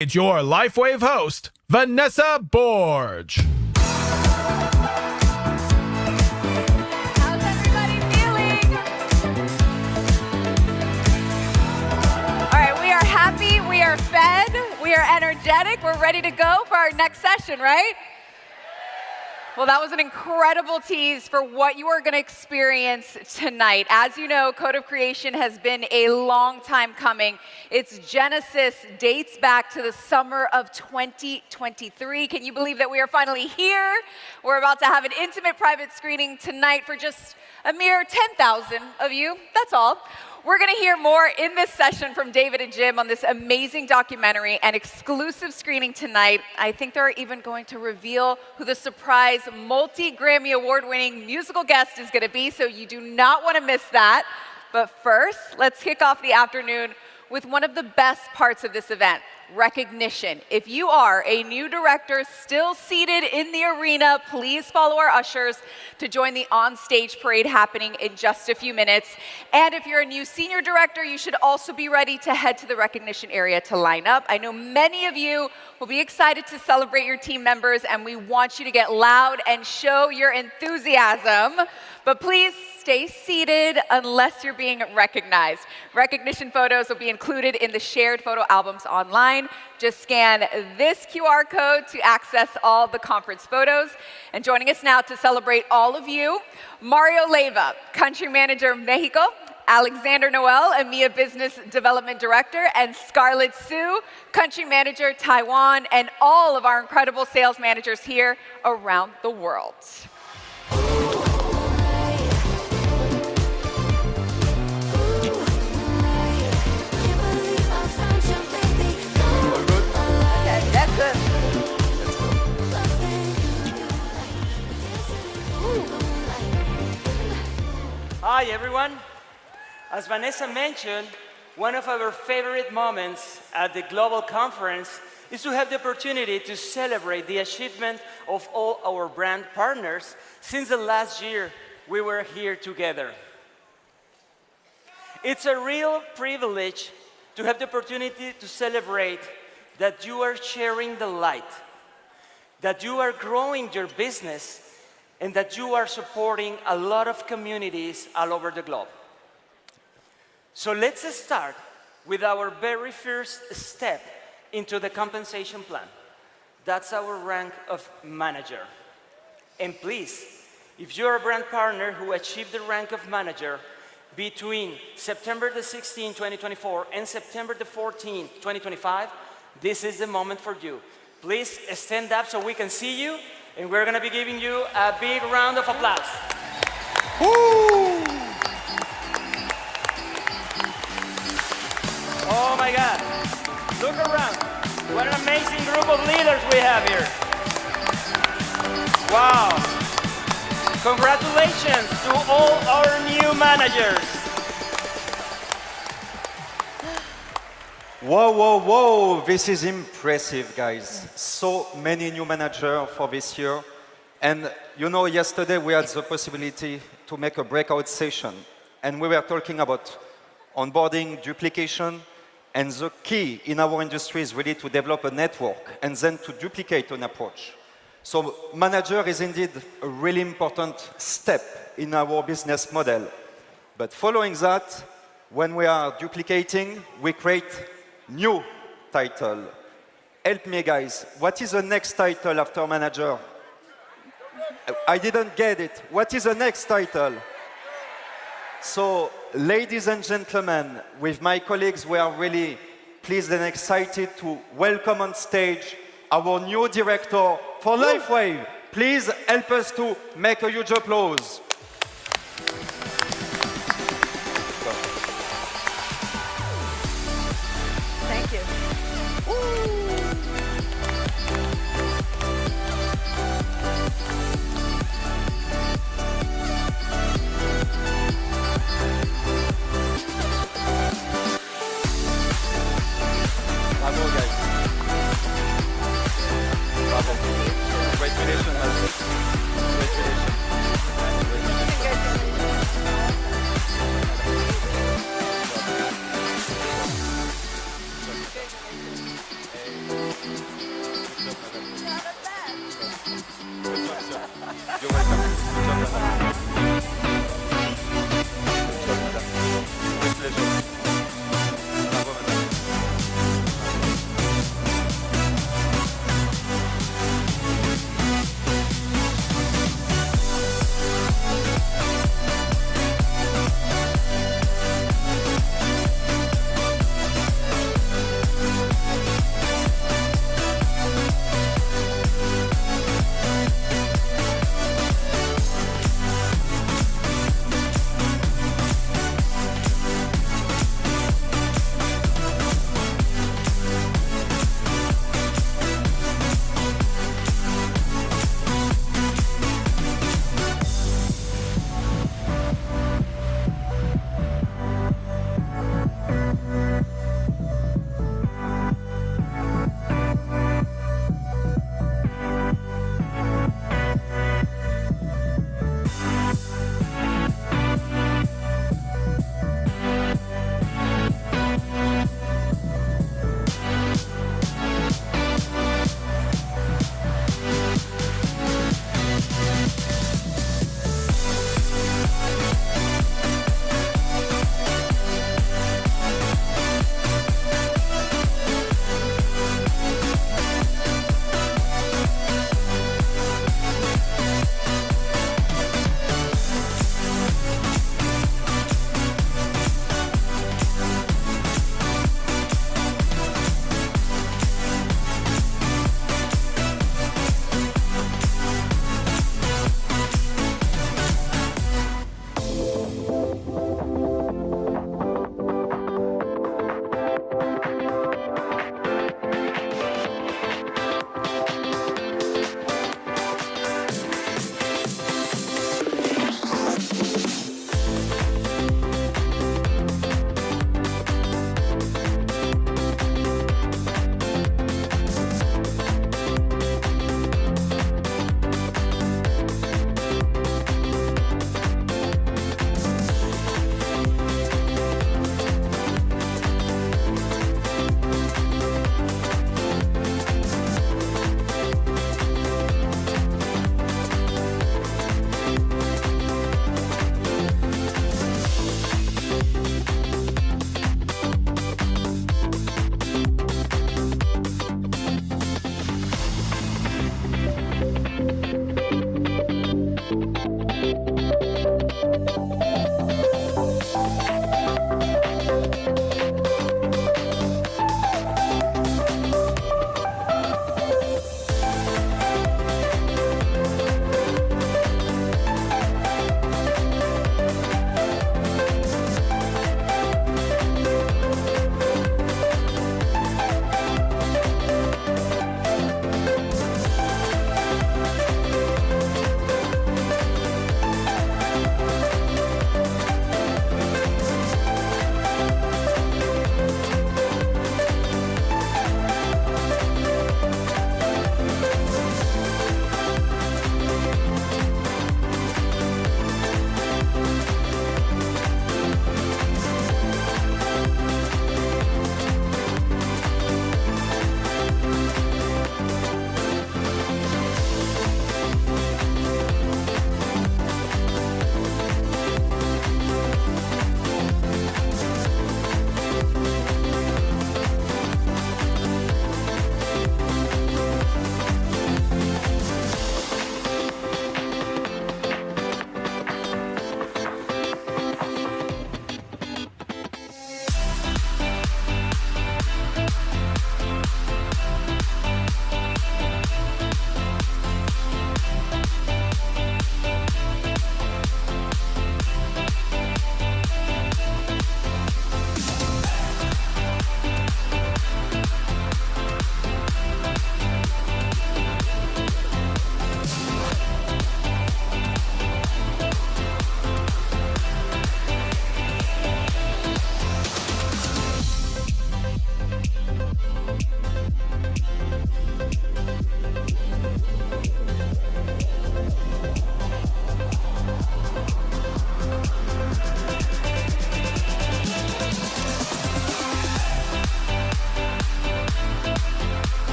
It's your LifeWave host, Vanessa Borge. How's everybody feeling? All right, we are happy, we are fed, we are energetic, we're ready to go for our next session, right? Well, that was an incredible tease for what you are going to experience tonight. As you know, Code of Creation has been a long time coming. Its genesis dates back to the summer of 2023. Can you believe that we are finally here? We're about to have an intimate private screening tonight for just a mere 10,000 of you. That's all. We're going to hear more in this session from David and Jim on this amazing documentary and exclusive screening tonight. I think they're even going to reveal who the surprise multi-Grammy award-winning musical guest is going to be, so you do not want to miss that. But first, let's kick off the afternoon with one of the best parts of this event, recognition. If you are a new director still seated in the arena, please follow our ushers to join the on-stage parade happening in just a few minutes. And if you're a new senior director, you should also be ready to head to the recognition area to line up. I know many of you will be excited to celebrate your team members, and we want you to get loud and show your enthusiasm. But please stay seated unless you're being recognized. Recognition photos will be included in the shared photo albums online. Just scan this QR code to access all the conference photos. And joining us now to celebrate all of you, Mario Leiva, Country Manager Mexico, Alexander Noel, EMEA Business Development Director, and Scarlett Sue, Country Manager Taiwan, and all of our incredible sales managers here around the world. Hi, everyone. As Vanessa mentioned, one of our favorite moments at the global conference is to have the opportunity to celebrate the achievement of all our brand partners since the last year we were here together. It's a real privilege to have the opportunity to celebrate that you are sharing the light, that you are growing your business, and that you are supporting a lot of communities all over the globe. So let's start with our very first step into the compensation plan. That's our rank of manager. And please, if you're a brand partner who achieved the rank of manager between September the 16th, 2024 and September the 14th, 2025, this is the moment for you. Please stand up so we can see you. And we're going to be giving you a big round of applause. Woo! Oh my God. Look around. What an amazing group of leaders we have here. Wow. Congratulations to all our new managers. Whoa, whoa, whoa, this is impressive, guys. So many new managers for this year. And you know, yesterday we had the possibility to make a breakout session. And we were talking about onboarding, duplication, and the key in our industry is really to develop a network and then to duplicate an approach. So manager is indeed a really important step in our business model. But following that, when we are duplicating, we create new title. Help me, guys. What is the next title after manager? I didn't get it. What is the next title? So, ladies and gentlemen, with my colleagues, we are really pleased and excited to welcome on stage our new director for LifeWave. Please help us to make a huge applause. Thank you. Bravo, guys. Bravo. Congratulations. Congratulations.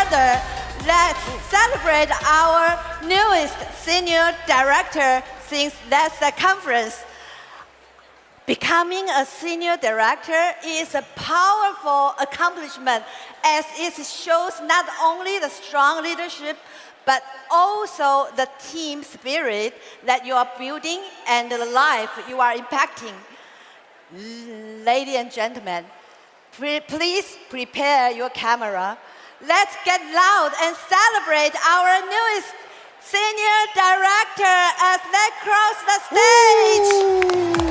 together, let's celebrate our newest senior director since that's the conference. Becoming a senior director is a powerful accomplishment as it shows not only the strong leadership, but also the team spirit that you are building and the life you are impacting. Ladies and gentlemen, please prepare your camera. Let's get loud and celebrate our newest senior director as they cross the stage.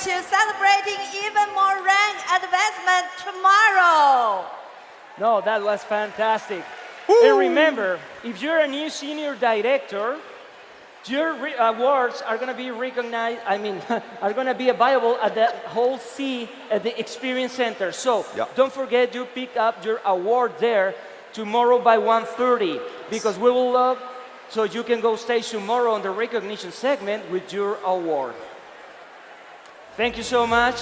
to celebrating even more rank advancement tomorrow. No, that was fantastic. And remember, if you're a new senior director, your awards are going to be recognized, are going to be available at the Hall C at the Experience Center. So don't forget to pick up your award there tomorrow by 1:30, because we will love, so you can go stage tomorrow on the recognition segment with your award. Thank you so much.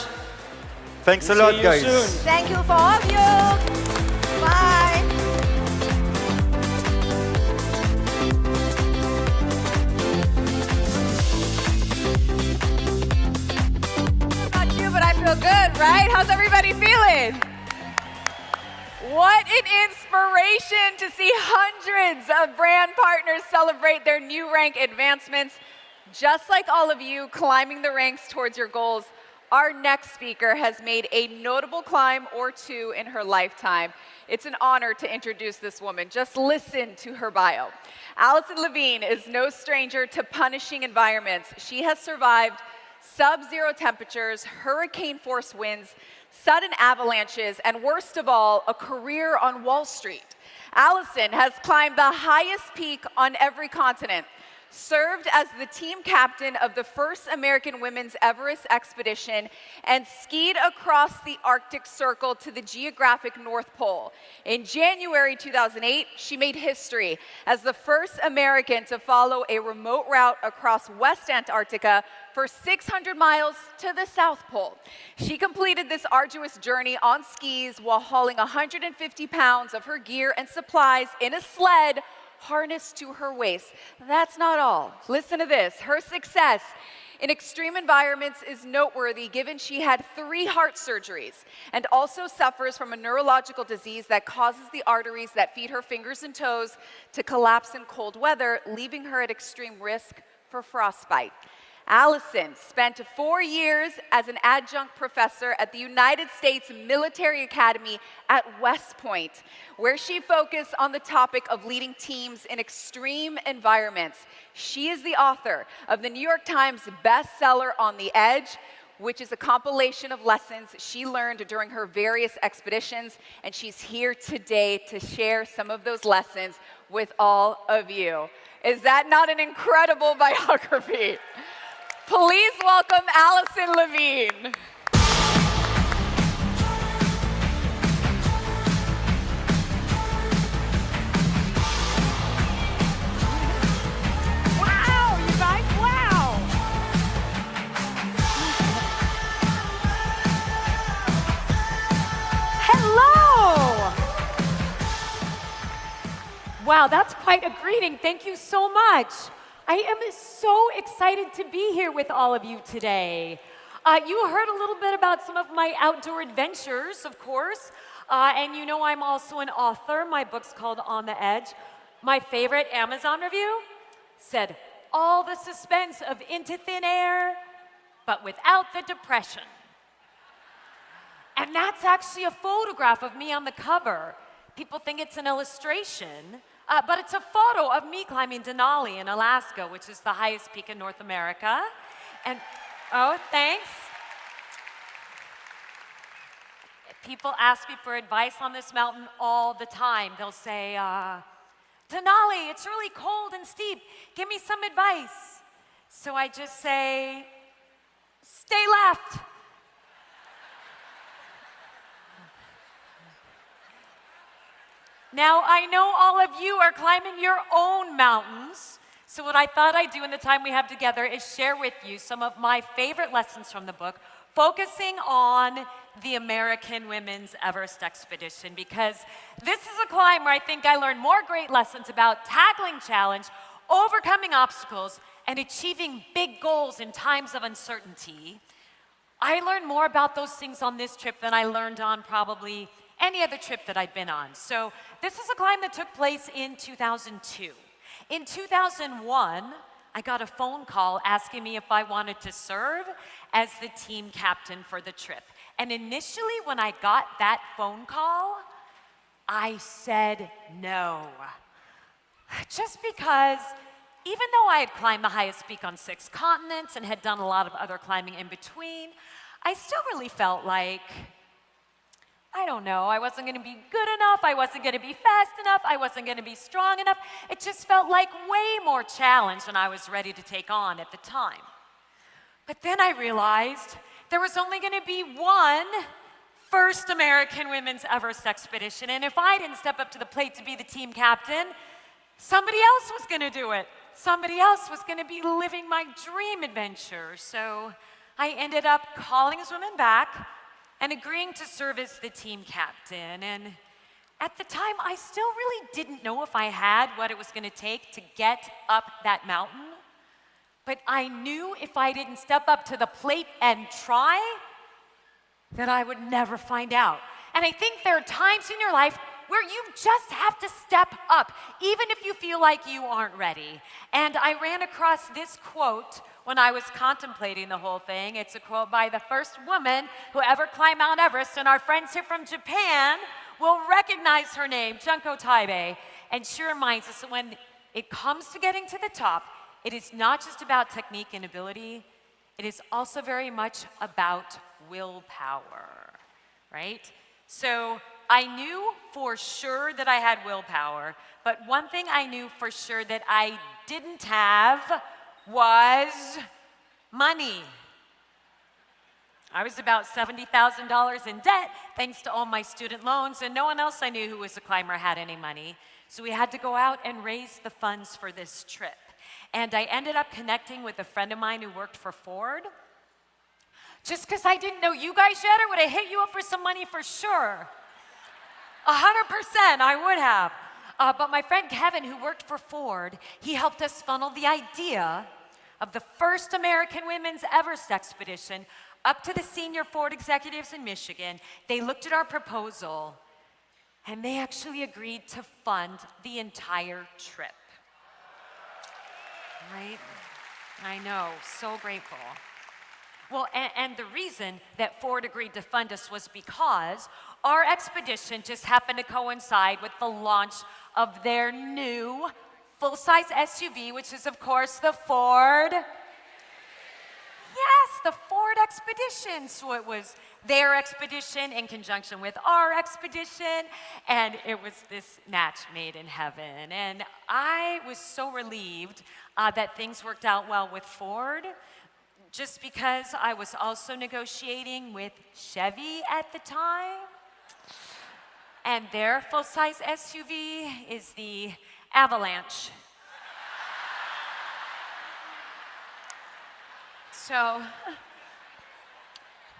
Thanks a lot, guys. See you soon. Thank you for all of you. Bye. Not you, but I feel good, right? How's everybody feeling? What an inspiration to see hundreds of brand partners celebrate their new rank advancements. Just like all of you climbing the ranks towards your goals, our next speaker has made a notable climb or two in her lifetime. It's an honor to introduce this woman. Just listen to her bio. Allison Levine is no stranger to punishing environments. She has survived sub-zero temperatures, hurricane-force winds, sudden avalanches, and worst of all, a career on Wall Street. Allison has climbed the highest peak on every continent, served as the team captain of the first American women's Everest expedition, and skied across the Arctic Circle to the geographic North Pole. In January 2008, she made history as the first American to follow a remote route across West Antarctica for 600 miles to the South Pole. She completed this arduous journey on skis while hauling 150 pounds of her gear and supplies in a sled harnessed to her waist. That's not all. Listen to this. Her success in extreme environments is noteworthy given she had 3 heart surgeries and also suffers from a neurological disease that causes the arteries that feed her fingers and toes to collapse in cold weather, leaving her at extreme risk for frostbite. Allison spent 4 years as an adjunct professor at the United States Military Academy at West Point, where she focused on the topic of leading teams in extreme environments. She is the author of the New York Times bestseller On the Edge, which is a compilation of lessons she learned during her various expeditions, and she's here today to share some of those lessons with all of you. Is that not an incredible biography? Please welcome Allison Levine. Wow, you guys, wow. Hello. Wow, that's quite a greeting. Thank you so much. I am so excited to be here with all of you today. You heard a little bit about some of my outdoor adventures, of course, and you know I'm also an author. My book's called On the Edge. My favorite Amazon review said, all the suspense of Into Thin Air, but without the depression. And that's actually a photograph of me on the cover. People think it's an illustration, but it's a photo of me climbing Denali in Alaska, which is the highest peak in North America. And, oh, thanks. People ask me for advice on this mountain all the time. They'll say, Denali, it's really cold and steep. Give me some advice. So I just say, stay left. Now, I know all of you are climbing your own mountains, so what I thought I'd do in the time we have together is share with you some of my favorite lessons from the book, focusing on the American Women's Everest Expedition, because this is a climb where I think I learned more great lessons about tackling challenge, overcoming obstacles, and achieving big goals in times of uncertainty. I learned more about those things on this trip than I learned on probably any other trip that I'd been on. So this is a climb that took place in 2002. In 2001, I got a phone call asking me if I wanted to serve as the team captain for the trip. And initially, when I got that phone call, I said no. Just because even though I had climbed the highest peak on 6 continents and had done a lot of other climbing in between, I still really felt like, I don't know, I wasn't going to be good enough, I wasn't going to be fast enough, I wasn't going to be strong enough. It just felt like way more challenge than I was ready to take on at the time. But then I realized there was only going to be one first American women's Everest expedition, and if I didn't step up to the plate to be the team captain, somebody else was going to do it. Somebody else was going to be living my dream adventure. So I ended up calling his women back and agreeing to serve as the team captain. And at the time, I still really didn't know if I had what it was going to take to get up that mountain. But I knew if I didn't step up to the plate and try, that I would never find out. And I think there are times in your life where you just have to step up, even if you feel like you aren't ready. And I ran across this quote when I was contemplating the whole thing. It's a quote by the first woman who ever climbed Mount Everest, and our friends here from Japan will recognize her name, Junko Taibei. And she reminds us that when it comes to getting to the top, it is not just about technique and ability, it is also very much about willpower, right? So I knew for sure that I had willpower, but one thing I knew for sure that I didn't have was money. I was about $70,000 in debt thanks to all my student loans, and no one else I knew who was a climber had any money. So we had to go out and raise the funds for this trip. And I ended up connecting with a friend of mine who worked for Ford. Just because I didn't know you guys yet, I would have hit you up for some money for sure. 100% I would have. But my friend Kevin, who worked for Ford, he helped us funnel the idea of the first American women's Everest expedition up to the senior Ford executives in Michigan. They looked at our proposal, and they actually agreed to fund the entire trip. Right? I know, so grateful. Well, and the reason that Ford agreed to fund us was because our expedition just happened to coincide with the launch of their new full-size SUV, which is, of course, the Ford. Yes, the Ford Expedition. So it was their expedition in conjunction with our expedition, and it was this match made in heaven. And I was so relieved that things worked out well with Ford, just because I was also negotiating with Chevy at the time. And their full-size SUV is the Avalanche. So,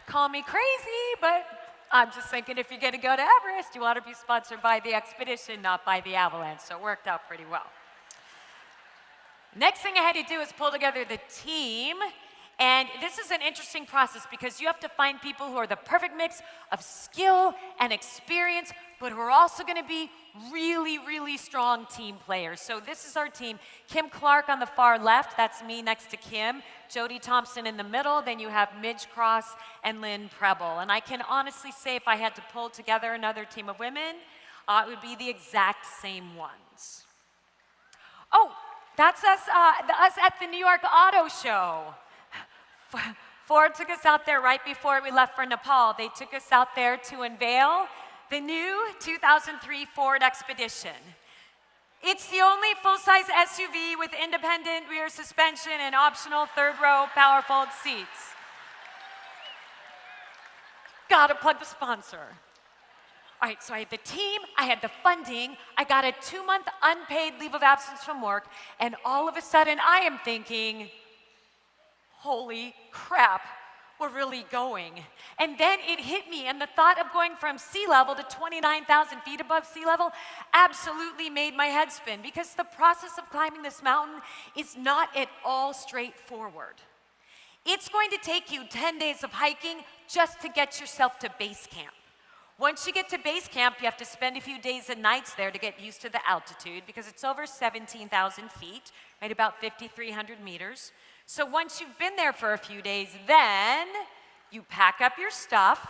call me crazy, but I'm just thinking if you're going to go to Everest, you want to be sponsored by the expedition, not by the Avalanche. So it worked out pretty well. Next thing I had to do is pull together the team. And this is an interesting process because you have to find people who are the perfect mix of skill and experience, but who are also going to be really, really strong team players. So this is our team. Kim Clark on the far left, that's me next to Kim. Jody Thompson in the middle, then you have Midge Cross and Lynn Preble. And I can honestly say if I had to pull together another team of women, it would be the exact same ones. Oh, that's us at the New York Auto Show. Ford took us out there right before we left for Nepal. They took us out there to unveil the new 2003 Ford Expedition. It's the only full-size SUV with independent rear suspension and optional third-row power-fold seats. Gotta plug the sponsor. All right, so I had the team, I had the funding, I got a 2-month unpaid leave of absence from work, and all of a sudden I am thinking, holy crap, we're really going. And then it hit me, and the thought of going from sea level to 29,000 feet above sea level absolutely made my head spin, because the process of climbing this mountain is not at all straightforward. It's going to take you 10 days of hiking just to get yourself to base camp. Once you get to base camp, you have to spend a few days and nights there to get used to the altitude, because it's over 17,000 feet, right, about 5,300 meters. So once you've been there for a few days, then you pack up your stuff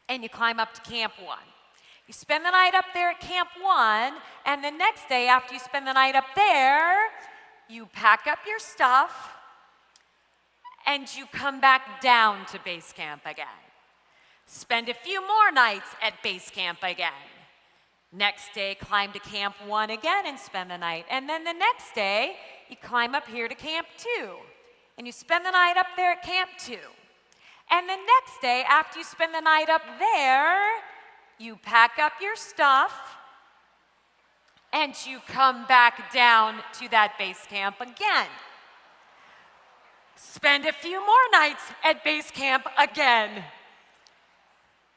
and you climb up to Camp 1. You spend the night up there at Camp 1, and the next day after you spend the night up there, you pack up your stuff, and you come back down to base camp again. Spend a few more nights at base camp again. Next day, climb to Camp 1 again and spend the night. And then the next day, you climb up here to Camp 2. And you spend the night up there at Camp 2. And the next day, after you spend the night up there, you pack up your stuff and you come back down to that base camp again. Spend a few more nights at base camp again.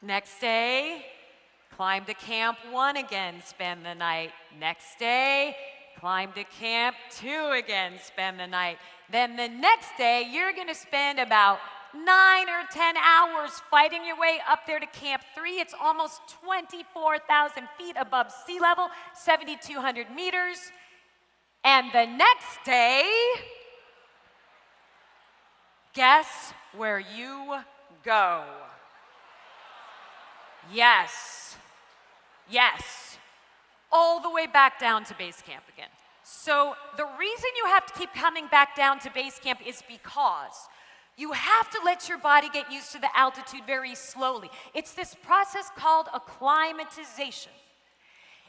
Next day, climb to Camp 1 again, spend the night. Next day, climb to Camp 2 again, spend the night. Then the next day, you're gonna spend about 9 or 10 hours fighting your way up there to Camp 3. It's almost 24,000 feet above sea level, 7,200 meters. And the next day, guess where you go? Yes, all the way back down to base camp again. So the reason you have to keep coming back down to base camp is because you have to let your body get used to the altitude very slowly. It's this process called acclimatization.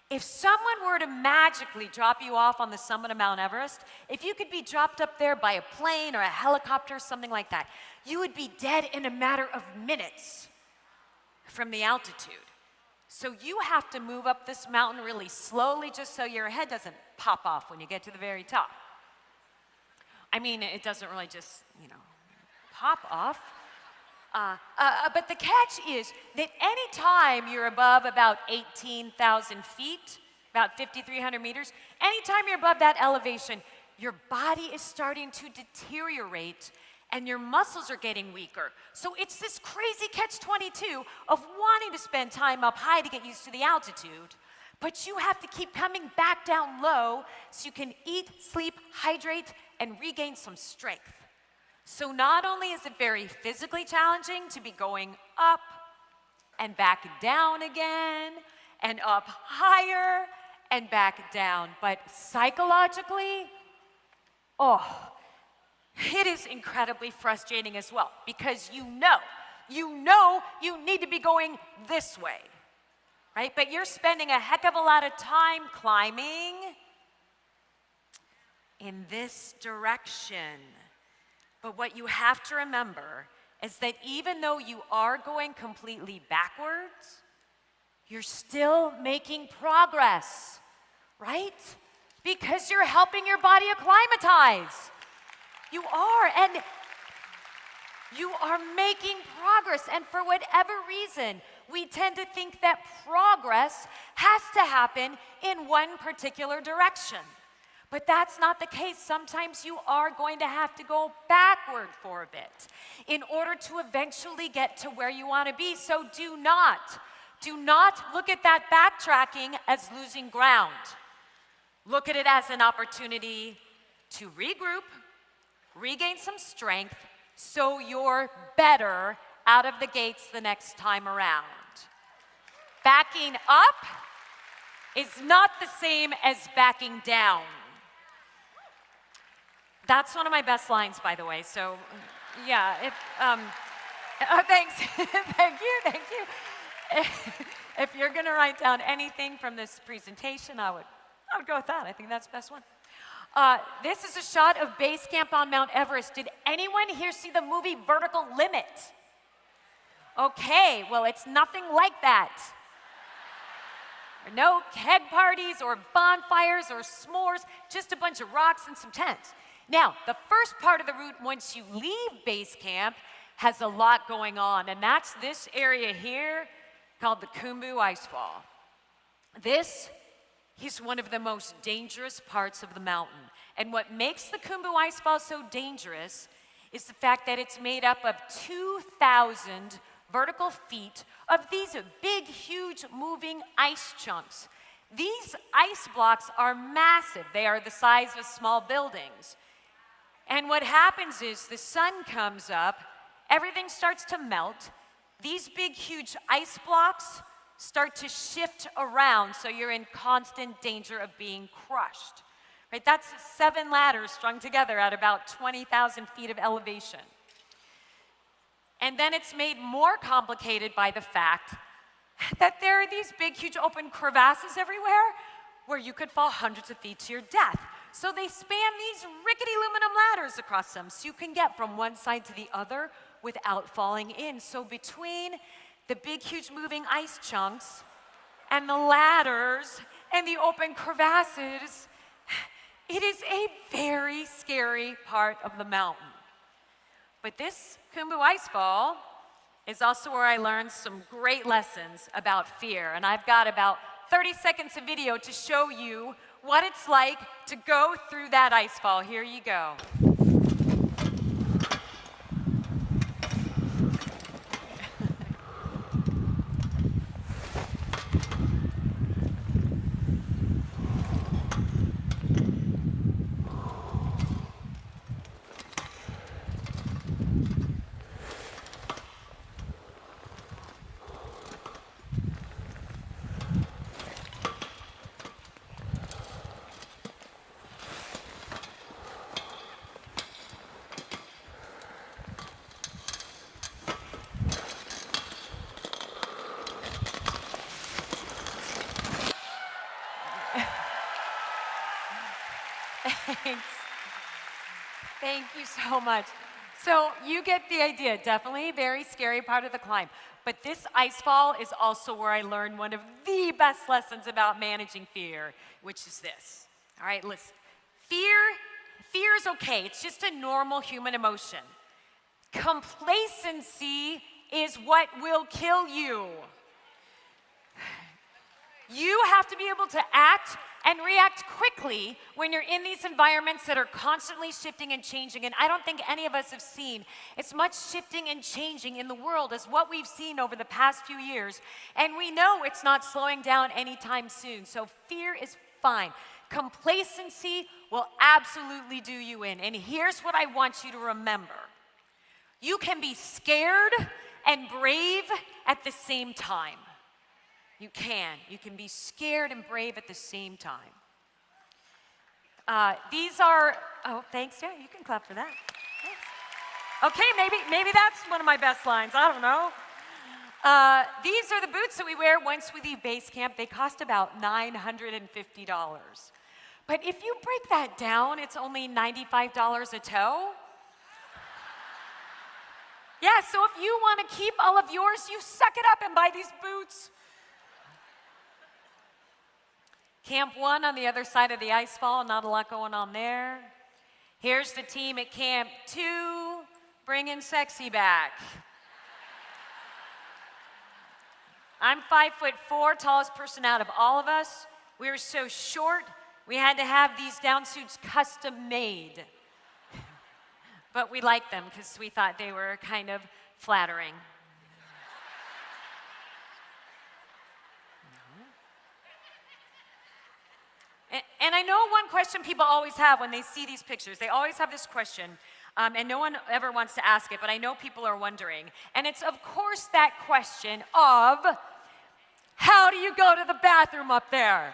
If someone were to magically drop you off on the summit of Mount Everest, if you could be dropped up there by a plane or a helicopter, something like that, you would be dead in a matter of minutes from the altitude. So you have to move up this mountain really slowly just so your head doesn't pop off when you get to the very top. I mean, it doesn't really just, pop off. But the catch is that anytime you're above about 18,000 feet, about 5,300 meters, anytime you're above that elevation, your body is starting to deteriorate and your muscles are getting weaker. So it's this crazy catch-22 of wanting to spend time up high to get used to the altitude, but you have to keep coming back down low so you can eat, sleep, hydrate, and regain some strength. So not only is it very physically challenging to be going up and back down again, and up higher and back down, but psychologically, it is incredibly frustrating as well, because you know you need to be going this way, right? But you're spending a heck of a lot of time climbing in this direction. But what you have to remember is that even though you are going completely backwards, you're still making progress, right? Because you're helping your body acclimatize. You are, and you are making progress. And for whatever reason, we tend to think that progress has to happen in one particular direction. But that's not the case. Sometimes you are going to have to go backward for a bit in order to eventually get to where you want to be. So do not look at that backtracking as losing ground. Look at it as an opportunity to regroup, regain some strength, so you're better out of the gates the next time around. Backing up is not the same as backing down. That's one of my best lines, by the way. So, yeah. Thanks. Thank you. If you're going to write down anything from this presentation, I would go with that. I think that's the best one. This is a shot of base camp on Mount Everest. Did anyone here see the movie Vertical Limit? Okay, well, it's nothing like that. No keg parties or bonfires or s'mores, just a bunch of rocks and some tents. Now, the first part of the route, once you leave base camp, has a lot going on, and that's this area here called the Khumbu Icefall. This is one of the most dangerous parts of the mountain. And what makes the Khumbu Icefall so dangerous is the fact that it's made up of 2,000 vertical feet of these big, huge, moving ice chunks. These ice blocks are massive. They are the size of small buildings. And what happens is the sun comes up, everything starts to melt. These big, huge ice blocks start to shift around, so you're in constant danger of being crushed. right? That's 7 ladders strung together at about 20,000 feet of elevation. And then it's made more complicated by the fact that there are these big, huge open crevasses everywhere where you could fall hundreds of feet to your death. So they span these rickety aluminum ladders across them so you can get from one side to the other without falling in. So between the big, huge moving ice chunks and the ladders and the open crevasses, it is a very scary part of the mountain. But this Khumbu Icefall is also where I learned some great lessons about fear. And I've got about 30 seconds of video to show you what it's like to go through that icefall. Here you go. Thanks. Thank you so much. So you get the idea. Definitely a very scary part of the climb. But this icefall is also where I learned one of the best lessons about managing fear, which is this. All right, listen. Fear is okay. It's just a normal human emotion. Complacency is what will kill you. You have to be able to act and react quickly when you're in these environments that are constantly shifting and changing. And I don't think any of us have seen as much shifting and changing in the world as what we've seen over the past few years. And we know it's not slowing down anytime soon. So fear is fine. Complacency will absolutely do you in. And here's what I want you to remember. You can be scared and brave at the same time. You can. You can be scared and brave at the same time. These are, oh, thanks. Yeah, you can clap for that. Thanks. Okay, maybe that's one of my best lines. I don't know. These are the boots that we wear once we leave base camp. They cost about $950. But if you break that down, it's only $95 a toe. Yeah, so if you want to keep all of yours, you suck it up and buy these boots. Camp 1 on the other side of the icefall, not a lot going on there. Here's the team at Camp 2, bringing sexy back. I'm 5'4", tallest person out of all of us. We were so short, we had to have these down suits custom made. But we liked them because we thought they were kind of flattering. And I know one question people always have when they see these pictures. They always have this question, and no one ever wants to ask it, but I know people are wondering. And it's, of course, that question of, how do you go to the bathroom up there?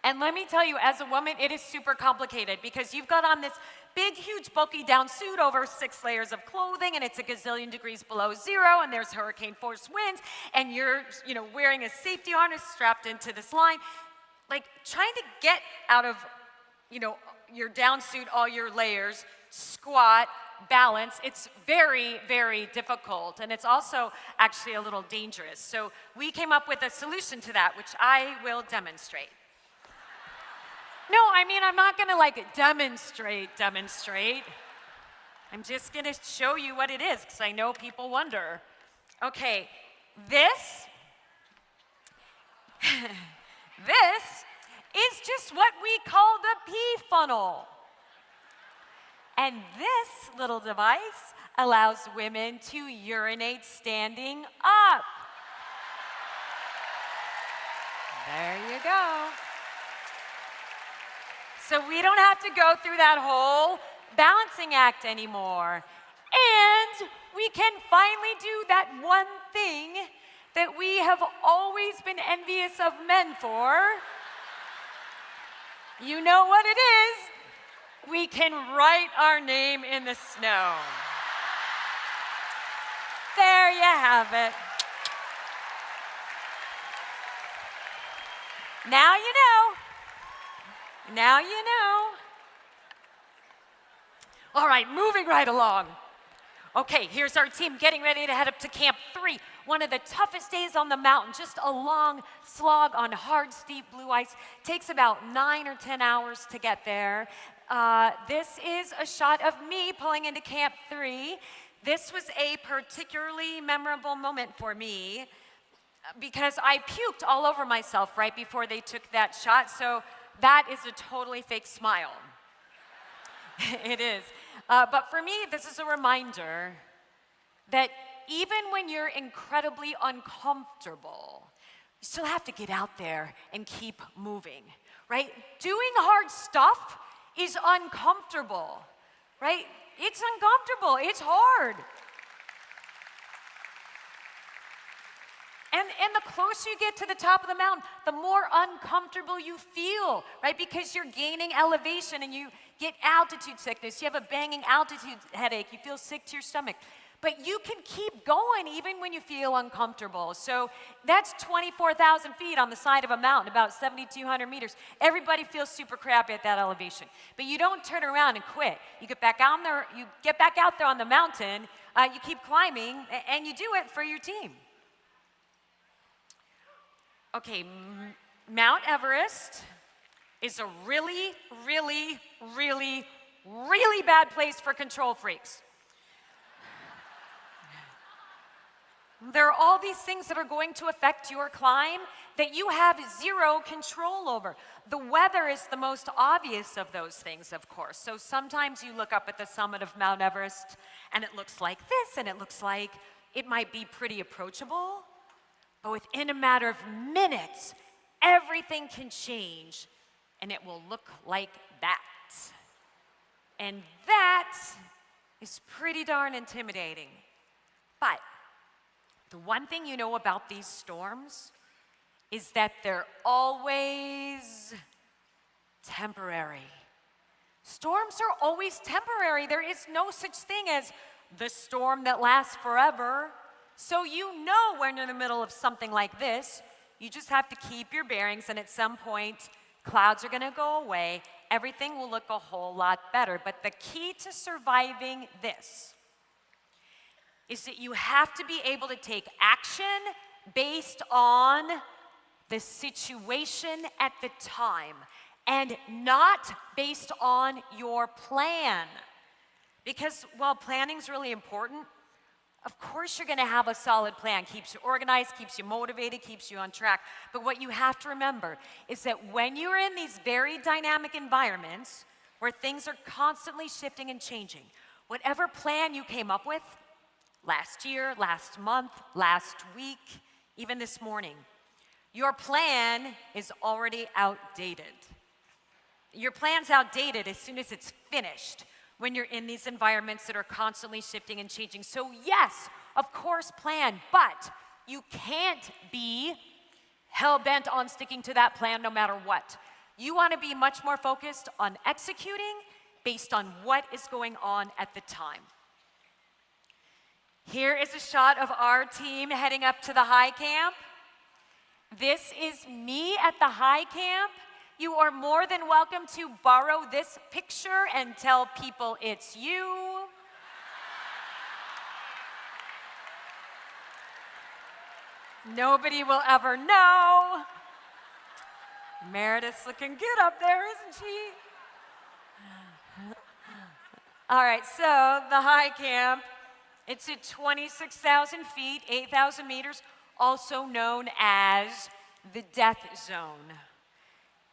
And let me tell you, as a woman, it is super complicated because you've got on this big, huge, bulky down suit over 6 layers of clothing, and it's a gazillion degrees below zero, and there's hurricane force winds, and you're, wearing a safety harness strapped into this line. Like, trying to get out of, your down suit, all your layers, squat, balance, it's very, very difficult. And it's also actually a little dangerous. So we came up with a solution to that, which I will demonstrate. No, I'm not gonna demonstrate. I'm just gonna show you what it is, because I know people wonder. Okay, this is just what we call the pee funnel. And this little device allows women to urinate standing up. There you go. So we don't have to go through that whole balancing act anymore. And we can finally do that one thing that we have always been envious of men for. You know what it is? We can write our name in the snow. There you have it. Now you know. Now you know. All right, moving right along. Okay, here's our team getting ready to head up to Camp 3. One of the toughest days on the mountain, just a long slog on hard, steep blue ice. Takes about 9 or 10 hours to get there. This is a shot of me pulling into Camp 3. This was a particularly memorable moment for me because I puked all over myself right before they took that shot, so that is a totally fake smile. It is. But for me, this is a reminder that even when you're incredibly uncomfortable, you still have to get out there and keep moving, right? Doing hard stuff is uncomfortable, right? It's uncomfortable, it's hard. And the closer you get to the top of the mountain, the more uncomfortable you feel, right? Because you're gaining elevation and you get altitude sickness. You have a banging altitude headache. You feel sick to your stomach. But you can keep going even when you feel uncomfortable. So that's 24,000 feet on the side of a mountain, about 7,200 meters. Everybody feels super crappy at that elevation. But you don't turn around and quit. You get back out there, you get back out there on the mountain, you keep climbing, and you do it for your team. Okay, Mount Everest is a really, really, really, really bad place for control freaks. There are all these things that are going to affect your climb that you have zero control over. The weather is the most obvious of those things, of course. So sometimes you look up at the summit of Mount Everest and it looks like this, and it looks like it might be pretty approachable. But within a matter of minutes, everything can change and it will look like that. And that is pretty darn intimidating. But the one thing you know about these storms is that they're always temporary. Storms are always temporary. There is no such thing as the storm that lasts forever. So you know when you're in the middle of something like this, you just have to keep your bearings, and at some point, clouds are going to go away. Everything will look a whole lot better. But the key to surviving this is that you have to be able to take action based on the situation at the time and not based on your plan. Because while planning's really important, of course you're going to have a solid plan. Keeps you organized, keeps you motivated, keeps you on track. But what you have to remember is that when you're in these very dynamic environments where things are constantly shifting and changing, whatever plan you came up with last year, last month, last week, even this morning, your plan is already outdated. Your plan's outdated as soon as it's finished, when you're in these environments that are constantly shifting and changing. So yes, of course, plan, but you can't be hell-bent on sticking to that plan no matter what. You want to be much more focused on executing based on what is going on at the time. Here is a shot of our team heading up to the high camp. This is me at the high camp. You are more than welcome to borrow this picture and tell people it's you. Nobody will ever know. Meredith's looking good up there, isn't she? All right, so the high camp, it's at 26,000 feet, 8,000 meters, also known as the death zone.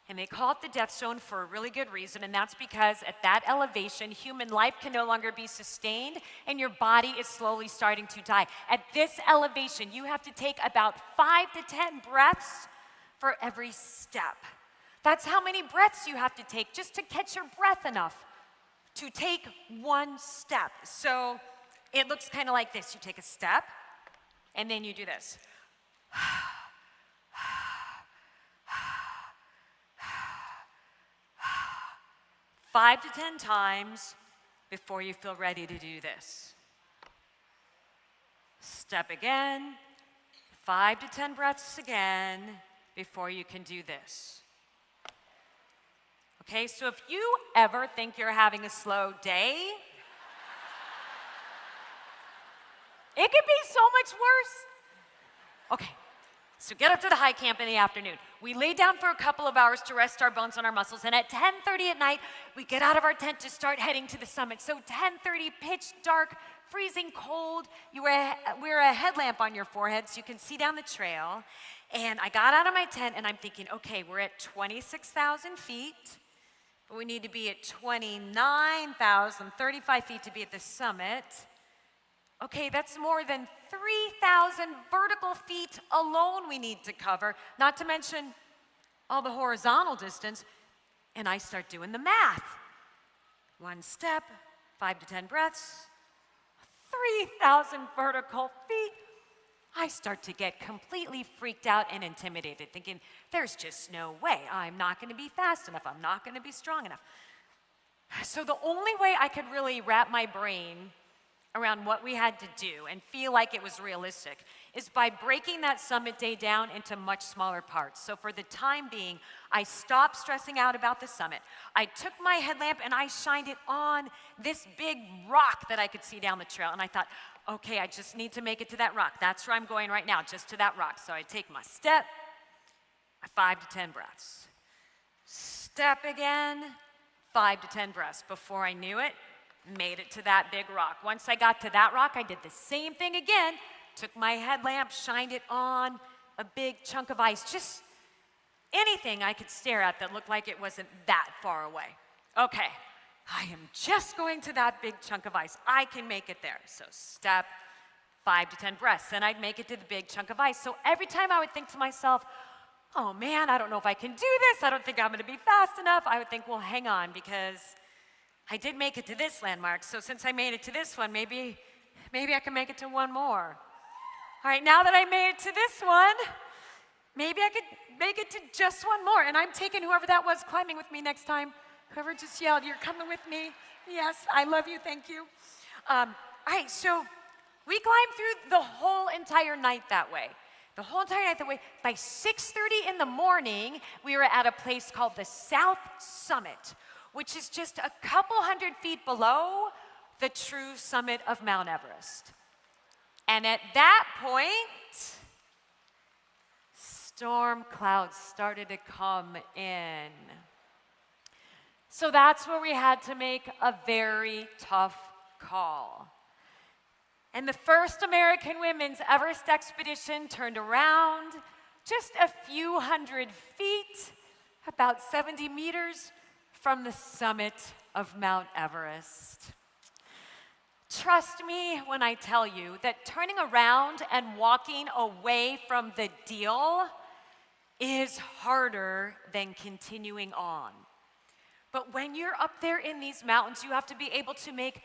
And they call it the death zone for a really good reason, and that's because at that elevation, human life can no longer be sustained, and your body is slowly starting to die. At this elevation, you have to take about 5 to 10 breaths for every step. That's how many breaths you have to take just to catch your breath enough to take one step. So it looks kind of like this. You take a step, and then you do this. 5 to 10 times before you feel ready to do this. Step again, 5 to 10 breaths again before you can do this. Okay, so if you ever think you're having a slow day, it could be so much worse. Okay, so get up to the high camp in the afternoon. We lay down for a couple of hours to rest our bones and our muscles, and at 10:30 at night, we get out of our tent to start heading to the summit. So 10:30, pitch dark, freezing cold. You wear a headlamp on your forehead so you can see down the trail. And I got out of my tent, and I'm thinking, okay, we're at 26,000 feet, but we need to be at 29,035 feet to be at the summit. Okay, that's more than 3,000 vertical feet alone we need to cover, not to mention all the horizontal distance. And I start doing the math. 1 step, 5 to 10 breaths, 3,000 vertical feet. I start to get completely freaked out and intimidated, thinking, there's just no way. I'm not going to be fast enough. I'm not going to be strong enough. So the only way I could really wrap my brain around what we had to do and feel like it was realistic is by breaking that summit day down into much smaller parts. So for the time being, I stopped stressing out about the summit. I took my headlamp and I shined it on this big rock that I could see down the trail. And I thought, okay, I just need to make it to that rock. That's where I'm going right now, just to that rock. So I take my step, 5 to 10 breaths. Step again, 5 to 10 breaths. Before I knew it, made it to that big rock. Once I got to that rock, I did the same thing again. Took my headlamp, shined it on a big chunk of ice. Just anything I could stare at that looked like it wasn't that far away. Okay, I am just going to that big chunk of ice. I can make it there. So step, 5 to 10 breaths. Then I'd make it to the big chunk of ice. So every time I would think to myself, oh man, I don't know if I can do this. I don't think I'm going to be fast enough. I would think, well, hang on, because I did make it to this landmark, so since I made it to this one, maybe I can make it to one more. All right, now that I made it to this one, maybe I could make it to just one more. And I'm taking whoever that was climbing with me next time. Whoever just yelled, you're coming with me. Yes, I love you, thank you. All right, so we climbed through the whole entire night that way. The whole entire night that way. By 6:30 in the morning, we were at a place called the South Summit, which is just a couple hundred feet below the true summit of Mount Everest. And at that point, storm clouds started to come in. So that's where we had to make a very tough call. And the first American women's Everest expedition turned around just a few hundred feet, about 70 meters, from the summit of Mount Everest. Trust me when I tell you that turning around and walking away from the deal is harder than continuing on. But when you're up there in these mountains, you have to be able to make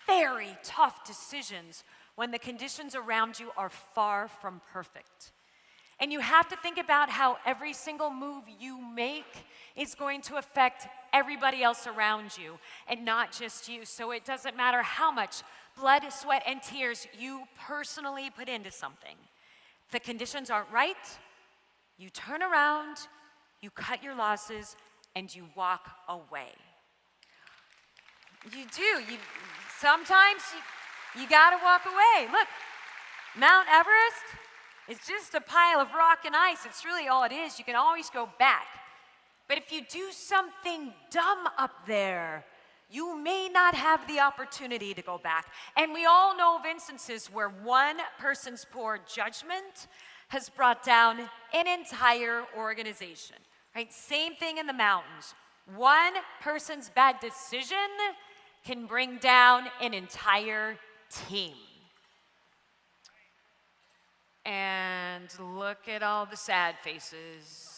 very tough decisions when the conditions around you are far from perfect. And you have to think about how every single move you make is going to affect everybody else around you and not just you. So it doesn't matter how much blood, sweat, and tears you personally put into something. If the conditions aren't right, you turn around, you cut your losses, and you walk away. You do. Sometimes you gotta walk away. Look, Mount Everest, it's just a pile of rock and ice. It's really all it is. You can always go back. But if you do something dumb up there, you may not have the opportunity to go back. And we all know of instances where one person's poor judgment has brought down an entire organization, right? Same thing in the mountains. One person's bad decision can bring down an entire team. And look at all the sad faces.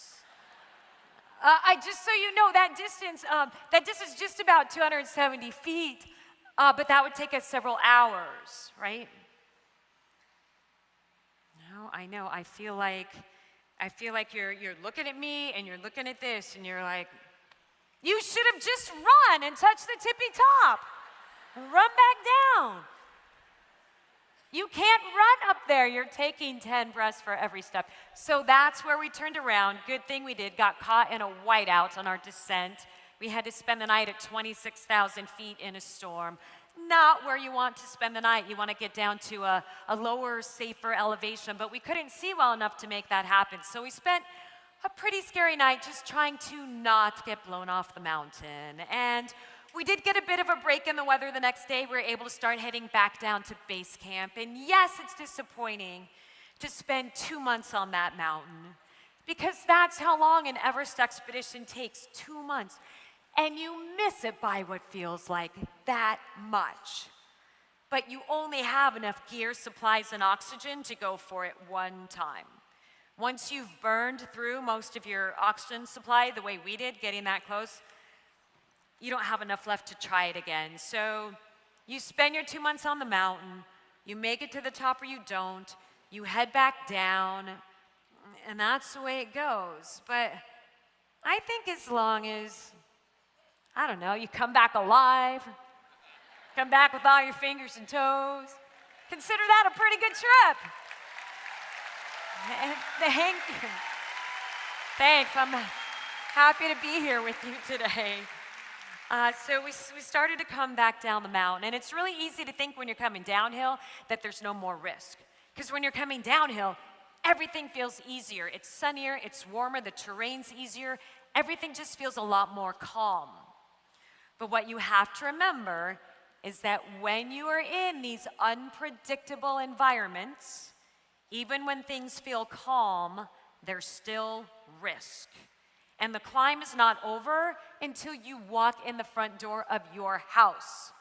Just so you know, that distance is just about 270 feet, but that would take us several hours, right? No, I know. I feel like you're looking at me and you're looking at this and you're like, You should have just run and touched the tippy top. Run back down. You can't run up there. You're taking 10 breaths for every step. So that's where we turned around. Good thing we did. Got caught in a whiteout on our descent. We had to spend the night at 26,000 feet in a storm. Not where you want to spend the night. You want to get down to a lower, safer elevation. But we couldn't see well enough to make that happen. So we spent a pretty scary night just trying to not get blown off the mountain. And we did get a bit of a break in the weather the next day. We were able to start heading back down to base camp. And yes, it's disappointing to spend 2 months on that mountain, because that's how long an Everest expedition takes, 2 months. And you miss it by what feels like that much. But you only have enough gear, supplies, and oxygen to go for it one time. Once you've burned through most of your oxygen supply, the way we did, getting that close, you don't have enough left to try it again. So you spend your 2 months on the mountain, you make it to the top or you don't, you head back down, and that's the way it goes. But I think as long as, I don't know, you come back alive, come back with all your fingers and toes, consider that a pretty good trip. Thanks, I'm happy to be here with you today. So we started to come back down the mountain, and it's really easy to think when you're coming downhill that there's no more risk. Because when you're coming downhill, everything feels easier. It's sunnier, it's warmer, the terrain's easier, everything just feels a lot more calm. But what you have to remember is that when you are in these unpredictable environments, even when things feel calm, there's still risk. And the climb is not over until you walk in the front door of your house.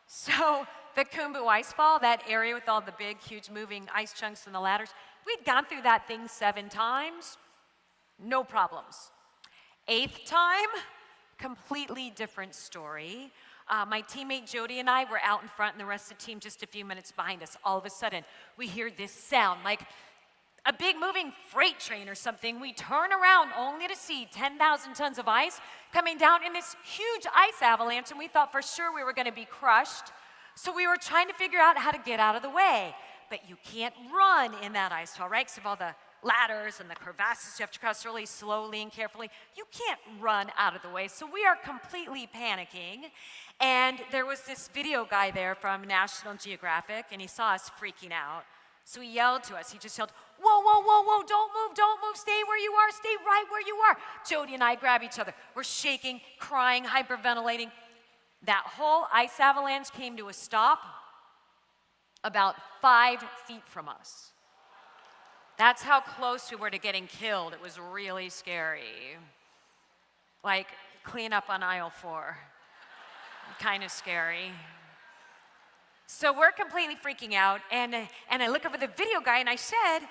So the Khumbu Icefall, that area with all the big, huge moving ice chunks and the ladders, we'd gone through that thing 7 times, no problems. 8th time, completely different story. My teammate Jody and I were out in front, and the rest of the team just a few minutes behind us. All of a sudden, we hear this sound like a big moving freight train or something. We turn around only to see 10,000 tons of ice coming down in this huge ice avalanche, and we thought for sure we were going to be crushed. So we were trying to figure out how to get out of the way. But you can't run in that ice fall, right? Because of all the ladders and the crevasses you have to cross really slowly and carefully. You can't run out of the way. So we are completely panicking. And there was this video guy there from National Geographic, and he saw us freaking out. So he yelled to us. He just yelled, "Whoa, whoa, whoa, whoa, don't move, stay where you are, stay right where you are." Jody and I grab each other. We're shaking, crying, hyperventilating. That whole ice avalanche came to a stop about 5 feet from us. That's how close we were to getting killed. It was really scary. Like, clean up on aisle 4. Kind of scary. So we're completely freaking out, and I look over the video guy and I said,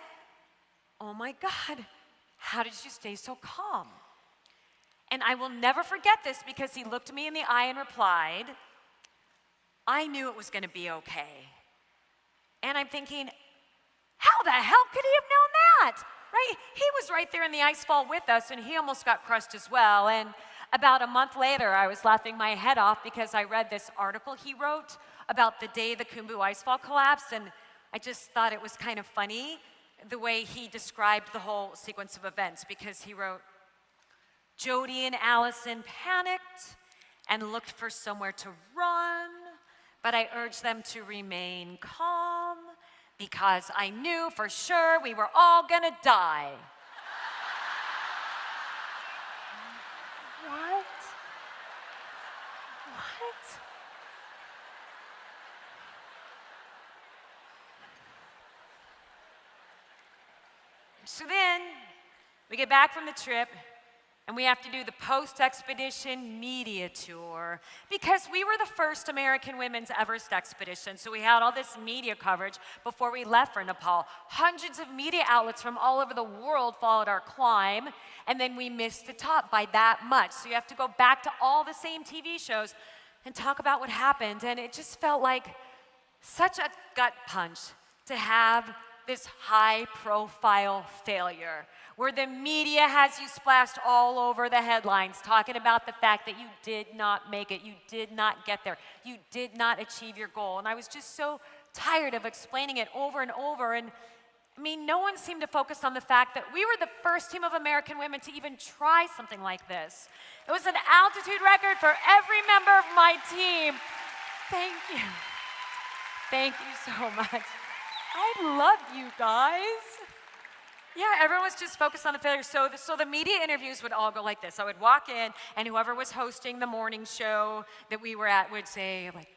"Oh my God, how did you stay so calm?" And I will never forget this because he looked me in the eye and replied, "I knew it was going to be okay." And I'm thinking, how the hell could he have known that? Right? He was right there in the ice fall with us, and he almost got crushed as well. And about a month later, I was laughing my head off because I read this article he wrote about the day the Khumbu Icefall collapsed, and I just thought it was kind of funny the way he described the whole sequence of events, because he wrote, "Jody and Allison panicked and looked for somewhere to run, but I urged them to remain calm because I knew for sure we were all gonna die." What? So then we get back from the trip, and we have to do the post-expedition media tour because we were the first American women's Everest expedition. So we had all this media coverage before we left for Nepal. Hundreds of media outlets from all over the world followed our climb, and then we missed the top by that much. So you have to go back to all the same TV shows and talk about what happened. And it just felt like such a gut punch to have this high-profile failure where the media has you splashed all over the headlines talking about the fact that you did not make it, you did not get there, you did not achieve your goal. And I was just so tired of explaining it over and over. And I mean, no one seemed to focus on the fact that we were the first team of American women to even try something like this. It was an altitude record for every member of my team. Thank you. Thank you so much. I love you guys. Yeah, everyone was just focused on the failure. So the media interviews would all go like this. I would walk in, and whoever was hosting the morning show that we were at would say, like,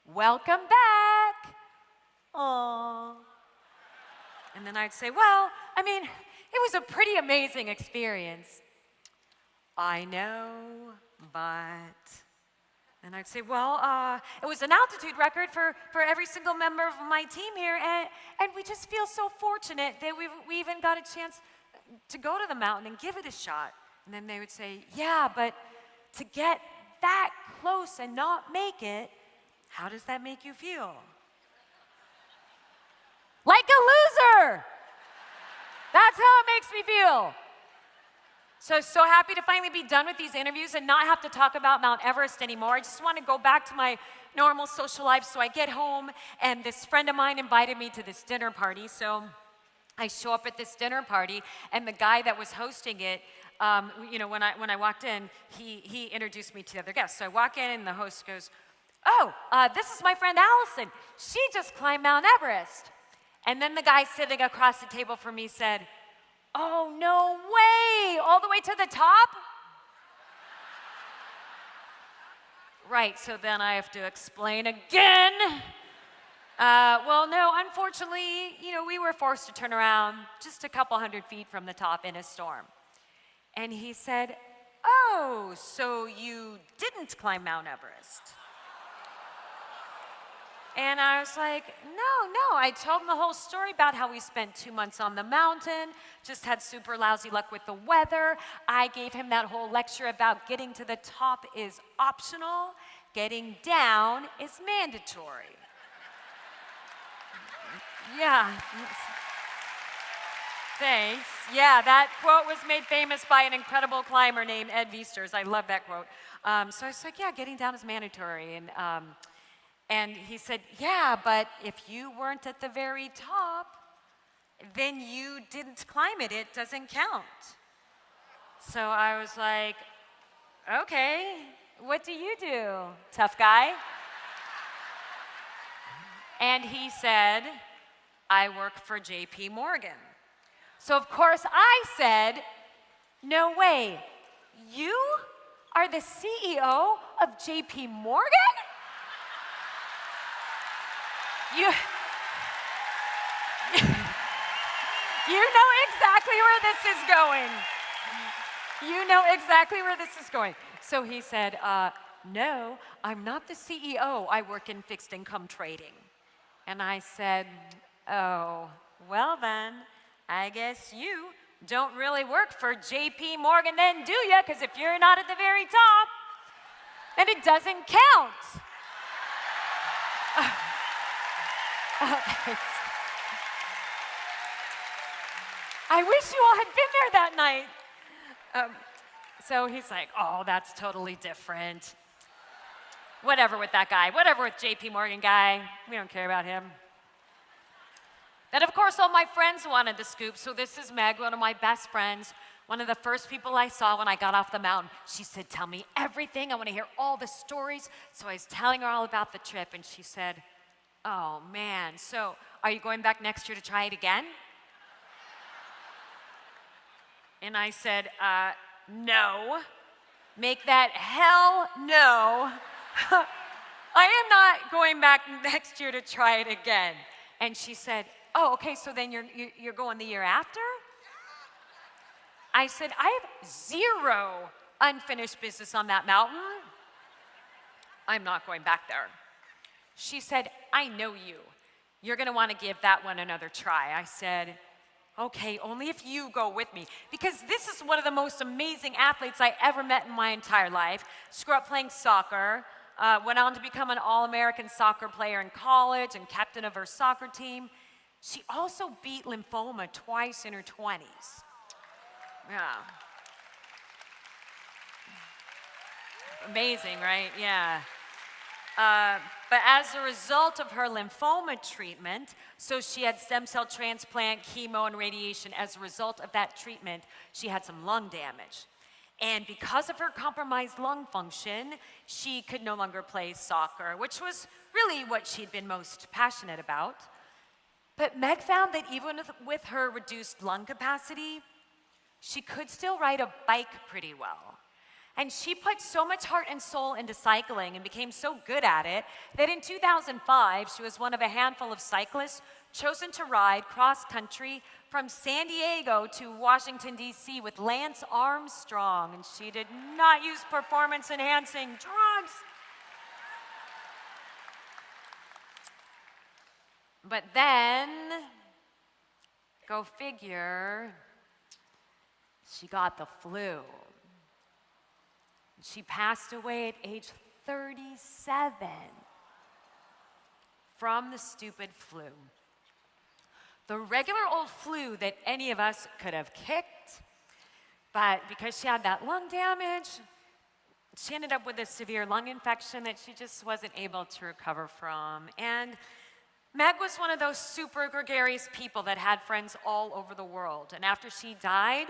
"Welcome back." Aww. And then I'd say, "Well, I mean, it was a pretty amazing experience." "I know, but..." And I'd say, "Well, it was an altitude record for every single member of my team here, and we just feel so fortunate that we even got a chance to go to the mountain and give it a shot." And then they would say, "Yeah, but to get that close and not make it, how does that make you feel?" "Like a loser. That's how it makes me feel." So happy to finally be done with these interviews and not have to talk about Mount Everest anymore. I just want to go back to my normal social life. So I get home, and this friend of mine invited me to this dinner party. So I show up at this dinner party, and the guy that was hosting it, you know, when I walked in, he introduced me to the other guests. So I walk in, and the host goes, "Oh, this is my friend Allison. She just climbed Mount Everest." And then the guy sitting across the table from me said, "Oh, no way, all the way to the top?" Right, so then I have to explain again. Well, no, unfortunately, you know, we were forced to turn around just a couple hundred feet from the top in a storm. And he said, "Oh, so you didn't climb Mount Everest?" And I was like, no. I told him the whole story about how we spent 2 months on the mountain, just had super lousy luck with the weather. I gave him that whole lecture about getting to the top is optional, getting down is mandatory. Yeah. Thanks. Yeah, that quote was made famous by an incredible climber named Ed Viesturs. I love that quote. So I was like, yeah, getting down is mandatory. And he said, "Yeah, but if you weren't at the very top, then you didn't climb it. It doesn't count." So I was like, "Okay, what do you do, tough guy?" And he said, "I work for JP Morgan." So of course I said, "No way, you are the CEO of JP Morgan?" You know exactly where this is going. You know exactly where this is going. So he said, "No, I'm not the CEO. I work in fixed income trading." And I said, "Oh, well then, I guess you don't really work for JP Morgan then, do you? Because if you're not at the very top, then it doesn't count." Okay. I wish you all had been there that night. So he's like, "Oh, that's totally different. Whatever with that guy. Whatever with JP Morgan guy. We don't care about him." Then, of course, all my friends wanted the scoop. So this is Meg, one of my best friends, one of the first people I saw when I got off the mountain. She said, "Tell me everything. I want to hear all the stories." So I was telling her all about the trip, and she said, "Oh, man, so are you going back next year to try it again?" And I said, "No. Make that hell no. I am not going back next year to try it again." And she said, "Oh, okay, so then you're going the year after?" I said, "I have 0 unfinished business on that mountain. I'm not going back there." She said, "I know you. You're going to want to give that one another try." I said, "Okay, only if you go with me, because this is one of the most amazing athletes I ever met in my entire life. She grew up playing soccer, went on to become an All-American soccer player in college and captain of her soccer team. she also beat lymphoma twice in her 20s. Yeah. Amazing, right? Yeah. But as a result of her lymphoma treatment, so she had stem cell transplant, chemo, and radiation. As a result of that treatment, she had some lung damage. And because of her compromised lung function, she could no longer play soccer, which was really what she'd been most passionate about. But Meg found that even with her reduced lung capacity, she could still ride a bike pretty well. And she put so much heart and soul into cycling and became so good at it that in 2005, she was one of a handful of cyclists chosen to ride cross-country from San Diego to Washington, D.C. with Lance Armstrong. And she did not use performance-enhancing drugs. But then, go figure, she got the flu. She passed away at age 37 from the stupid flu. The regular old flu that any of us could have kicked, but because she had that lung damage, she ended up with a severe lung infection that she just wasn't able to recover from. And Meg was one of those super gregarious people that had friends all over the world. And after she died,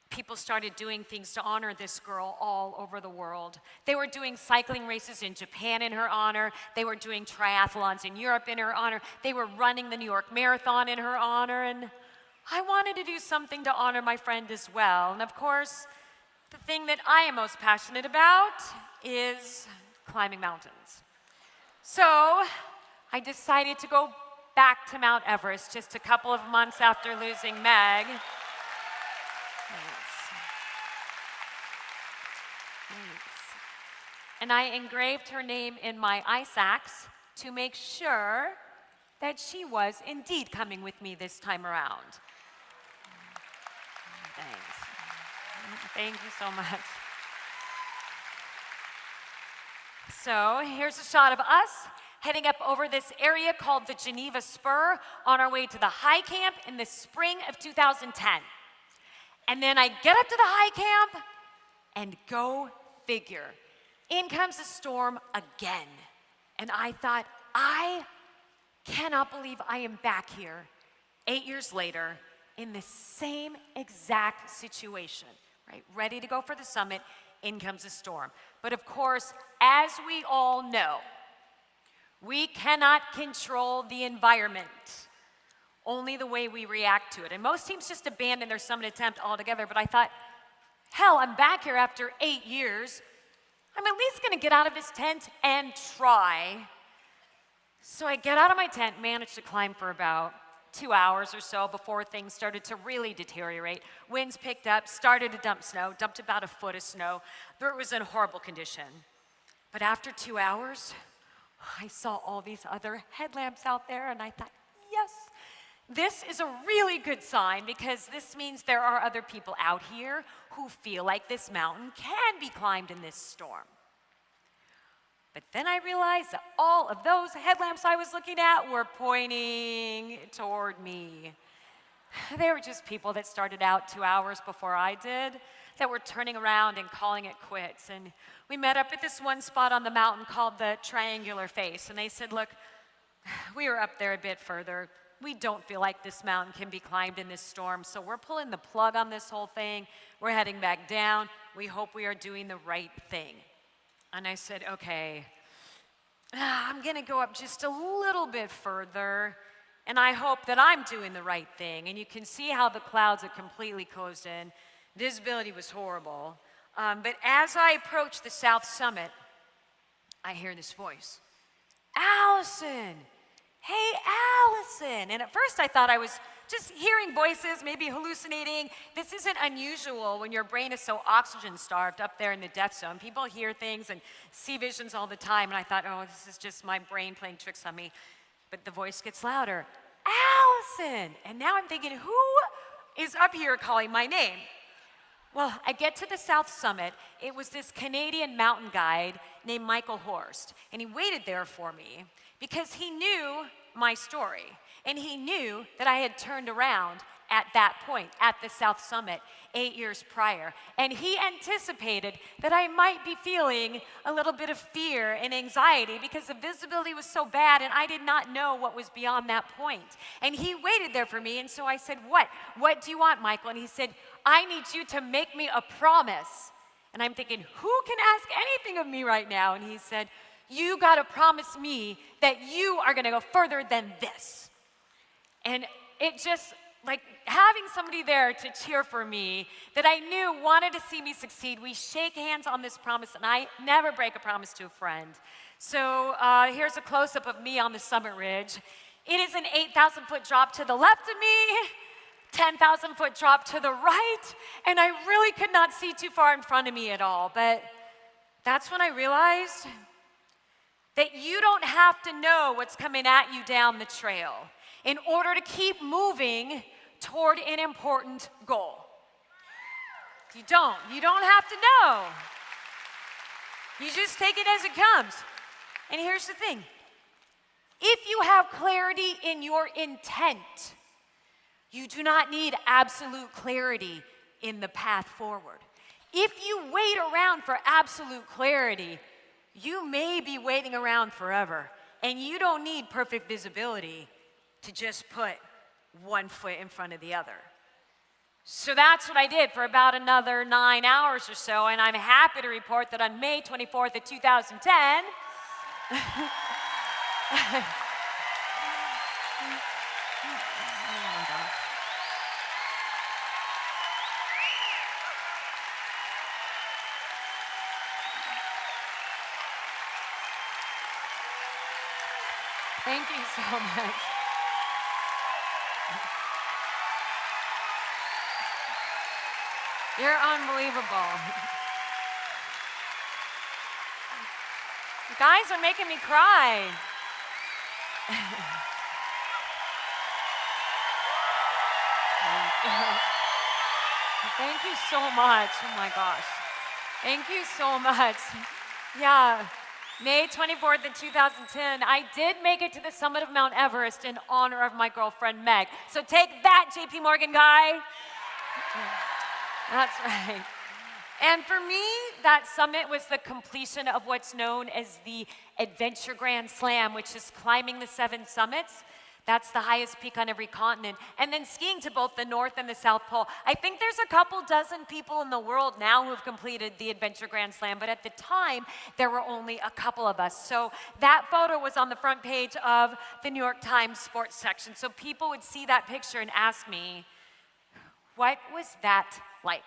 people started doing things to honor this girl all over the world. They were doing cycling races in Japan in her honor. They were doing triathlons in Europe in her honor. They were running the New York Marathon in her honor. And I wanted to do something to honor my friend as well. And of course, the thing that I am most passionate about is climbing mountains. So I decided to go back to Mount Everest just a couple of months after losing Meg. And I engraved her name in my ice axe to make sure that she was indeed coming with me this time around. Thanks. Thank you so much. So here's a shot of us heading up over this area called the Geneva Spur on our way to the high camp in the spring of 2010. And then I get up to the high camp and go figure. In comes a storm again. And I thought, I cannot believe I am back here 8 years later in the same exact situation, right? Ready to go for the summit, in comes a storm. But of course, as we all know, we cannot control the environment, only the way we react to it. And most teams just abandon their summit attempt altogether, but I thought, hell, I'm back here after 8 years. I'm at least gonna get out of this tent and try. So I get out of my tent, managed to climb for about 2 hours or so before things started to really deteriorate. Winds picked up, started to dump snow, dumped about a foot of snow. It was in horrible condition. But after 2 hours, I saw all these other headlamps out there and I thought, yes, this is a really good sign because this means there are other people out here who feel like this mountain can be climbed in this storm. But then I realized that all of those headlamps I was looking at were pointing toward me. They were just people that started out 2 hours before I did, that were turning around and calling it quits. And we met up at this one spot on the mountain called the Triangular Face. And they said, look, we were up there a bit further. We don't feel like this mountain can be climbed in this storm, so we're pulling the plug on this whole thing. We're heading back down. We hope we are doing the right thing. And I said, okay, I'm gonna go up just a little bit further, and I hope that I'm doing the right thing. And you can see how the clouds are completely closed in. Visibility was horrible. But as I approached the south summit, I hear this voice, Allison. Hey, Allison. And at first I thought I was just hearing voices, maybe hallucinating. This isn't unusual when your brain is so oxygen starved up there in the death zone. People hear things and see visions all the time. And I thought, oh, this is just my brain playing tricks on me. But the voice gets louder, Allison. And now I'm thinking, who is up here calling my name? Well, I get to the South Summit. It was this Canadian mountain guide named Michael Horst. And he waited there for me because he knew my story, and he knew that I had turned around at that point, at the South Summit, 8 years prior. And he anticipated that I might be feeling a little bit of fear and anxiety because the visibility was so bad and I did not know what was beyond that point. And he waited there for me, and so I said, what? What do you want, Michael? And he said, I need you to make me a promise. And I'm thinking, who can ask anything of me right now? And he said, you gotta promise me that you are gonna go further than this. And it just, like having somebody there to cheer for me that I knew wanted to see me succeed. We shake hands on this promise, and I never break a promise to a friend. So here's a close-up of me on the summit ridge. It is an 8,000-foot drop to the left of me, 10,000-foot drop to the right, and I really could not see too far in front of me at all. But that's when I realized that you don't have to know what's coming at you down the trail in order to keep moving toward an important goal. You don't have to know. You just take it as it comes. And here's the thing. If you have clarity in your intent, you do not need absolute clarity in the path forward. If you wait around for absolute clarity, you may be waiting around forever, and you don't need perfect visibility to just put one foot in front of the other. So that's what I did for about another 9 hours or so, and I'm happy to report that on May 24th of 2010, thank you so much. You're unbelievable. You guys are making me cry. Thank you so much. Oh my gosh. Thank you so much. Yeah. May 24th of 2010, I did make it to the summit of Mount Everest in honor of my girlfriend, Meg. So take that, JP Morgan guy. That's right. And for me, that summit was the completion of what's known as the Adventure Grand Slam, which is climbing the 7 summits. That's the highest peak on every continent. And then skiing to both the North and the South Pole. I think there's a couple dozen people in the world now who have completed the Adventure Grand Slam, but at the time, there were only a couple of us. So that photo was on the front page of the New York Times sports section. So people would see that picture and ask me, what was that like?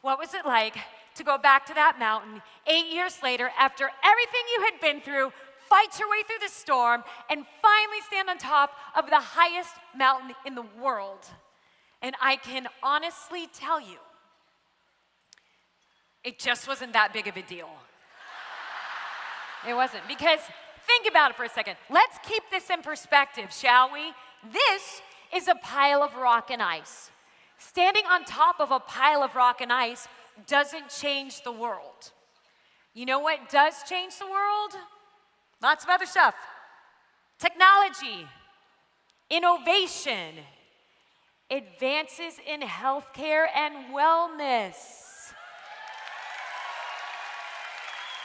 What was it like to go back to that mountain 8 years later after everything you had been through, fight your way through the storm, and finally stand on top of the highest mountain in the world? And I can honestly tell you, it just wasn't that big of a deal. It wasn't, because think about it for a second. Let's keep this in perspective, shall we? This is a pile of rock and ice. Standing on top of a pile of rock and ice doesn't change the world. You know what does change the world? Lots of other stuff. Technology, innovation, advances in healthcare and wellness.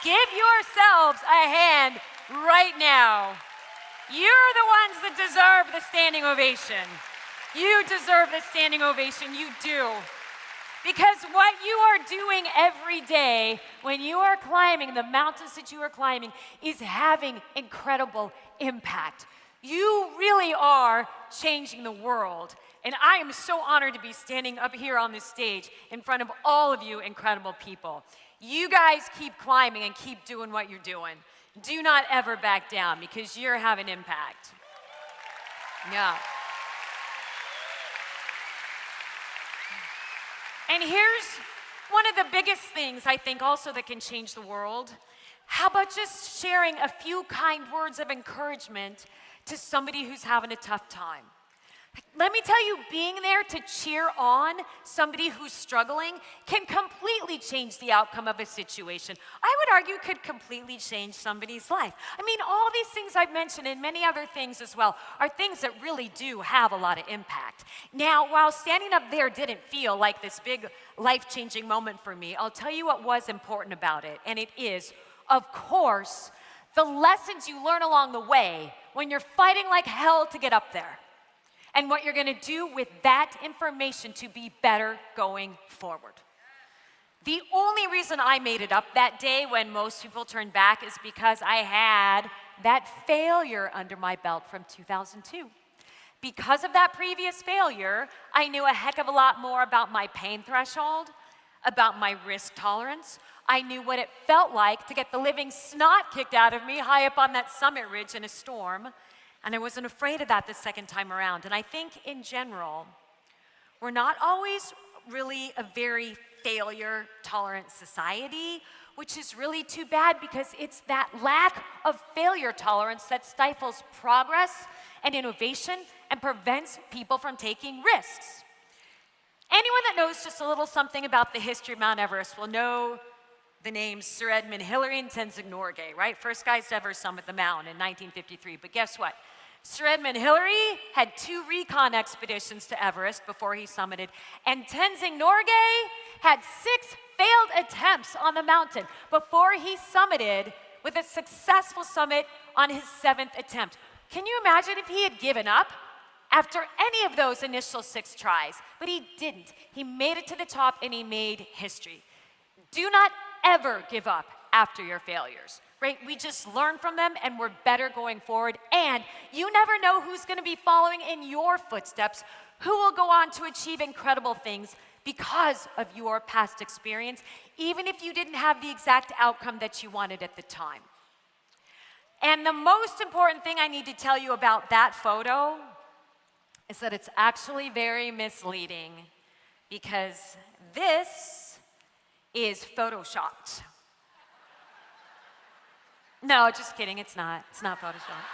Give yourselves a hand right now. You're the ones that deserve the standing ovation. You deserve the standing ovation, you do. Because what you are doing every day when you are climbing the mountains that you are climbing is having incredible impact. You really are changing the world. And I am so honored to be standing up here on this stage in front of all of you incredible people. You guys keep climbing and keep doing what you're doing. Do not ever back down, because you're having impact. Yeah. And here's one of the biggest things I think also that can change the world. How about just sharing a few kind words of encouragement to somebody who's having a tough time? Let me tell you, being there to cheer on somebody who's struggling can completely change the outcome of a situation. I would argue could completely change somebody's life. I mean, all these things I've mentioned and many other things as well are things that really do have a lot of impact. Now, while standing up there didn't feel like this big life-changing moment for me, I'll tell you what was important about it, and it is, of course, the lessons you learn along the way when you're fighting like hell to get up there. And what you're going to do with that information to be better going forward. The only reason I made it up that day when most people turned back is because I had that failure under my belt from 2002. Because of that previous failure, I knew a heck of a lot more about my pain threshold, about my risk tolerance. I knew what it felt like to get the living snot kicked out of me high up on that summit ridge in a storm. And I wasn't afraid of that the second time around. And I think in general, we're not always really a very failure-tolerant society, which is really too bad because it's that lack of failure tolerance that stifles progress and innovation and prevents people from taking risks. Anyone that knows just a little something about the history of Mount Everest will know the names Sir Edmund Hillary and Tenzing Norgay, right? First guys to ever summit the mountain in 1953. But guess what? Sir Edmund Hillary had 2 recon expeditions to Everest before he summited, and Tenzing Norgay had 6 failed attempts on the mountain before he summited with a successful summit on his 7th attempt. Can you imagine if he had given up after any of those initial 6 tries? But he didn't. He made it to the top and he made history. Do not ever give up after your failures, right? We just learn from them and we're better going forward. And you never know who's going to be following in your footsteps, who will go on to achieve incredible things because of your past experience, even if you didn't have the exact outcome that you wanted at the time. And the most important thing I need to tell you about that photo is that it's actually very misleading because this is photoshopped. No, just kidding, it's not. It's not photoshopped.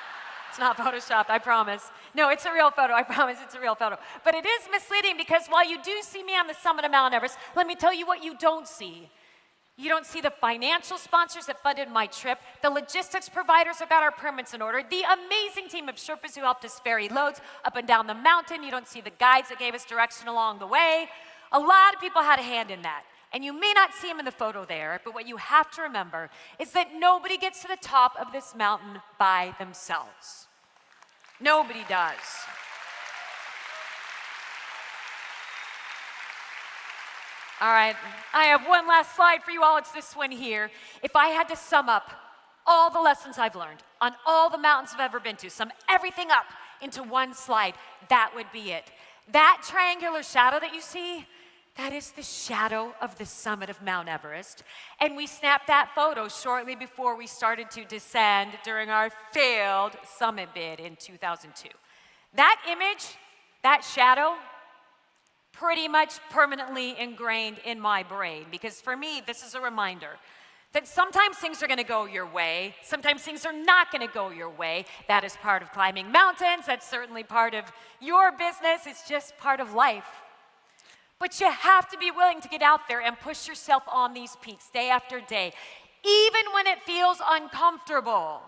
It's not photoshopped, I promise. No, it's a real photo, I promise it's a real photo. But it is misleading because while you do see me on the summit of Mount Everest, let me tell you what you don't see. You don't see the financial sponsors that funded my trip, the logistics providers that got our permits in order, the amazing team of Sherpas who helped us ferry loads up and down the mountain. You don't see the guides that gave us direction along the way. A lot of people had a hand in that. And you may not see them in the photo there, but what you have to remember is that nobody gets to the top of this mountain by themselves. Nobody does. All right, I have one last slide for you all. It's this one here. If I had to sum up all the lessons I've learned on all the mountains I've ever been to, sum everything up into one slide, that would be it. That triangular shadow that you see, that is the shadow of the summit of Mount Everest. And we snapped that photo shortly before we started to descend during our failed summit bid in 2002. That image, that shadow, pretty much permanently ingrained in my brain because for me, this is a reminder that sometimes things are gonna go your way, sometimes things are not gonna go your way. That is part of climbing mountains, that's certainly part of your business, it's just part of life. But you have to be willing to get out there and push yourself on these peaks day after day, even when it feels uncomfortable.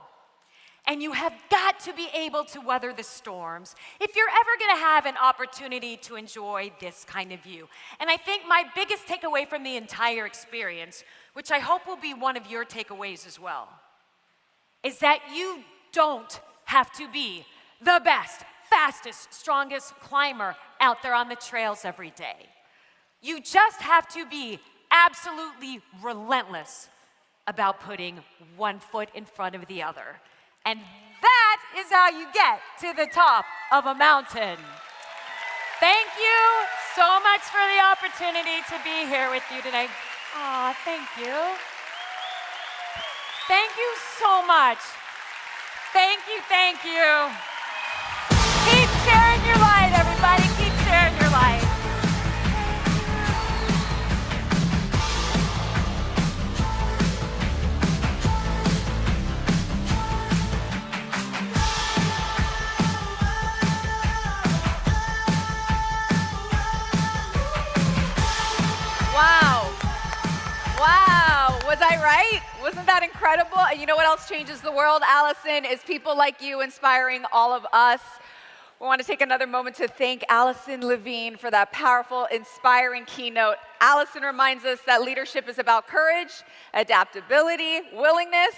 And you have got to be able to weather the storms if you're ever going to have an opportunity to enjoy this kind of view. And I think my biggest takeaway from the entire experience, which I hope will be one of your takeaways as well, is that you don't have to be the best, fastest, strongest climber out there on the trails every day. You just have to be absolutely relentless about putting one foot in front of the other. And that is how you get to the top of a mountain. Thank you so much for the opportunity to be here with you today. Aw, thank you. Thank you so much. Thank you, thank you. Keep sharing your light, everybody. Keep sharing your light. that incredible? And you know what else changes the world, Allison, is people like you inspiring all of us. We want to take another moment to thank Allison Levine for that powerful, inspiring keynote. Allison reminds us that leadership is about courage, adaptability, willingness,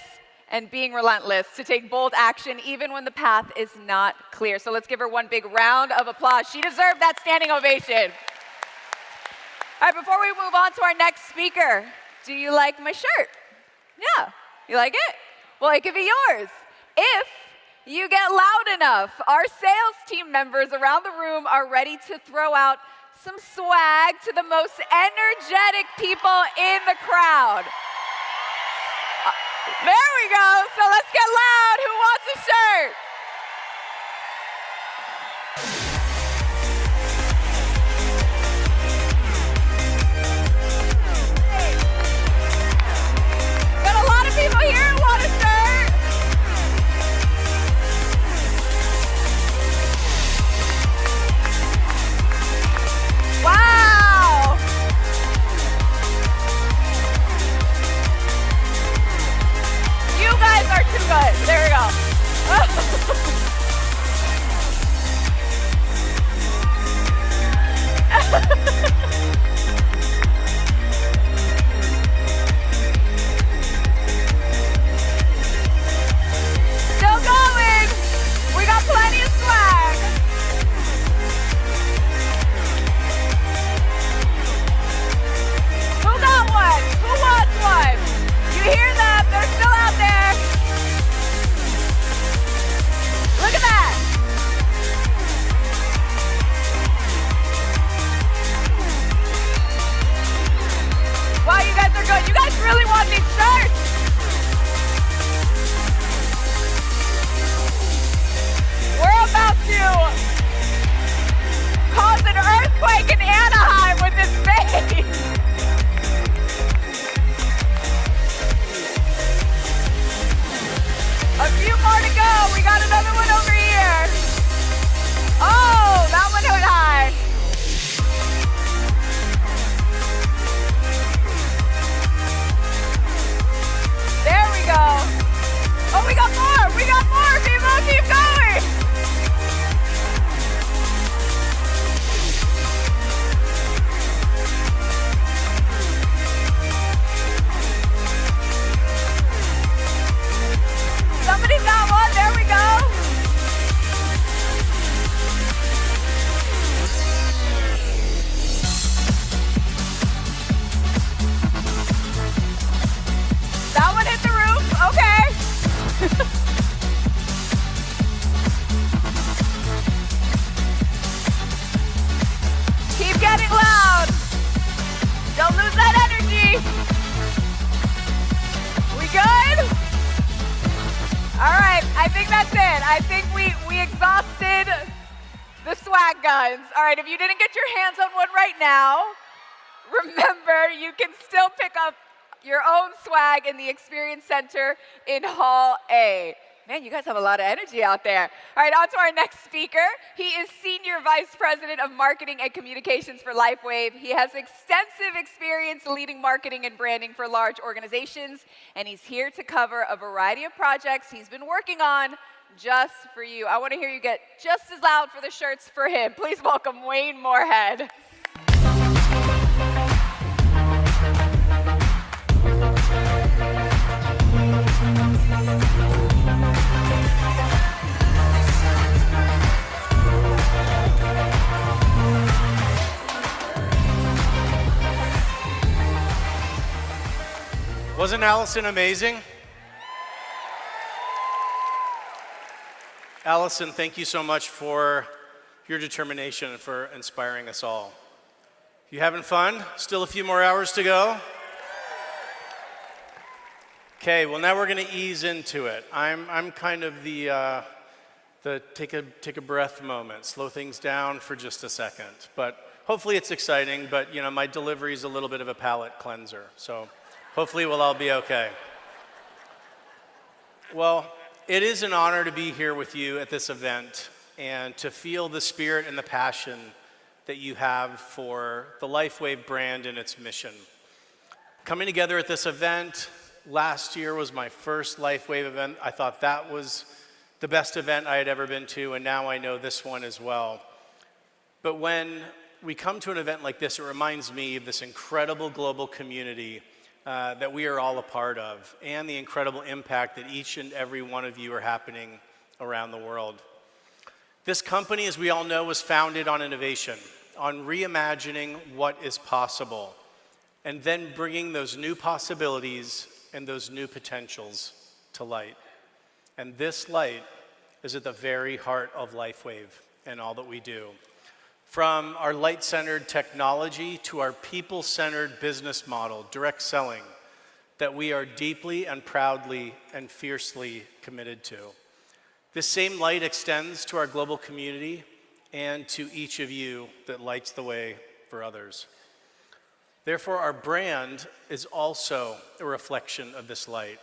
and being relentless to take bold action even when the path is not clear. So let's give her one big round of applause. She deserved that standing ovation. All right, before we move on to our next speaker, do you like my shirt? Yeah, you like it? Well, it could be yours if you get loud enough. Our sales team members around the room are ready to throw out some swag to the most energetic people in the crowd. There we go. So let's get loud. Who wants a shirt? Got a lot of people here who want a shirt. Wow. You guys are too good. There we go. Still going. We got plenty of swag. Who got one? Who wants one? You hear them? They're still out there. Look at that. Wow, you guys are good. You guys really want these shirts. We're about to cause an earthquake in Anaheim with this face. A few more to go. We got another one over here. Oh, that one went high. There we go. Oh, we got more. We got more, people. Keep going. Somebody's got one. There we go. That one hit the roof. Okay. Keep getting loud. Don't lose that energy. We good? All right, I think that's it. I think we exhausted the swag guns. All right, if you didn't get your hands on one right now, remember you can still pick up your own swag in the Experience Center in Hall A. Man, you guys have a lot of energy out there. All right, on to our next speaker. He is Senior Vice President of Marketing and Communications for LIFEWAVE. He has extensive experience leading marketing and branding for large organizations, and he's here to cover a variety of projects he's been working on just for you. I want to hear you get just as loud for the shirts for him. Please welcome Wayne Moorhead. Wasn't Allison amazing? Allison, thank you so much for your determination and for inspiring us all. You having fun? Still a few more hours to go? Okay, well now we're going to ease into it. I'm kind of the take a breath moment, slow things down for just a second. But hopefully it's exciting, but you know, my delivery is a little bit of a palate cleanser. So hopefully we'll all be okay. Well, it is an honor to be here with you at this event and to feel the spirit and the passion that you have for the LIFEWAVE brand and its mission. Coming together at this event last year was my first LifeWave event. I thought that was the best event I had ever been to, and now I know this one as well. But when we come to an event like this, it reminds me of this incredible global community that we are all a part of, and the incredible impact that each and every one of you are happening around the world. This company, as we all know, was founded on innovation, on reimagining what is possible, and then bringing those new possibilities and those new potentials to light. And this light is at the very heart of LifeWave and all that we do. From our light-centered technology to our people-centered business model, direct selling, that we are deeply and proudly and fiercely committed to. This same light extends to our global community and to each of you that lights the way for others. Therefore, our brand is also a reflection of this light,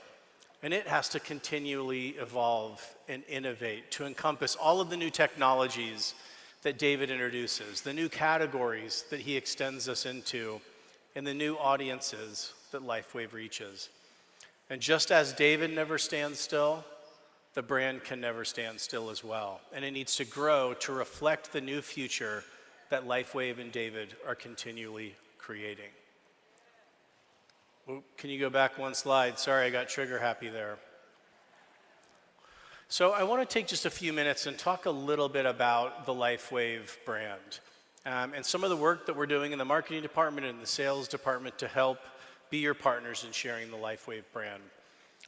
and it has to continually evolve and innovate to encompass all of the new technologies that David introduces, the new categories that he extends us into, and the new audiences that LifeWave reaches. And just as David never stands still, the brand can never stand still as well. And it needs to grow to reflect the new future that LifeWave and David are continually creating. Ooh, can you go back one slide? Sorry, I got trigger happy there. So I want to take just a few minutes and talk a little bit about the LifeWave brand and some of the work that we're doing in the marketing department and the sales department to help be your partners in sharing the LifeWave brand.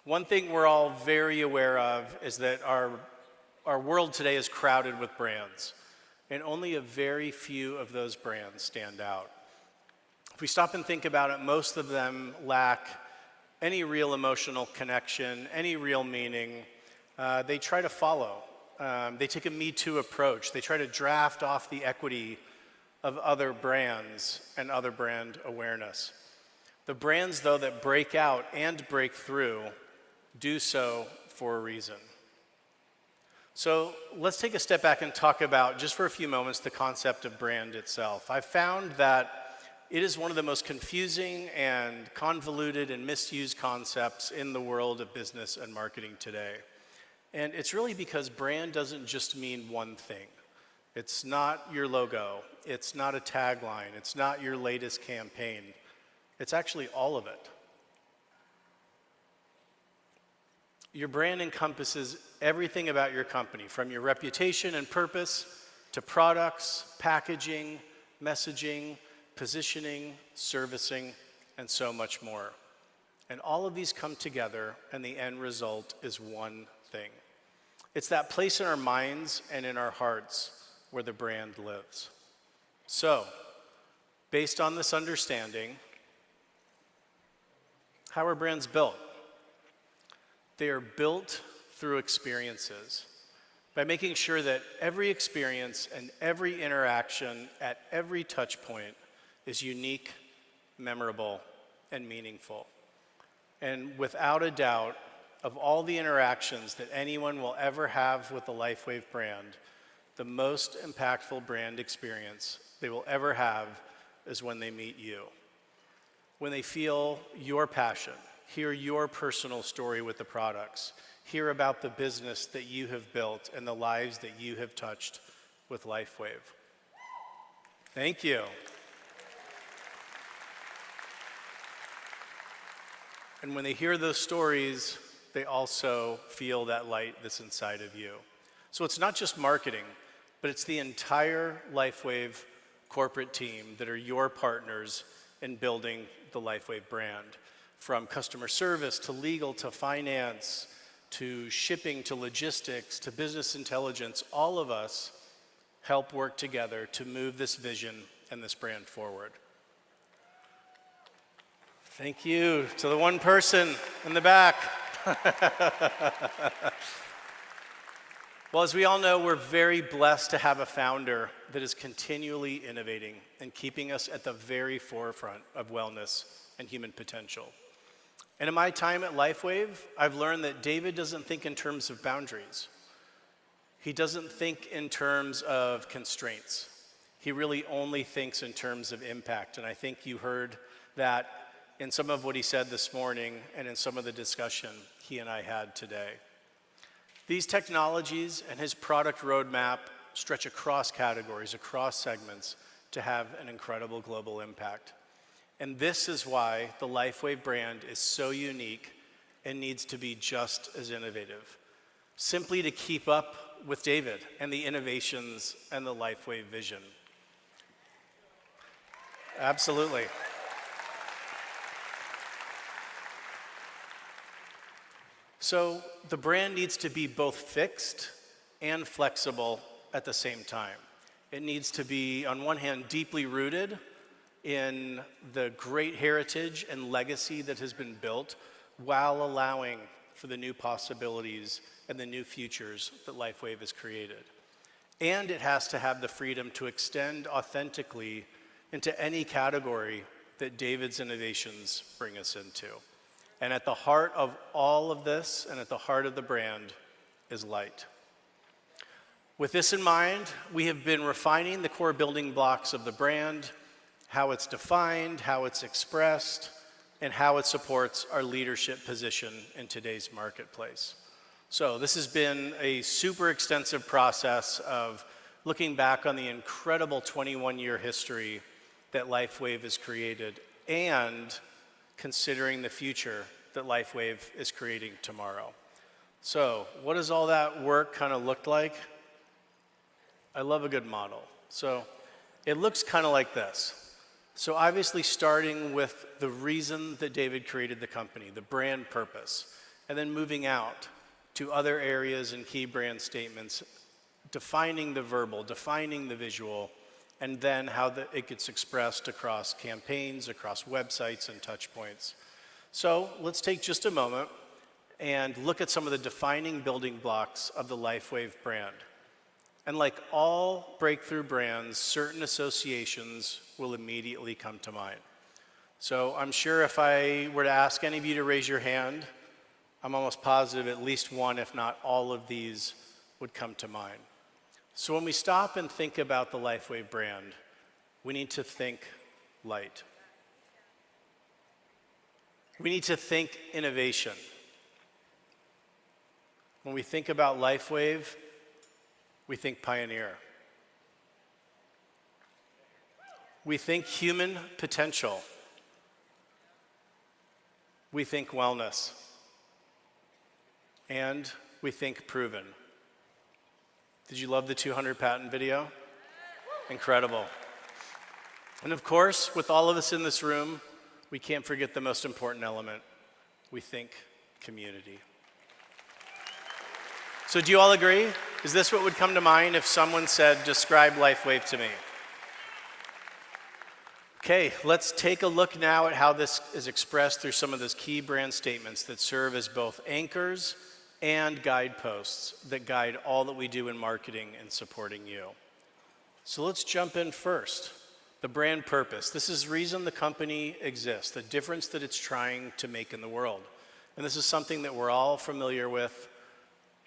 One thing we're all very aware of is that our world today is crowded with brands, and only a very few of those brands stand out. If we stop and think about it, most of them lack any real emotional connection, any real meaning. They try to follow. They take a Me Too approach. They try to draft off the equity of other brands and other brand awareness. The brands, though, that break out and break through do so for a reason. So let's take a step back and talk about, just for a few moments, the concept of brand itself. I've found that it is one of the most confusing and convoluted and misused concepts in the world of business and marketing today. And it's really because brand doesn't just mean one thing. It's not your logo. It's not a tagline. It's not your latest campaign. It's actually all of it. Your brand encompasses everything about your company, from your reputation and purpose to products, packaging, messaging, positioning, servicing, and so much more. And all of these come together, and the end result is one thing. It's that place in our minds and in our hearts where the brand lives. So, based on this understanding, how are brands built? They are built through experiences, by making sure that every experience and every interaction at every touch point is unique, memorable, and meaningful. And without a doubt, of all the interactions that anyone will ever have with the LifeWave brand, the most impactful brand experience they will ever have is when they meet you. When they feel your passion, hear your personal story with the products, hear about the business that you have built and the lives that you have touched with LifeWave. Thank you. And when they hear those stories, they also feel that light that's inside of you. So it's not just marketing, but it's the entire LifeWave corporate team that are your partners in building the LifeWave brand. From customer service to legal to finance to shipping to logistics to business intelligence, all of us help work together to move this vision and this brand forward. Thank you to the one person in the back. Well, as we all know, we're very blessed to have a founder that is continually innovating and keeping us at the very forefront of wellness and human potential. And in my time at LifeWave, I've learned that David doesn't think in terms of boundaries. He doesn't think in terms of constraints. He really only thinks in terms of impact. And I think you heard that in some of what he said this morning and in some of the discussion he and I had today. These technologies and his product roadmap stretch across categories, across segments, to have an incredible global impact. And this is why the LIFEWAVE brand is so unique and needs to be just as innovative, simply to keep up with David and the innovations and the LIFEWAVE vision. Absolutely. So the brand needs to be both fixed and flexible at the same time. It needs to be, on one hand, deeply rooted in the great heritage and legacy that has been built, while allowing for the new possibilities and the new futures that LIFEWAVE has created. And it has to have the freedom to extend authentically into any category that David's innovations bring us into. And at the heart of all of this, and at the heart of the brand, is light. With this in mind, we have been refining the core building blocks of the brand, how it's defined, how it's expressed, and how it supports our leadership position in today's marketplace. So this has been a super extensive process of looking back on the incredible 21-year history that LIFEWAVE has created, and considering the future that LIFEWAVE is creating tomorrow. So what does all that work kind of look like? I love a good model. So it looks kind of like this. So obviously starting with the reason that David created the company, the brand purpose, and then moving out to other areas and key brand statements, defining the verbal, defining the visual, and then how it gets expressed across campaigns, across websites and touch points. So let's take just a moment and look at some of the defining building blocks of the LIFEWAVE brand. And like all breakthrough brands, certain associations will immediately come to mind. So I'm sure if I were to ask any of you to raise your hand, I'm almost positive at least one, if not all of these, would come to mind. So when we stop and think about the LIFEWAVE brand, we need to think light. We need to think innovation. When we think about LIFEWAVE, we think pioneer. We think human potential. We think wellness. And we think proven. Did you love the 200 patent video? Incredible. And of course, with all of us in this room, we can't forget the most important element. We think community. So do you all agree? Is this what would come to mind if someone said, describe LIFEWAVE to me? Okay, let's take a look now at how this is expressed through some of those key brand statements that serve as both anchors and guideposts that guide all that we do in marketing and supporting you. So let's jump in first. The brand purpose. This is the reason the company exists, the difference that it's trying to make in the world. And this is something that we're all familiar with.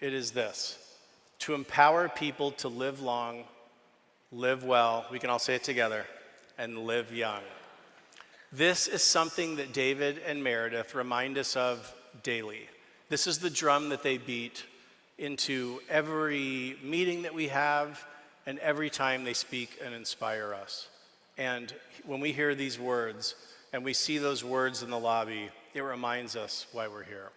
It is this: to empower people to live long, live well, we can all say it together, and live young. This is something that David and Meredith remind us of daily. This is the drum that they beat into every meeting that we have and every time they speak and inspire us. And when we hear these words and we see those words in the lobby, it reminds us why we're here.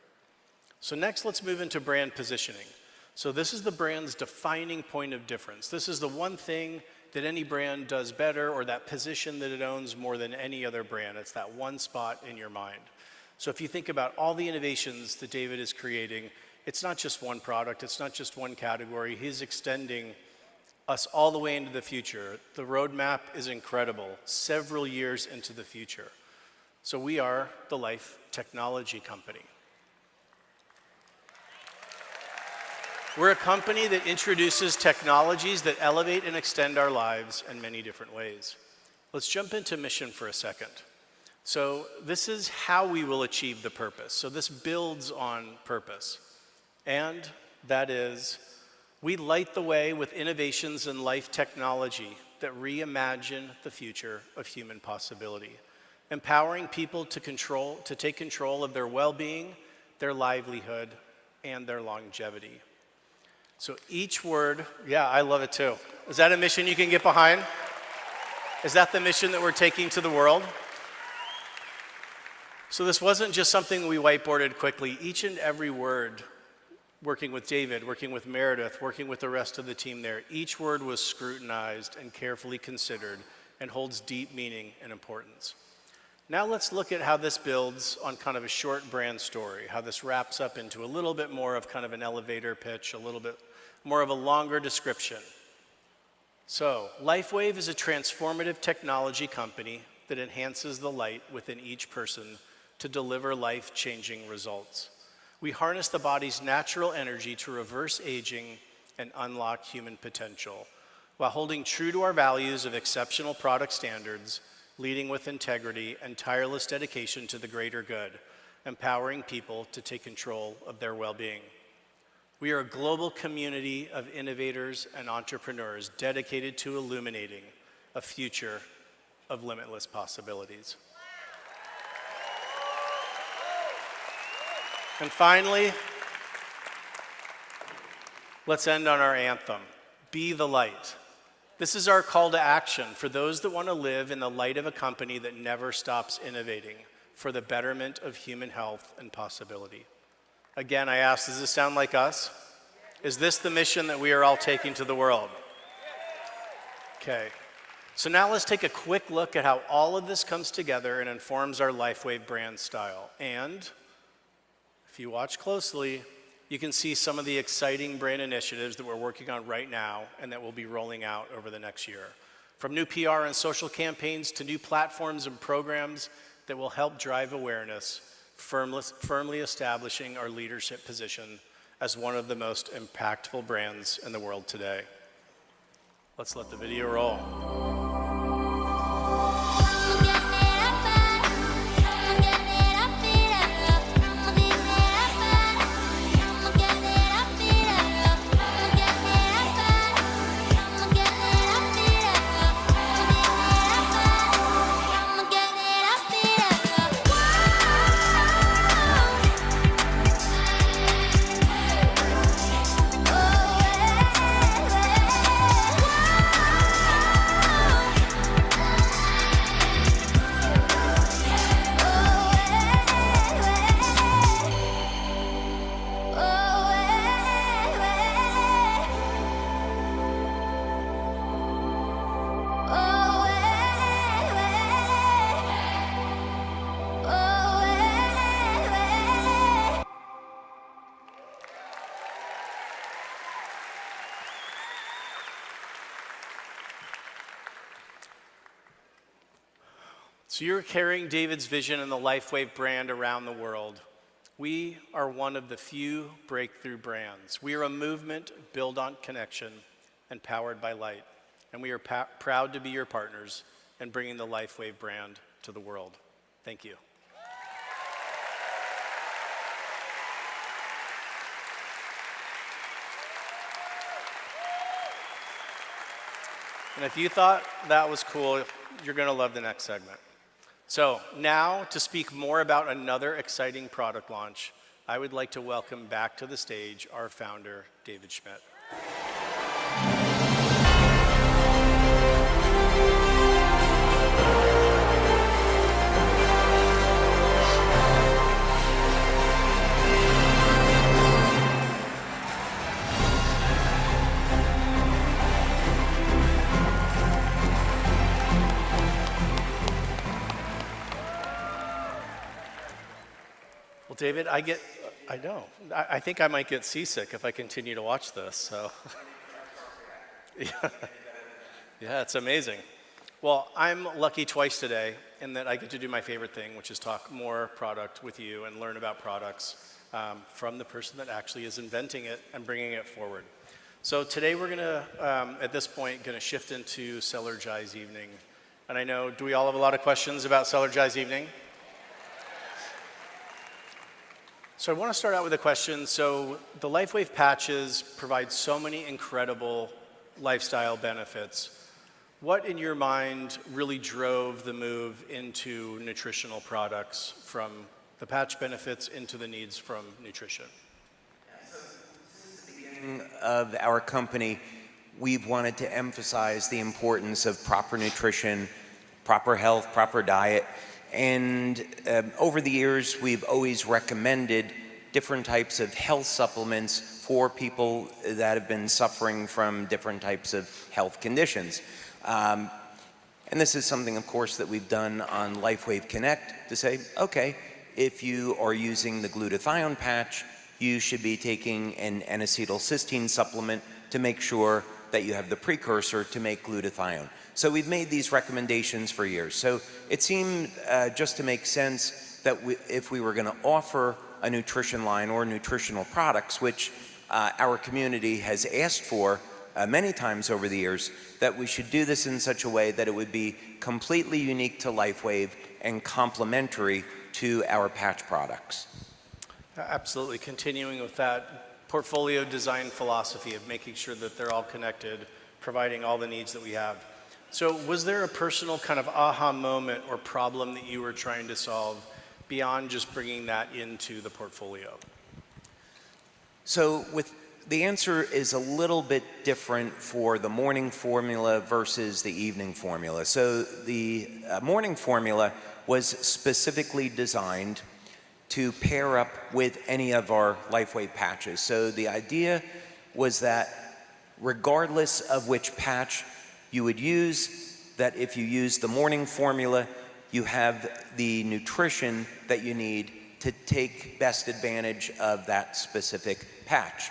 So next, let's move into brand positioning. So this is the brand's defining point of difference. This is the one thing that any brand does better, or that position that it owns more than any other brand. It's that one spot in your mind. So if you think about all the innovations that David is creating, it's not just one product, it's not just one category. He's extending us all the way into the future. The roadmap is incredible, several years into the future. So we are the Life Technology Company. We're a company that introduces technologies that elevate and extend our lives in many different ways. Let's jump into mission for a second. So this is how we will achieve the purpose. So this builds on purpose. And that is, we light the way with innovations in life technology that reimagine the future of human possibility. empowering people to take control of their well-being, their livelihood, and their longevity. So each word, yeah, I love it too. Is that a mission you can get behind? Is that the mission that we're taking to the world? So this wasn't just something we whiteboarded quickly. Each and every word, working with David, working with Meredith, working with the rest of the team there, each word was scrutinized and carefully considered and holds deep meaning and importance. Now let's look at how this builds on kind of a short brand story, how this wraps up into a little bit more of kind of an elevator pitch, a little bit more of a longer description. So, LifeWave is a transformative technology company that enhances the light within each person to deliver life-changing results. We harness the body's natural energy to reverse aging and unlock human potential, while holding true to our values of exceptional product standards, leading with integrity and tireless dedication to the greater good, empowering people to take control of their well-being. We are a global community of innovators and entrepreneurs dedicated to illuminating a future of limitless possibilities. And finally, let's end on our anthem, Be the Light. This is our call to action for those that want to live in the light of a company that never stops innovating for the betterment of human health and possibility. Again, I ask, does this sound like us? Is this the mission that we are all taking to the world? Okay, so now let's take a quick look at how all of this comes together and informs our LifeWave brand style. And if you watch closely, you can see some of the exciting brand initiatives that we're working on right now and that we'll be rolling out over the next year. From new PR and social campaigns to new platforms and programs that will help drive awareness, firmly establishing our leadership position as one of the most impactful brands in the world today. Let's let the video roll. So you're carrying David's vision and the LifeWave brand around the world. We are one of the few breakthrough brands. We are a movement built on connection and powered by light. And we are proud to be your partners in bringing the LifeWave brand to the world. Thank you. And if you thought that was cool, you're going to love the next segment. So now, to speak more about another exciting product launch, I would like to welcome back to the stage our founder, David Schmidt. Well, David, I think I might get seasick if I continue to watch this, so. Yeah, it's amazing. Well, I'm lucky twice today in that I get to do my favorite thing, which is talk more product with you and learn about products from the person that actually is inventing it and bringing it forward. So today we're gonna, at this point, gonna shift into Cellergize Evening. And I know, do we all have a lot of questions about Cellergize Evening? So I want to start out with a question. So the LifeWave patches provide so many incredible lifestyle benefits. what in your mind really drove the move into nutritional products from the patch benefits into the needs from nutrition? Of our company, we've wanted to emphasize the importance of proper nutrition, proper health, proper diet, and over the years we've always recommended different types of health supplements for people that have been suffering from different types of health conditions. And this is something, of course, that we've done on LifeWave Connect to say, okay, if you are using the glutathione patch, you should be taking an N-acetylcysteine supplement to make sure that you have the precursor to make glutathione. So we've made these recommendations for years. So it seemed just to make sense that if we were going to offer a nutrition line or nutritional products, which our community has asked for many times over the years, that we should do this in such a way that it would be completely unique to LifeWave and complementary to our patch products. Absolutely. Continuing with that portfolio design philosophy of making sure that they're all connected, providing all the needs that we have. So was there a personal kind of aha moment or problem that you were trying to solve beyond just bringing that into the portfolio? So the answer is a little bit different for the morning formula versus the evening formula. So the morning formula was specifically designed to pair up with any of our LifeWave patches. So the idea was that regardless of which patch you would use, that if you use the morning formula, you have the nutrition that you need to take best advantage of that specific patch.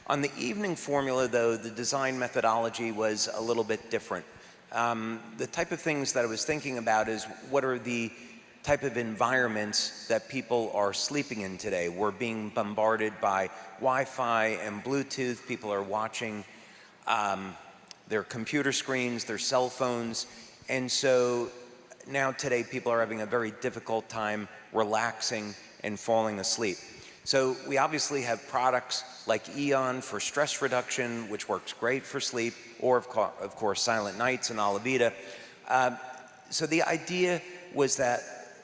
On the evening formula, though, the design methodology was a little bit different. The type of things that I was thinking about is what are the type of environments that people are sleeping in today. We're being bombarded by Wi-Fi and Bluetooth. People are watching their computer screens, their cell phones. And so now today people are having a very difficult time relaxing and falling asleep. So we obviously have products like Eon for stress reduction, which works great for sleep, or of course Silent Nights and Alavita. So the idea was that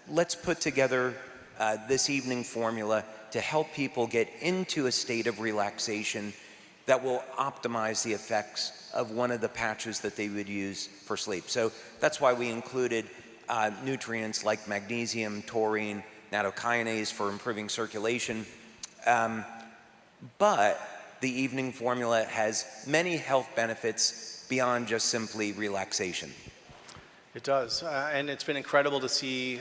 let's put together this evening formula to help people get into a state of relaxation that will optimize the effects of one of the patches that they would use for sleep. So that's why we included nutrients like magnesium, taurine, nattokinase for improving circulation. But the evening formula has many health benefits beyond just simply relaxation. It does, and it's been incredible to see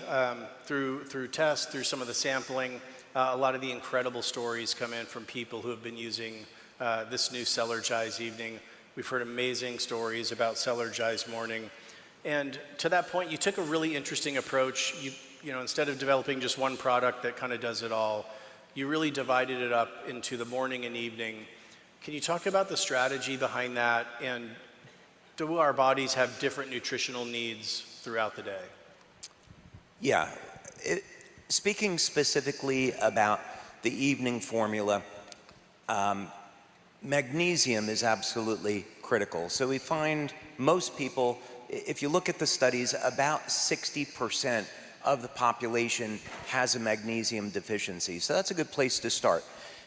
through tests, through some of the sampling, a lot of the incredible stories come in from people who have been using this new Cellergize evening. We've heard amazing stories about Cellergize morning. And to that point, you took a really interesting approach. You know, instead of developing just one product that kind of does it all, you really divided it up into the morning and evening. Can you talk about the strategy behind that, and do our bodies have different nutritional needs throughout the day? Yeah, speaking specifically about the evening formula, magnesium is absolutely critical. So we find most people, if you look at the studies, about 60% of the population has a magnesium deficiency. So that's a good place to start.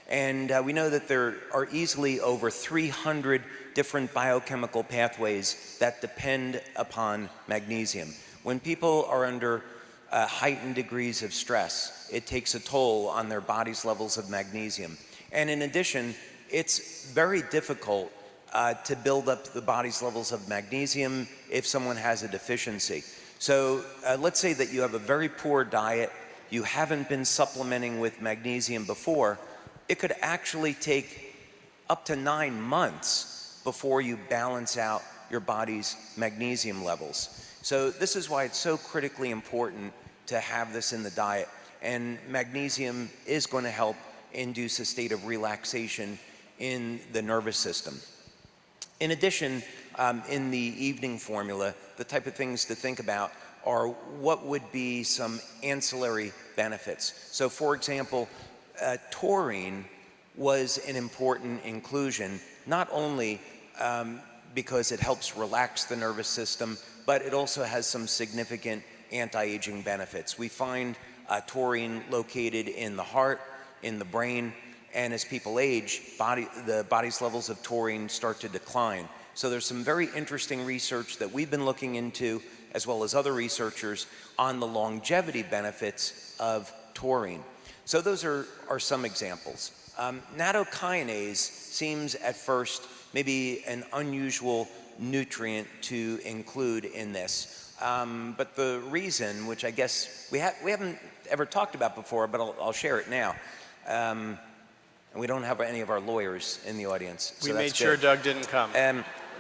And we know that there are easily over 300 different biochemical pathways that depend upon magnesium. When people are under heightened degrees of stress, it takes a toll on their body's levels of magnesium. And in addition, it's very difficult to build up the body's levels of magnesium if someone has a deficiency. So let's say that you have a very poor diet, you haven't been supplementing with magnesium before, it could actually take up to 9 months before you balance out your body's magnesium levels. So this is why it's so critically important to have this in the diet. And magnesium is going to help induce a state of relaxation in the nervous system. In addition, in the evening formula, the type of things to think about are what would be some ancillary benefits. So for example, taurine was an important inclusion, not only because it helps relax the nervous system, but it also has some significant anti-aging benefits. We find taurine located in the heart, in the brain, and as people age, the body's levels of taurine start to decline. So there's some very interesting research that we've been looking into, as well as other researchers, on the longevity benefits of taurine. So those are some examples. Nattokinase seems at first maybe an unusual nutrient to include in this. But the reason, which I guess we haven't ever talked about before, but I'll share it now. And we don't have any of our lawyers in the audience. So we made sure Doug didn't come.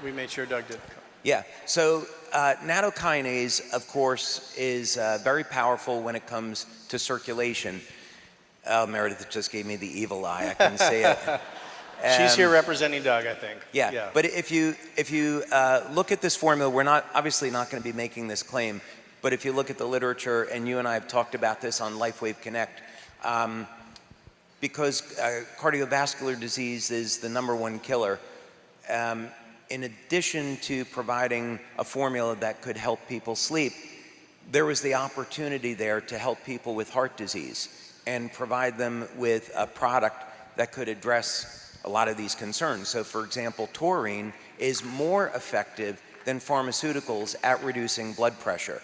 We made sure Doug didn't come. Yeah, so nattokinase, of course, is very powerful when it comes to circulation. Meredith just gave me the evil eye, I can say it. She's here representing Doug, I think. Yeah. But if you look at this formula, we're obviously not going to be making this claim, but if you look at the literature, and you and I have talked about this on LifeWave Connect, because cardiovascular disease is the #1 killer, in addition to providing a formula that could help people sleep, there was the opportunity there to help people with heart disease and provide them with a product that could address a lot of these concerns. So for example, taurine is more effective than pharmaceuticals at reducing blood pressure.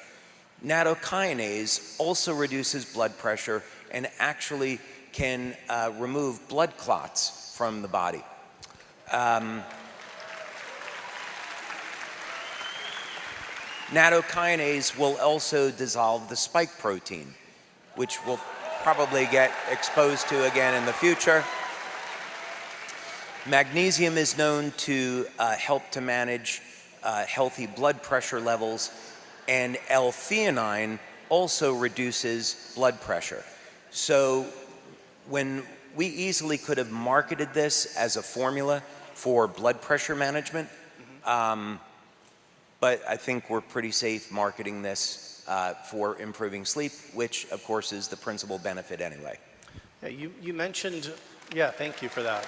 Nattokinase also reduces blood pressure and actually can remove blood clots from the body. Nattokinase will also dissolve the spike protein, which we'll probably get exposed to again in the future. Magnesium is known to help to manage healthy blood pressure levels, and L-theanine also reduces blood pressure. So when we easily could have marketed this as a formula for blood pressure management, but I think we're pretty safe marketing this for improving sleep, which of course is the principal benefit anyway. Yeah, you mentioned, thank you for that.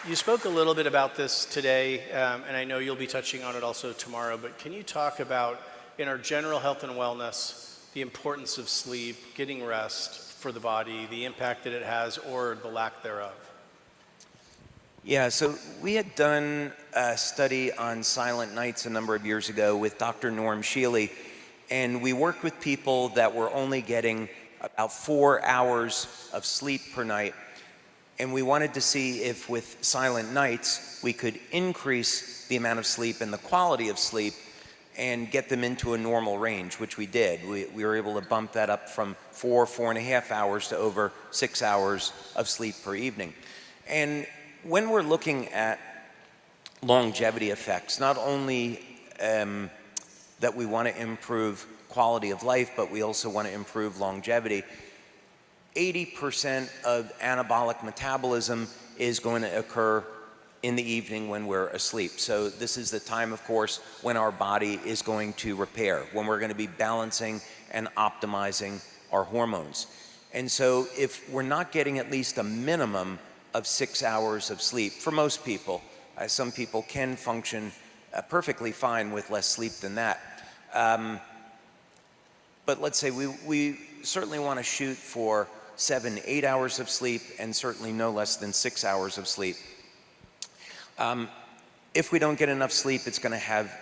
You spoke a little bit about this today, and I know you'll be touching on it also tomorrow, but can you talk about, in our general health and wellness, the importance of sleep, getting rest for the body, the impact that it has, or the lack thereof? Yeah, so we had done a study on silent nights a number of years ago with Dr. Norm Shealy, and we worked with people that were only getting about 4 hours of sleep per night. And we wanted to see if with silent nights, we could increase the amount of sleep and the quality of sleep and get them into a normal range, which we did. We were able to bump that up from 4.5 hours to over 6 hours of sleep per evening. And when we're looking at longevity effects, not only that we want to improve quality of life, but we also want to improve longevity, 80% of anabolic metabolism is going to occur in the evening when we're asleep. So this is the time, of course, when our body is going to repair, when we're going to be balancing and optimizing our hormones. And so if we're not getting at least a minimum of 6 hours of sleep, for most people, some people can function perfectly fine with less sleep than that. But let's say we certainly want to shoot for 7-8 hours of sleep, and certainly no less than 6 hours of sleep. If we don't get enough sleep, it's going to have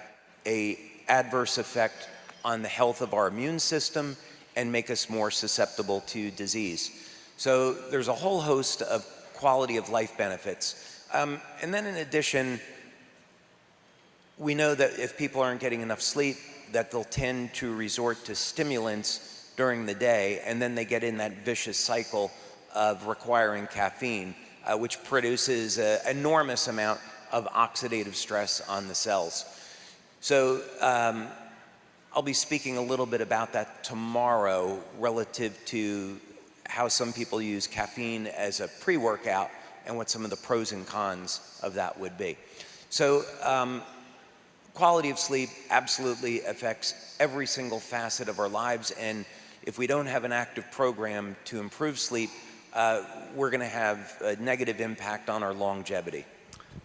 an adverse effect on the health of our immune system and make us more susceptible to disease. So there's a whole host of quality of life benefits. And then in addition, we know that if people aren't getting enough sleep, that they'll tend to resort to stimulants during the day, and then they get in that vicious cycle of requiring caffeine, which produces an enormous amount of oxidative stress on the cells. So I'll be speaking a little bit about that tomorrow relative to how some people use caffeine as a pre-workout and what some of the pros and cons of that would be. So quality of sleep absolutely affects every single facet of our lives, and if we don't have an active program to improve sleep, we're going to have a negative impact on our longevity.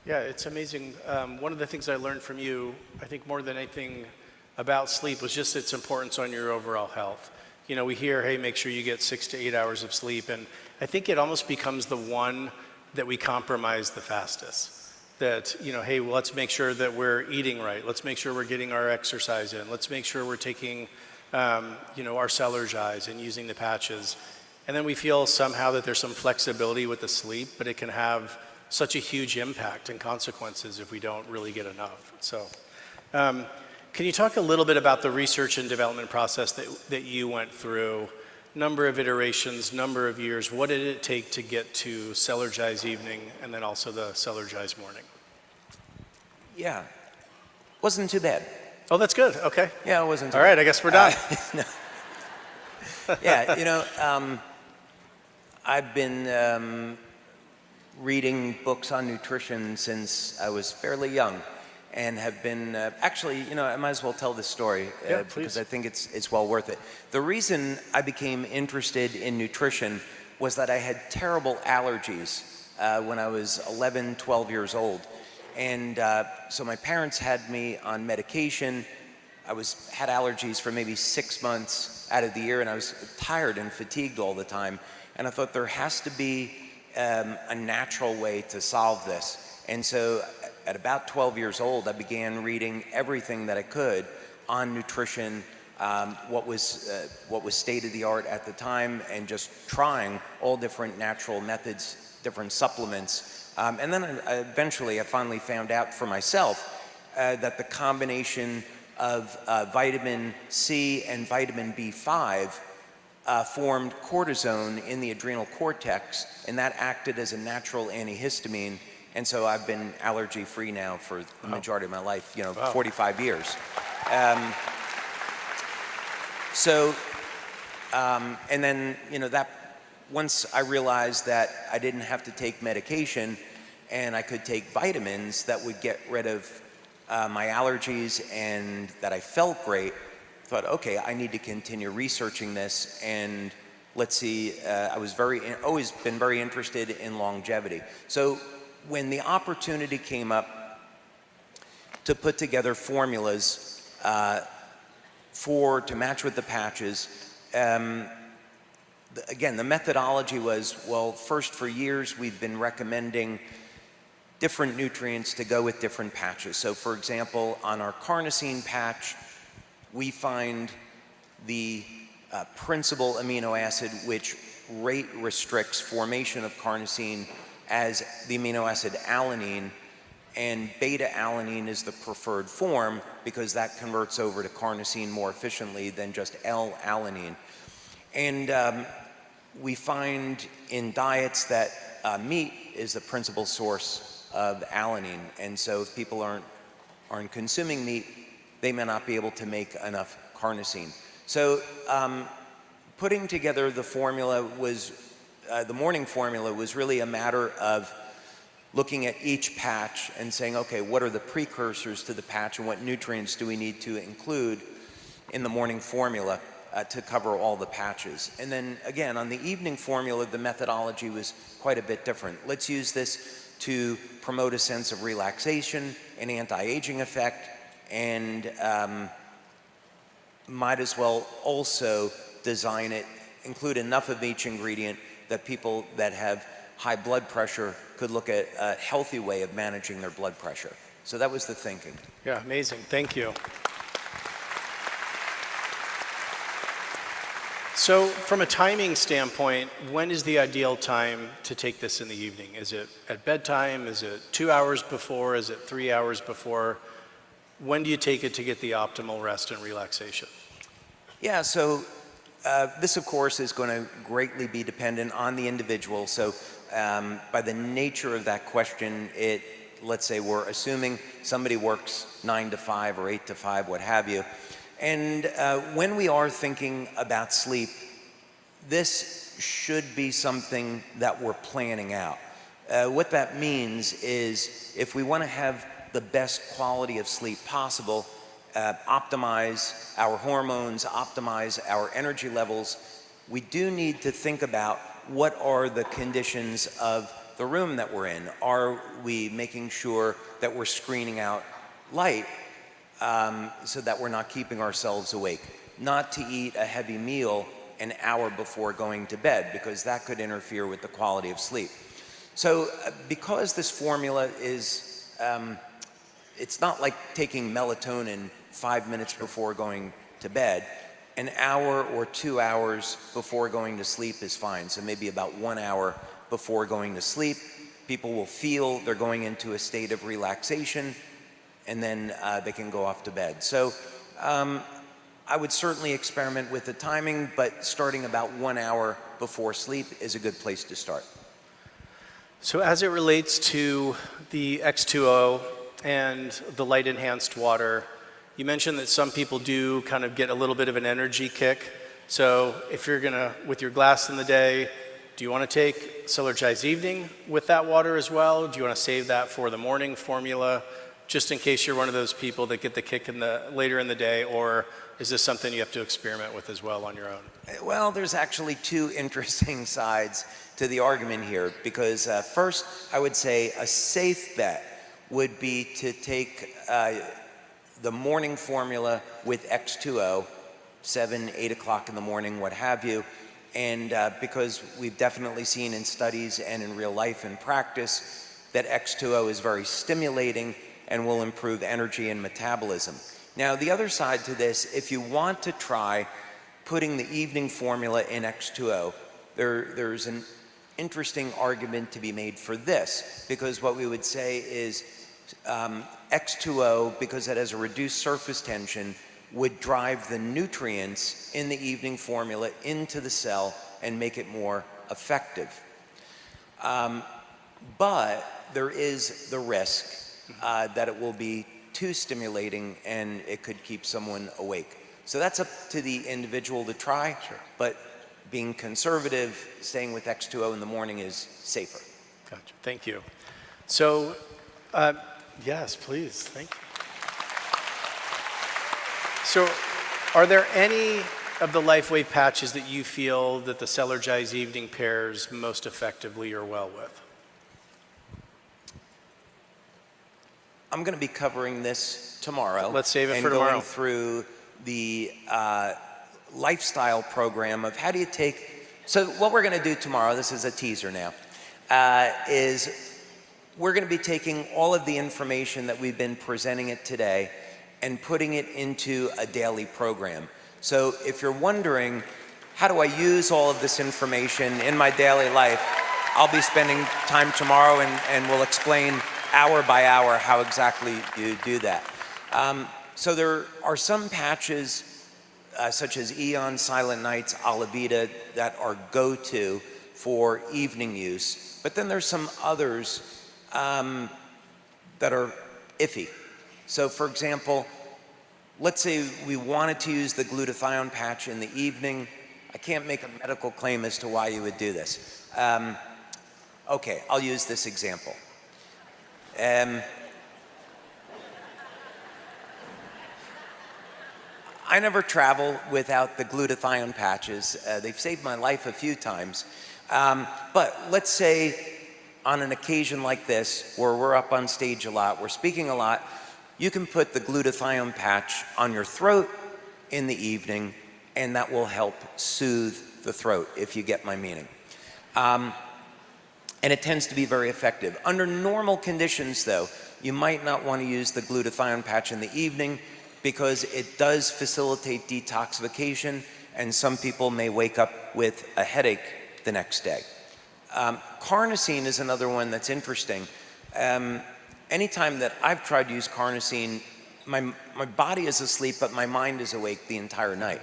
Yeah, it's amazing. One of the things I learned from you, I think more than anything about sleep, was just its importance on your overall health. You know, we hear, hey, make sure you get 6 to 8 hours of sleep, and I think it almost becomes the one that we compromise the fastest. That, you know, hey, well, let's make sure that we're eating right. Let's make sure we're getting our exercise in. Let's make sure we're taking, you know, our Celergise and using the patches. And then we feel somehow that there's some flexibility with the sleep, but it can have such a huge impact and consequences if we don't really get enough. So can you talk a little bit about the research and development process that you went through? Number of iterations, number of years. What did it take to get to Celergise evening and then also the Celergise morning? Yeah, wasn't too bad. Oh, that's good. Okay. Yeah, it wasn't too All bad. right, I guess we're done. Yeah, you know, I've been reading books on nutrition since I was fairly young, and have been, actually, you know, I might as well tell this story because I think it's well worth it. The reason I became interested in nutrition was that I had terrible allergies when I was 11, 12 years old. And so my parents had me on medication. I had allergies for maybe 6 months out of the year, and I was tired and fatigued all the time. And I thought there has to be a natural way to solve this. And so at about 12 years old, I began reading everything that I could on nutrition, what was state of the art at the time, and just trying all different natural methods, different supplements. And then eventually I finally found out for myself that the combination of vitamin C and vitamin B5 formed cortisone in the adrenal cortex, and that acted as a natural antihistamine. And so I've been allergy-free now for the majority of my life, you know, 45 years. And then, you know, once I realized that I didn't have to take medication and I could take vitamins that would get rid of my allergies and that I felt great, I thought, okay, I need to continue researching this, and let's see, I was always been very interested in longevity. So when the opportunity came up to put together formulas to match with the patches, again, the methodology was, well, first, for years we've been recommending different nutrients to go with different patches. So for example, on our carnosine patch, we find the principal amino acid which rate restricts formation of carnosine as the amino acid alanine, and beta-alanine is the preferred form because that converts over to carnosine more efficiently than just L-alanine. And we find in diets that meat is the principal source of alanine, and so if people aren't consuming meat, they may not be able to make enough carnosine. So putting together the formula was, the morning formula was really a matter of looking at each patch and saying, okay, what are the precursors to the patch and what nutrients do we need to include in the morning formula to cover all the patches. And then again, on the evening formula, the methodology was quite a bit different. Let's use this to promote a sense of relaxation, an anti-aging effect, and might as well also design it, include enough of each ingredient that people that have high blood pressure could look at a healthy way of managing their blood pressure. So that was the thinking. Yeah, amazing. Thank you. So from a timing standpoint, when is the ideal time to take this in the evening? Is it at bedtime? Is it 2 hours before? Is it 3 hours before? When do you take it to get the optimal rest and relaxation? Yeah, so this, of course, is going to greatly be dependent on the individual. So by the nature of that question, let's say we're assuming somebody works 9 to 5 or 8 to 5, what have you. And when we are thinking about sleep, this should be something that we're planning out. What that means is if we want to have the best quality of sleep possible, optimize our hormones, optimize our energy levels, we do need to think about what are the conditions of the room that we're in? Are we making sure that we're screening out light so that we're not keeping ourselves awake? Not to eat a heavy meal an hour before going to bed, because that could interfere with the quality of sleep. So because this formula is, it's not like taking melatonin 5 minutes before going to bed. An hour or 2 hours before going to sleep is fine. So maybe about 1 hour before going to sleep, people will feel they're going into a state of relaxation, and then they can go off to bed. So I would certainly experiment with the timing, but starting about 1 hour before sleep is a good place to start. So as it relates to the X2O and the light enhanced water, you mentioned that some people do kind of get a little bit of an energy kick. So if you're gonna, with your glass in the day, do you want to take Solargize Evening with that water as well? Do you want to save that for the morning formula, just in case you're one of those people that get the kick later in the day, or is this something you have to experiment with as well on your own? Well, there's actually two interesting sides to the argument here, because first, I would say a safe bet would be to take the morning formula with X2O, 7, 8 o'clock in the morning, what have you. And because we've definitely seen in studies and in real life and practice that X2O is very stimulating and will improve energy and metabolism. Now, the other side to this, if you want to try putting the evening formula in X2O, there's an interesting argument to be made for this, because what we would say is X2O, because it has a reduced surface tension, would drive the nutrients in the evening formula into the cell and make it more effective. But there is the risk that it will be too stimulating and it could keep someone awake. So that's up to the individual to try, but being conservative, staying with X2O in the morning is safer. Gotcha, thank you. So, yes, please, thank you. So, are there any of the LifeWave patches that you feel that the Solargize Evening pairs most effectively or well with? I'm going to be covering this tomorrow. Let's save it and for tomorrow. Going through the lifestyle program of how do you take. So what we're going to do tomorrow, this is a teaser now, is we're going to be taking all of the information that we've been presenting it today and putting it into a daily program. So if you're wondering, how do I use all of this information in my daily life, I'll be spending time tomorrow and we'll explain hour by hour how exactly you do that. So there are some patches such as Eon, Silent Nights, Alavita that are go-to for evening use, but then there's some others that are iffy. So for example, let's say we wanted to use the glutathione patch in the evening. I can't make a medical claim as to why you would do this. Okay, I'll use this example. I never travel without the glutathione patches. They've saved my life a few times. But let's say on an occasion like this, where we're up on stage a lot, we're speaking a lot, you can put the glutathione patch on your throat in the evening, and that will help soothe the throat, if you get my meaning. And it tends to be very effective. Under normal conditions, though, you might not want to use the glutathione patch in the evening because it does facilitate detoxification, and some people may wake up with a headache the next day. Carnosine is another one that's interesting. Anytime that I've tried to use carnosine, my body is asleep, but my mind is awake the entire night.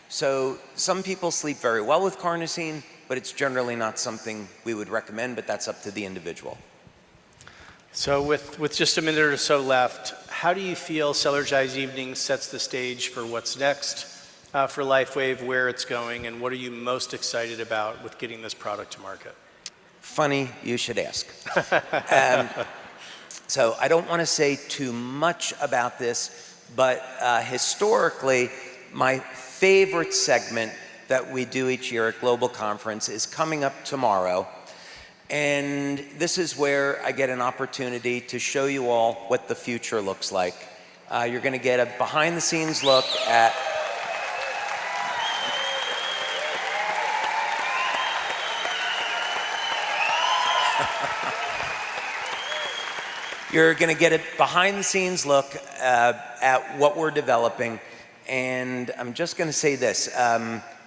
So some people sleep very well with carnosine, but it's generally not something we would recommend, but that's up to the individual. So with just a minute or so left, how do you feel Solargize Evening sets the stage for what's next for LifeWave, where it's going, and what are you most excited about with getting this product to market? Funny you should ask. So I don't want to say too much about this, but historically, my favorite segment that we do each year at Global Conference is coming up tomorrow. And this is where I get an opportunity to show you all what the future looks like. You're going to get a behind-the-scenes look at You're going to get a behind-the-scenes look at what we're developing. And I'm just going to say this.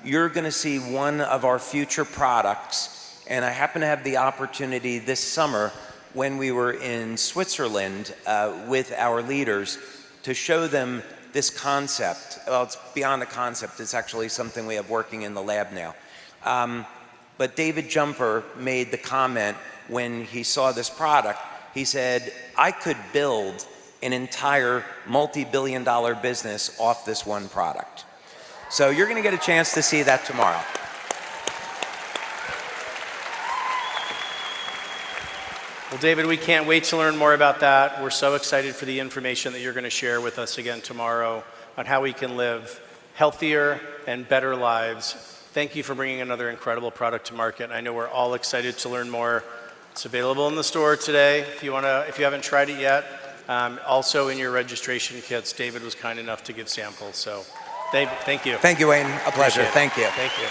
You're going to see one of our future products. And I happen to have the opportunity this summer when we were in Switzerland with our leaders to show them this concept. Well, it's beyond a concept. It's actually something we have working in the lab now. But David Jumper made the comment when he saw this product. He said, I could build an entire multi-billion-dollar business off this one product. So you're going to get a chance to see that tomorrow. Well, David, we can't wait to learn more about that. We're so excited for the information that you're going to share with us again tomorrow on how we can live healthier and better lives. Thank you for bringing another incredible product to market. I know we're all excited to learn more. It's available in the store today if you haven't tried it yet. Also in your registration kits, David was kind enough to give samples. So thank you. Thank you, Wayne. A pleasure. Thank you. Thank you.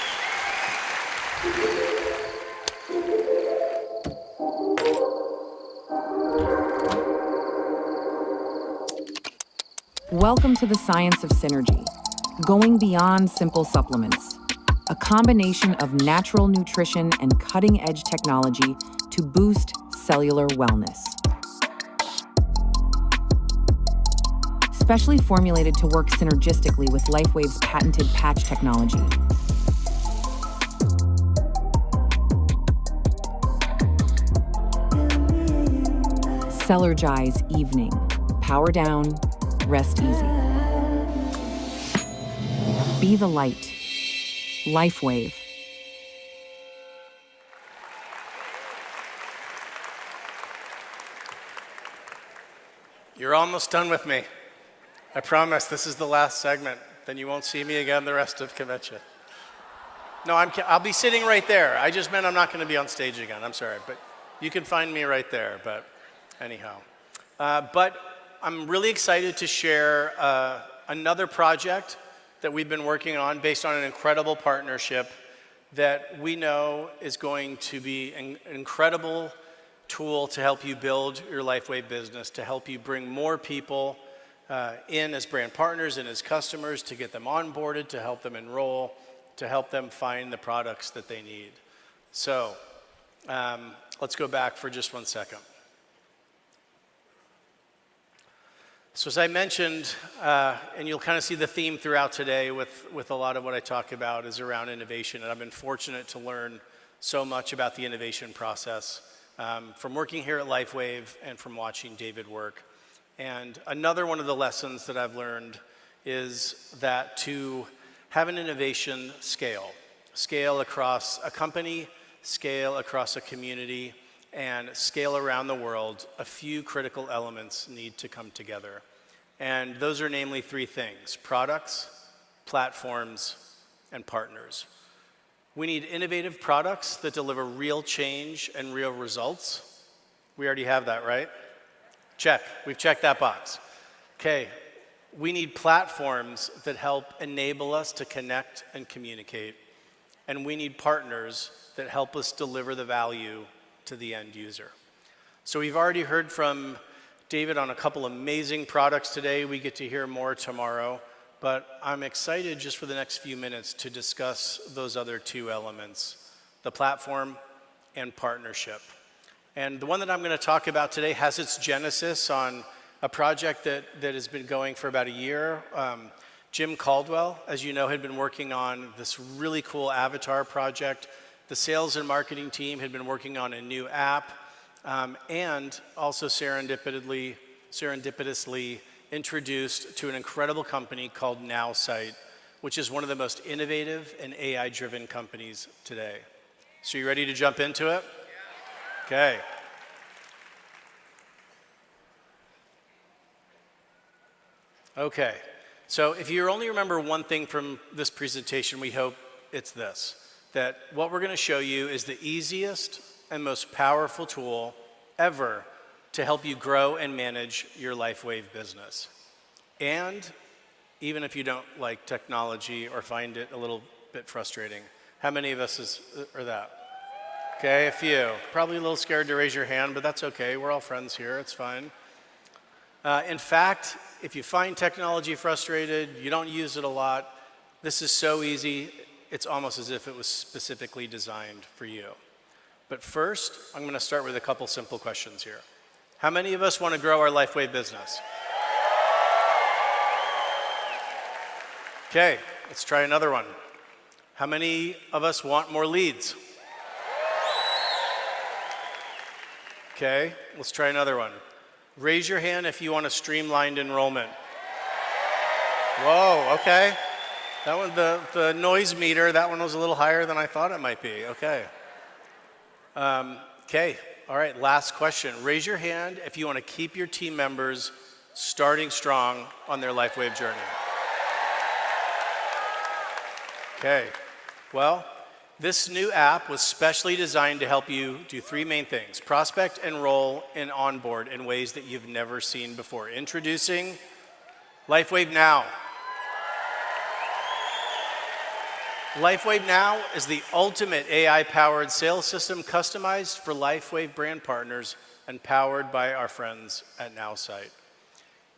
Welcome to the science of synergy, going beyond simple supplements, a combination of natural nutrition and cutting-edge technology to boost cellular wellness. Specially formulated to work synergistically with LIFEWAVE's patented patch technology. Cellergize evening. Power down, rest easy. Be the light. LIFEWAVE. You're almost done with me. I promise this is the last segment. Then you won't see me again the rest of convention. No, I'll be sitting right there. I just meant I'm not going to be on stage again. I'm sorry, but you can find me right there. But anyhow, but I'm really excited to share another project that we've been working on based on an incredible partnership that we know is going to be an incredible tool to help you build your LifeWave business, to help you bring more people in as brand partners and as customers, to get them onboarded, to help them enroll, to help them find the products that they need. So let's go back for just 1 second. So as I mentioned, and you'll kind of see the theme throughout today with a lot of what I talk about is around innovation. And I've been fortunate to learn so much about the innovation process from working here at LifeWave and from watching David work. And another one of the lessons that I've learned is that to have an innovation scale across a company, scale across a community, and scale around the world, a few critical elements need to come together. And those are namely 3 things: products, platforms, and partners. We need innovative products that deliver real change and real results. We already have that, right? Check. We've checked that box. Okay. We need platforms that help enable us to connect and communicate. And we need partners that help us deliver the value to the end user. So we've already heard from David on a couple amazing products today. We get to hear more tomorrow. But I'm excited just for the next few minutes to discuss those other 2 elements, the platform and partnership. And the one that I'm going to talk about today has its genesis on a project that has been going for about a year. Jim Caldwell, as you know, had been working on this really cool avatar project. The sales and marketing team had been working on a new app, and also serendipitously introduced to an incredible company called NowSight, which is one of the most innovative and AI-driven companies today. So you ready to jump into it? Okay. Okay. So if you only remember one thing from this presentation, we hope it's this, that what we're going to show you is the easiest and most powerful tool ever to help you grow and manage your LifeWave business. And even if you don't like technology or find it a little bit frustrating, how many of us are that? Okay, a few. Probably a little scared to raise your hand, but that's okay. We're all friends here. It's fine. In fact, if you find technology frustrated, you don't use it a lot, this is so easy, it's almost as if it was specifically designed for you. But first, I'm going to start with a couple simple questions here. How many of us want to grow our LifeWave business? Okay, let's try another one. How many of us want more leads? Okay, let's try another one. Raise your hand if you want a streamlined enrollment. Whoa, okay. That one, the noise meter, that one was a little higher than I thought it might be. Okay. Okay, all right, last question. Raise your hand if you want to keep your team members starting strong on their LifeWave journey. Okay, well, this new app was specially designed to help you do three main things: prospect, enroll, and onboard in ways that you've never seen before. Introducing LifeWave Now. LifeWave Now is the ultimate AI-powered sales system customized for LifeWave brand partners and powered by our friends at NowSite.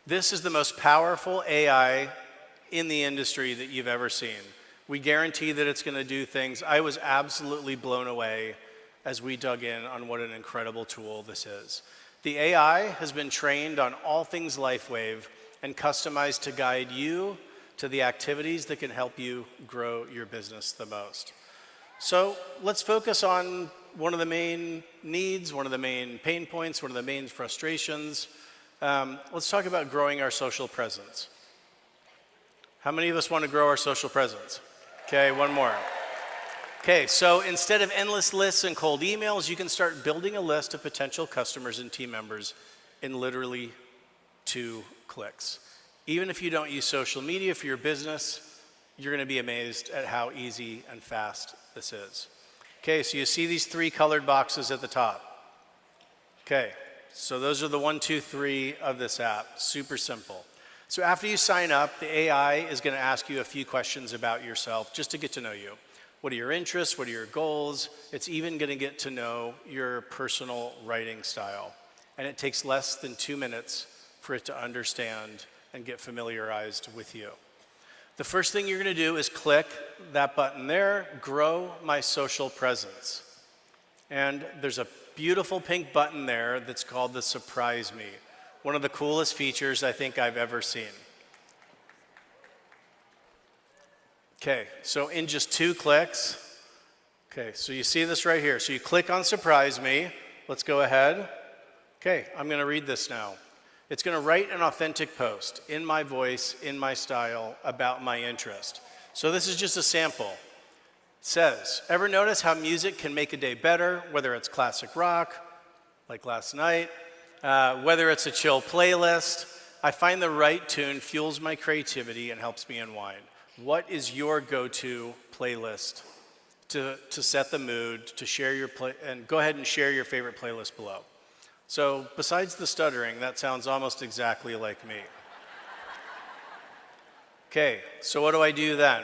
This is the most powerful AI in the industry that you've ever seen. We guarantee that it's going to do things. I was absolutely blown away as we dug in on what an incredible tool this is. The AI has been trained on all things LifeWave and customized to guide you to the activities that can help you grow your business the most. So let's focus on one of the main needs, one of the main pain points, one of the main frustrations. Let's talk about growing our social presence. How many of us want to grow our social presence? Okay, one more. Okay, so instead of endless lists and cold emails, you can start building a list of potential customers and team members in literally 2 clicks. Even if you don't use social media for your business, you're going to be amazed at how easy and fast this is. Okay, so you see these 3 colored boxes at the top. Okay, so those are the 1, 2, 3 of this app. Super simple. So after you sign up, the AI is going to ask you a few questions about yourself just to get to know you. What are your interests? What are your goals? It's even going to get to know your personal writing style. And it takes less than 2 minutes for it to understand and get familiarized with you. The first thing you're going to do is click that button there, Grow My Social Presence. And there's a beautiful pink button there that's called the Surprise Me. One of the coolest features I think I've ever seen. Okay, so in just 2 clicks, okay, so you see this right here. So you click on Surprise Me. Let's go ahead. Okay, I'm going to read this now. It's going to write an authentic post in my voice, in my style, about my interest. So this is just a sample. It says, ever notice how music can make a day better, whether it's classic rock, like last night, whether it's a chill playlist? I find the right tune fuels my creativity and helps me unwind. What is your go-to playlist to set the mood, to share your and go ahead and share your favorite playlist below. So besides the stuttering, that sounds almost exactly like me. Okay, so what do I do then?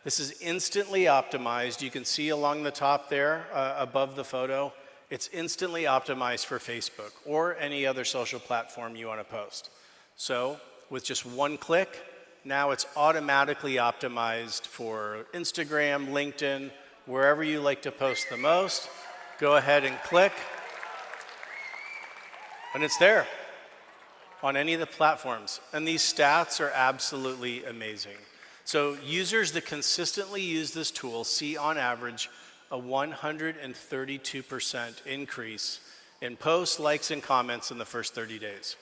This is instantly optimized. You can see along the top there, above the photo, it's instantly optimized for Facebook or any other social platform you want to post. So with just 1 click, now it's automatically optimized for Instagram, LinkedIn, wherever you like to post the most. Go ahead and click. And it's there on any of the platforms. And these stats are absolutely amazing. So users that consistently use this tool see on average a 132% increase in posts, likes, and comments in the first 30 days.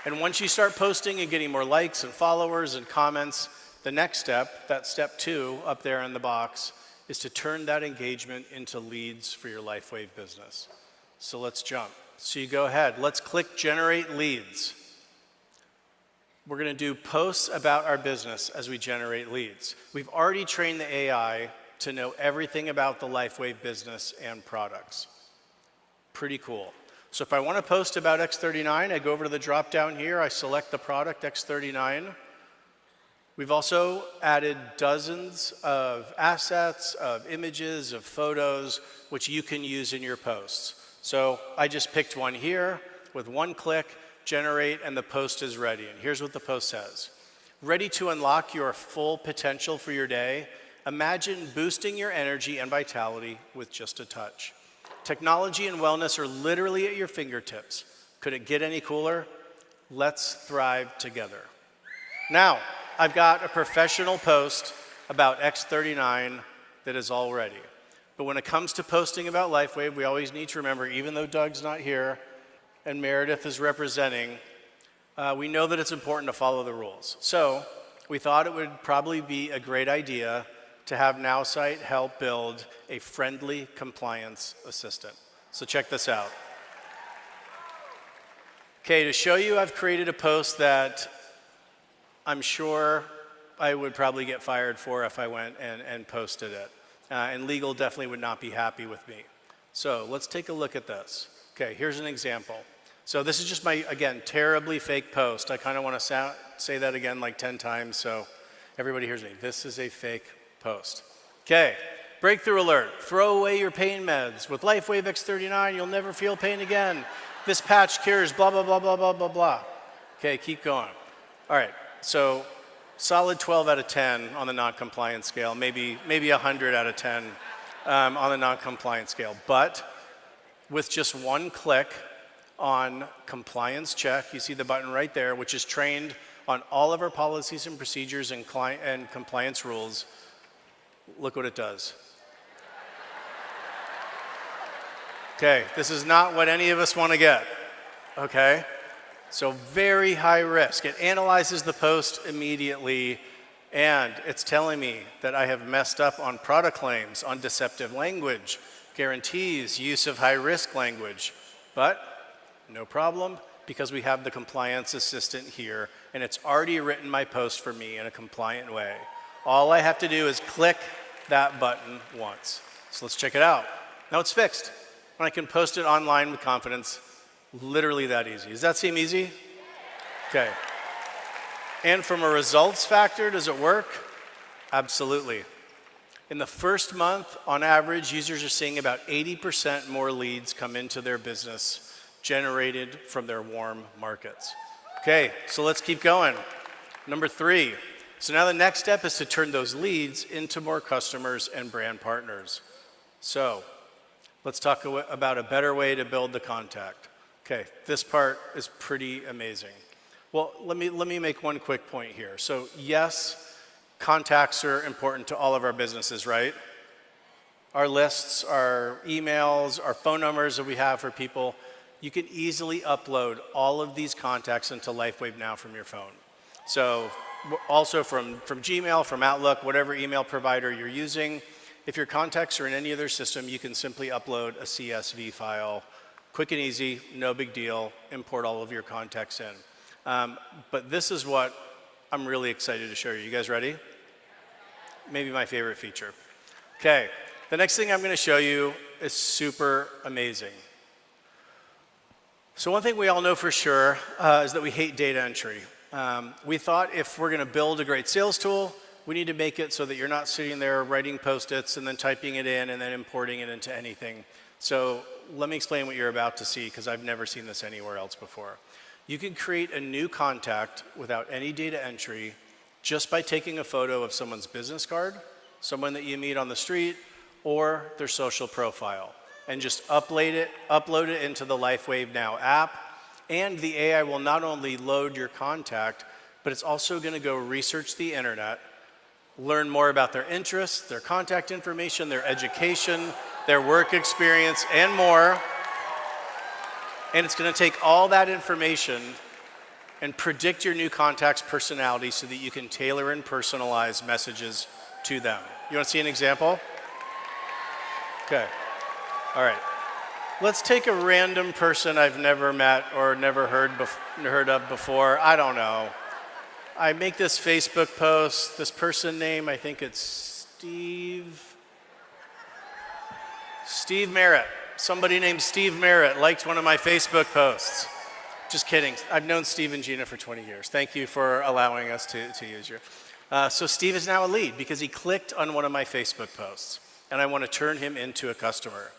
And once you start posting and getting more likes and followers and comments, the next step, that step 2 up there in the box, is to turn that engagement into leads for your LifeWave business. So let's jump. So you go ahead, let's click Generate Leads. we're going to do posts about our business as we generate leads. We've already trained the AI to know everything about the LifeWave business and products. Pretty cool. So if I want to post about X39, I go over to the drop down here, I select the product X39. We've also added dozens of assets, of images, of photos, which you can use in your posts. So I just picked one here with one click, generate, and the post is ready. And here's what the post says. Ready to unlock your full potential for your day? Imagine boosting your energy and vitality with just a touch. Technology and wellness are literally at your fingertips. Could it get any cooler? Let's thrive together. Now, I've got a professional post about X39 that is all ready. But when it comes to posting about LifeWave, we always need to remember, even though Doug's not here and Meredith is representing, we know that it's important to follow the rules. So we thought it would probably be a great idea to have NowSite help build a friendly compliance assistant. So check this out. Okay, to show you, I've created a post that I'm sure I would probably get fired for if I went and posted it. And legal definitely would not be happy with me. So let's take a look at this. Okay, here's an example. So this is just my, again, terribly fake post. I kind of want to say that again like 10 times so everybody hears me. This is a fake post. Okay, breakthrough alert. Throw away your pain meds. With LifeWave X39, you'll never feel pain again. This patch cures blah, blah, blah, blah, blah, blah, blah. Okay, keep going. All right, so solid 12 out of 10 on the non-compliance scale, maybe 100 out of 10 on the non-compliance scale. But with just one click on compliance check, you see the button right there, which is trained on all of our policies and procedures and compliance rules. Look what it does. Okay, this is not what any of us want to get, okay? So very high risk. It analyzes the post immediately, and it's telling me that I have messed up on product claims, on deceptive language, guarantees, use of high-risk language. But no problem, because we have the compliance assistant here, and it's already written my post for me in a compliant way. All I have to do is click that button once. So let's check it out. Now it's fixed, and I can post it online with confidence. Literally that easy. Does that seem easy? Okay. And from a results factor, does it work? Absolutely. In the first month, on average, users are seeing about 80% more leads come into their business generated from their warm markets. Okay, so let's keep going. Number 3. So now the next step is to turn those leads into more customers and brand partners. So let's talk about a better way to build the contact. Okay, this part is pretty amazing. Well, let me make one quick point here. So yes, contacts are important to all of our businesses, right? Our lists, our emails, our phone numbers that we have for people, you can easily upload all of these contacts into LifeWave now from your phone. So also from Gmail, from Outlook, whatever email provider you're using, if your contacts are in any other system, you can simply upload a CSV file. Quick and easy, no big deal, import all of your contacts in. But this is what I'm really excited to show you. You guys ready? Maybe my favorite feature. Okay, the next thing I'm going to show you is super amazing. So one thing we all know for sure is that we hate data entry. We thought if we're going to build a great sales tool, we need to make it so that you're not sitting there writing Post-its and then typing it in and then importing it into anything. So let me explain what you're about to see, because I've never seen this anywhere else before. You can create a new contact without any data entry just by taking a photo of someone's business card, someone that you meet on the street, or their social profile, and just upload it into the LifeWave Now app. And the AI will not only load your contact, but it's also going to go research the internet, learn more about their interests, their contact information, their education, their work experience, and more. And it's going to take all that information and predict your new contact's personality so that you can tailor and personalize messages to them. You want to see an example? Okay. All right. Let's take a random person I've never met or never heard of before. I don't know. I make this Facebook post. This person name, I think it's Steve Merritt. Somebody named Steve Merritt liked one of my Facebook posts. Just kidding. I've known Steve and Gina for 20 years. Thank you for allowing us to use your. So Steve is now a lead because he clicked on one of my Facebook posts, and I want to turn him into a customer.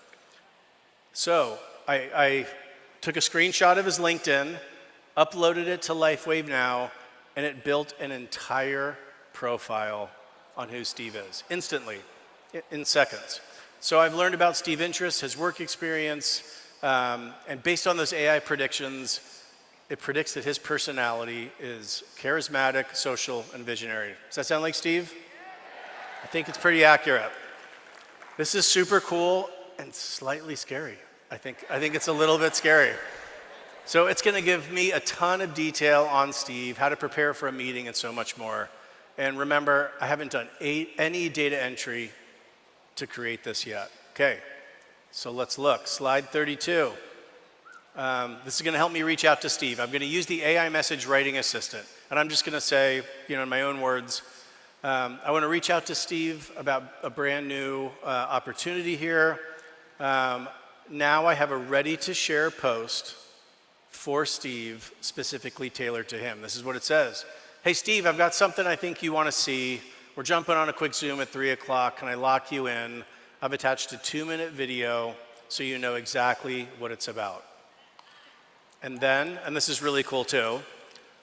So I took a screenshot of his LinkedIn, uploaded it to LifeWave Now, and it built an entire profile on who Steve is, instantly, in seconds. So I've learned about Steve's interests, his work experience, and based on those AI predictions, it predicts that his personality is charismatic, social, and visionary. Does that sound like Steve? I think it's pretty accurate. This is super cool and slightly scary. I think it's a little bit scary. So it's going to give me a ton of detail on Steve, how to prepare for a meeting, and so much more. And remember, I haven't done any data entry to create this yet. Okay, so let's look. Slide 32. This is going to help me reach out to Steve. I'm going to use the AI message writing assistant, and I'm just going to say, in my own words, I want to reach out to Steve about a brand new opportunity here. Now I have a ready-to-share post for Steve, specifically tailored to him. This is what it says. Hey, Steve, I've got something I think you want to see. We're jumping on a quick Zoom at 3 o'clock. Can I lock you in? I've attached a 2-minute video so you know exactly what it's about. And then, and this is really cool too,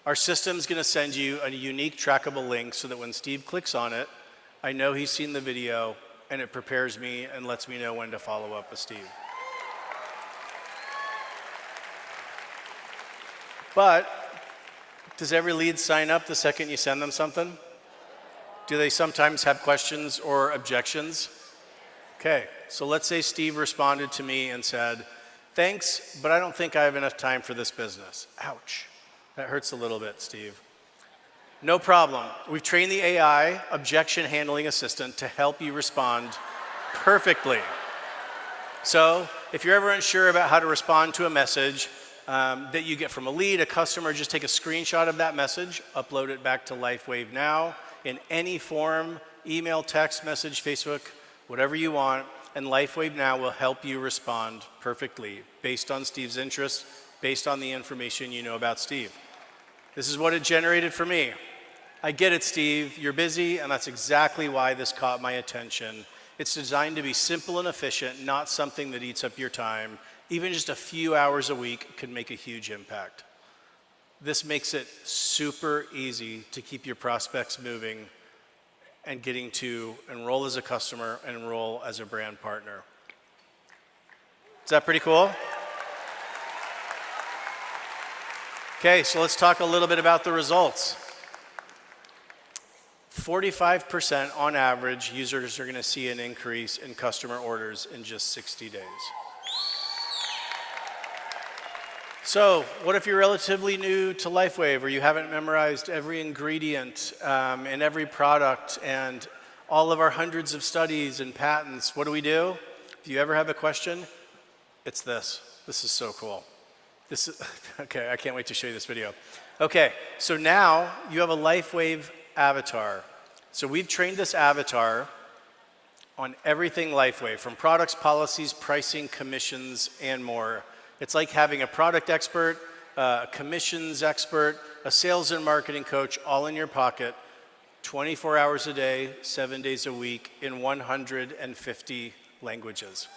our system's going to send you a unique trackable link so that when Steve clicks on it, I know he's seen the video, and it prepares me and lets me know when to follow up with Steve. But does every lead sign up the second you send them something? Do they sometimes have questions or objections? Okay, so let's say Steve responded to me and said, thanks, but I don't think I have enough time for this business. Ouch, that hurts a little bit, Steve. No problem. We've trained the AI objection handling assistant to help you respond perfectly. So if you're ever unsure about how to respond to a message that you get from a lead, a customer, just take a screenshot of that message, upload it back to LifeWave Now in any form, email, text, message, Facebook, whatever you want, and LifeWave Now will help you respond perfectly based on Steve's interests, based on the information you know about Steve. This is what it generated for me. I get it, Steve, you're busy, and that's exactly why this caught my attention. It's designed to be simple and efficient, not something that eats up your time. Even just a few hours a week could make a huge impact. This makes it super easy to keep your prospects moving and getting to enroll as a customer and enroll as a brand partner. Is that pretty cool? Okay, so let's talk a little bit about the results. 45% on average, users are going to see an increase in customer orders in just 60 days. So what if you're relatively new to LifeWave, or you haven't memorized every ingredient in every product and all of our hundreds of studies and patents? What do? If you ever have a question, it's this. This is so cool. This is, okay, I can't wait to show you this video. Okay, so now you have a LifeWave avatar. So we've trained this avatar on everything LifeWave, from products, policies, pricing, commissions, and more. It's like having a product expert, a commissions expert, a sales and marketing coach all in your pocket, 24 hours a day, 7 days a week, in 150 languages.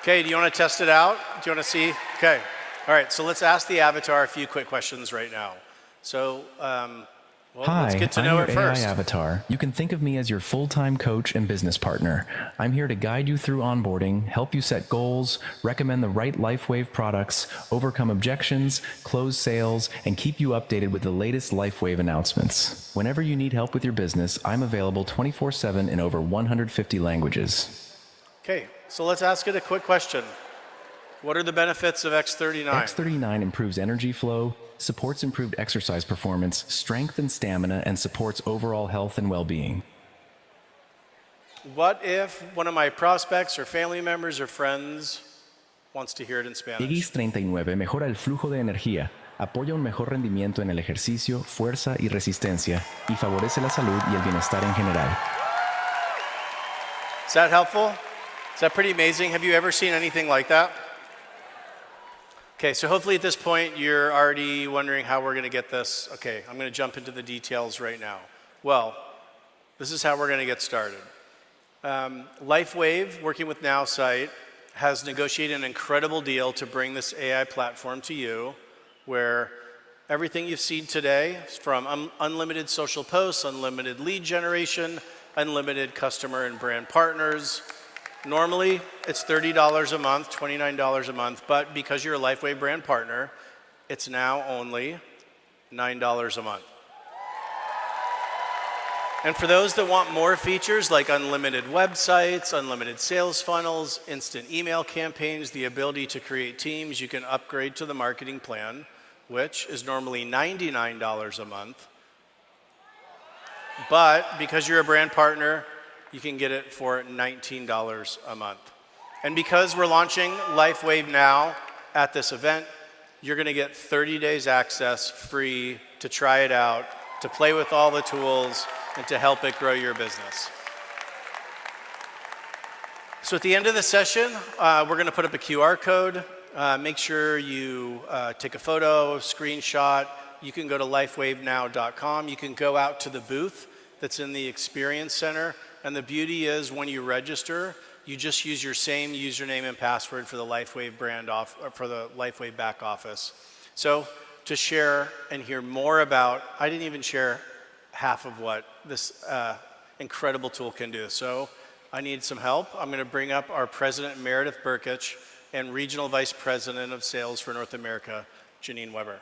Okay, do you want to test it out? Do you want to see? Okay, all right, so let's ask the avatar a few quick questions right now. So, let's get to know it first. Hi, I'm your AI avatar. You can think of me as your full-time coach and business partner. I'm here to guide you through onboarding, help you set goals, recommend the right LifeWave products, overcome objections, close sales, and keep you updated with the latest LifeWave announcements. Whenever you need help with your business, I'm available 24/7 in over 150 languages. Okay, so let's ask it a quick question. What are the benefits of X39? X39 improves energy flow, supports improved exercise performance, strength and stamina, and supports overall health and well-being. What if one of my prospects or family members or friends wants to hear it in Spanish? X39 mejora el flujo de energía, Apoya un mejor rendimiento en el ejercicio, fuerza y resistencia, y favorece la salud y el bienestar en general. Is that helpful? Is that pretty amazing? Have you ever seen anything like that? Okay, so hopefully at this point you're already wondering how we're going to get this. Okay, I'm going to jump into the details right now. Well, this is how we're going to get started. LifeWave, working with NowSite, has negotiated an incredible deal to bring this AI platform to you, where everything you've seen today, from unlimited social posts, unlimited lead generation, unlimited customer and brand partners. Normally, it's $30 a month, $29 a month, but because you're a LifeWave brand partner, it's now only $9 a month. And for those that want more features like unlimited websites, unlimited sales funnels, instant email campaigns, the ability to create teams, you can upgrade to the marketing plan, which is normally $99 a month. But because you're a brand partner, you can get it for $19 a month. And because we're launching LifeWave now at this event, you're going to get 30 days access free to try it out, to play with all the tools, and to help it grow your business. So at the end of the session, we're going to put up a QR code. Make sure you take a photo, screenshot. You can go to lifewavenow.com. You can go out to the booth that's in the Experience Center. And the beauty is when you register, you just use your same username and password for the LifeWave brand for the LifeWave back office. So to share and hear more about, I didn't even share half of what this incredible tool can do. So I need some help. I'm going to bring up our President Meredith Burkich and Regional Vice President of Sales for North America, Janine Weber.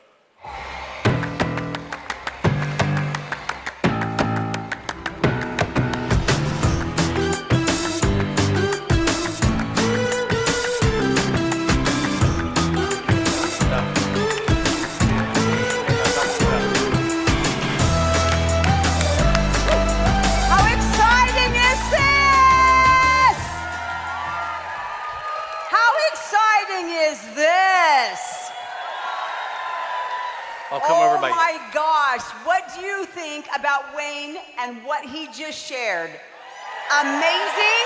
Oh my gosh, what do you think about Wayne and what he just shared? Amazing?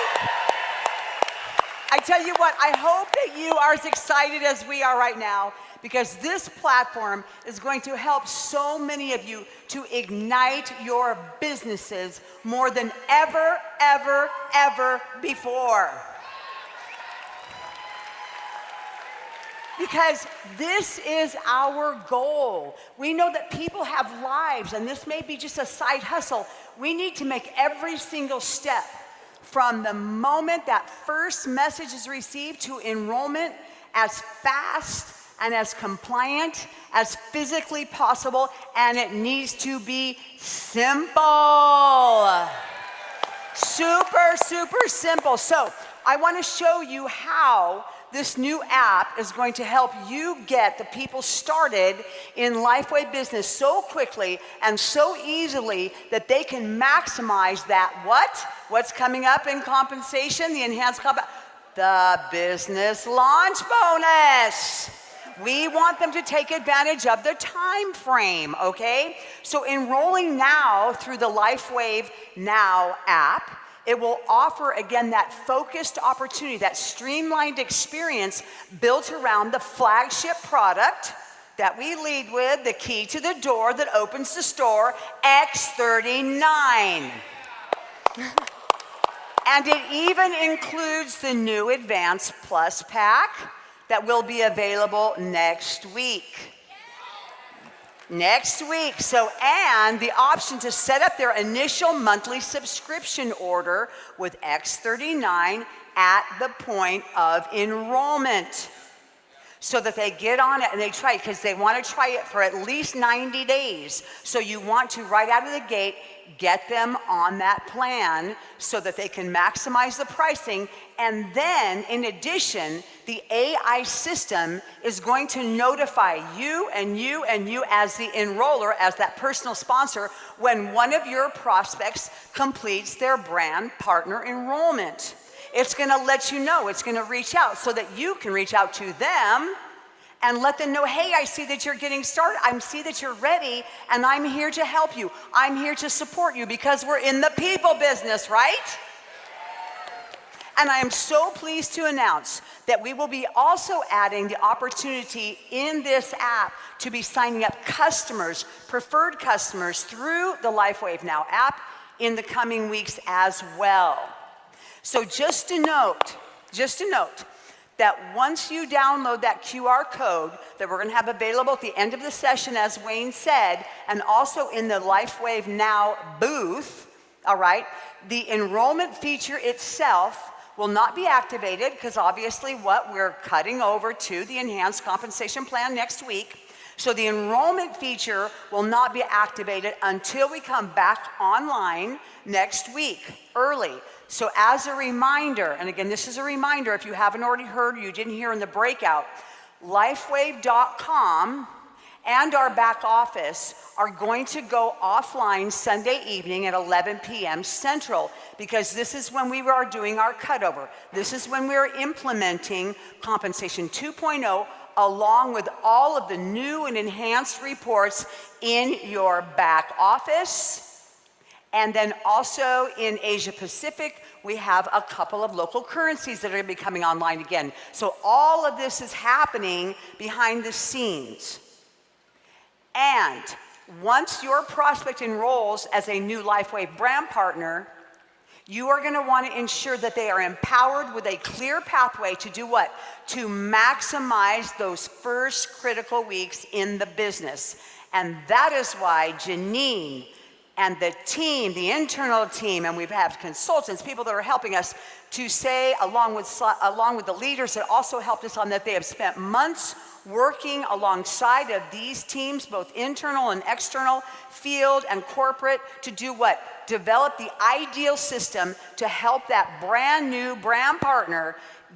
I tell you what, I hope that you are as excited as we are right now, because this platform is going to help so many of you to ignite your businesses more than ever, ever, ever before. Because this is our goal. We know that people have lives, and this may be just a side hustle. We need to make every single step from the moment that first message is received to enrollment as fast and as compliant as physically possible, and it needs to be simple. Super, super simple. So I want to show you how this new app is going to help you get the people started in LifeWave business so quickly and so easily that they can maximize that what's coming up in compensation, the enhanced the business launch bonus. We want them to take advantage of the time frame, okay? So enrolling now through the LifeWave Now app, it will offer, again, that focused opportunity, that streamlined experience built around the flagship product that we lead with, the key to the door that opens the store, X39. And it even includes the new Advanced Plus pack that will be available next week. Next week. So, and the option to set up their initial monthly subscription order with X39 at the point of enrollment, so that they get on it and they try it, because they want to try it for at least 90 days. So you want to, right out of the gate, get them on that plan so that they can maximize the pricing. And then, in addition, the AI system is going to notify you and you and you as the enroller, as that personal sponsor, when one of your prospects completes their brand partner enrollment. It's going to let you know. It's going to reach out so that you can reach out to them and let them know, hey, I see that you're getting started. I see that you're ready, and I'm here to help you. I'm here to support you because we're in the people business, right? And I am so pleased to announce that we will be also adding the opportunity in this app to be signing up customers, preferred customers, through the LifeWave Now app in the coming weeks as well. So just a note, that once you download that QR code that we're going to have available at the end of the session, as Wayne said, and also in the LifeWave Now booth, all right, the enrollment feature itself will not be activated because obviously we're cutting over to the enhanced compensation plan next week. So the enrollment feature will not be activated until we come back online next week, early. So as a reminder, and again, this is a reminder if you haven't already heard or you didn't hear in the breakout, lifewave.com and our back office are going to go offline Sunday evening at 11 p.m. Central, because this is when we are doing our cutover. This is when we're implementing Compensation 2.0 along with all of the new and enhanced reports in your back office. And then also in Asia Pacific, we have a couple of local currencies that are going to be coming online again. So all of this is happening behind the scenes. And once your prospect enrolls as a new LifeWave brand partner, you are going to want to ensure that they are empowered with a clear pathway to do what? To maximize those first critical weeks in the business. And that is why Janine and the team, the internal team, and we've had consultants, people that are helping us to say, along with the leaders that also helped us on that, they have spent months working alongside of these teams, both internal and external, field and corporate, to do what? Develop the ideal system to help that brand new brand partner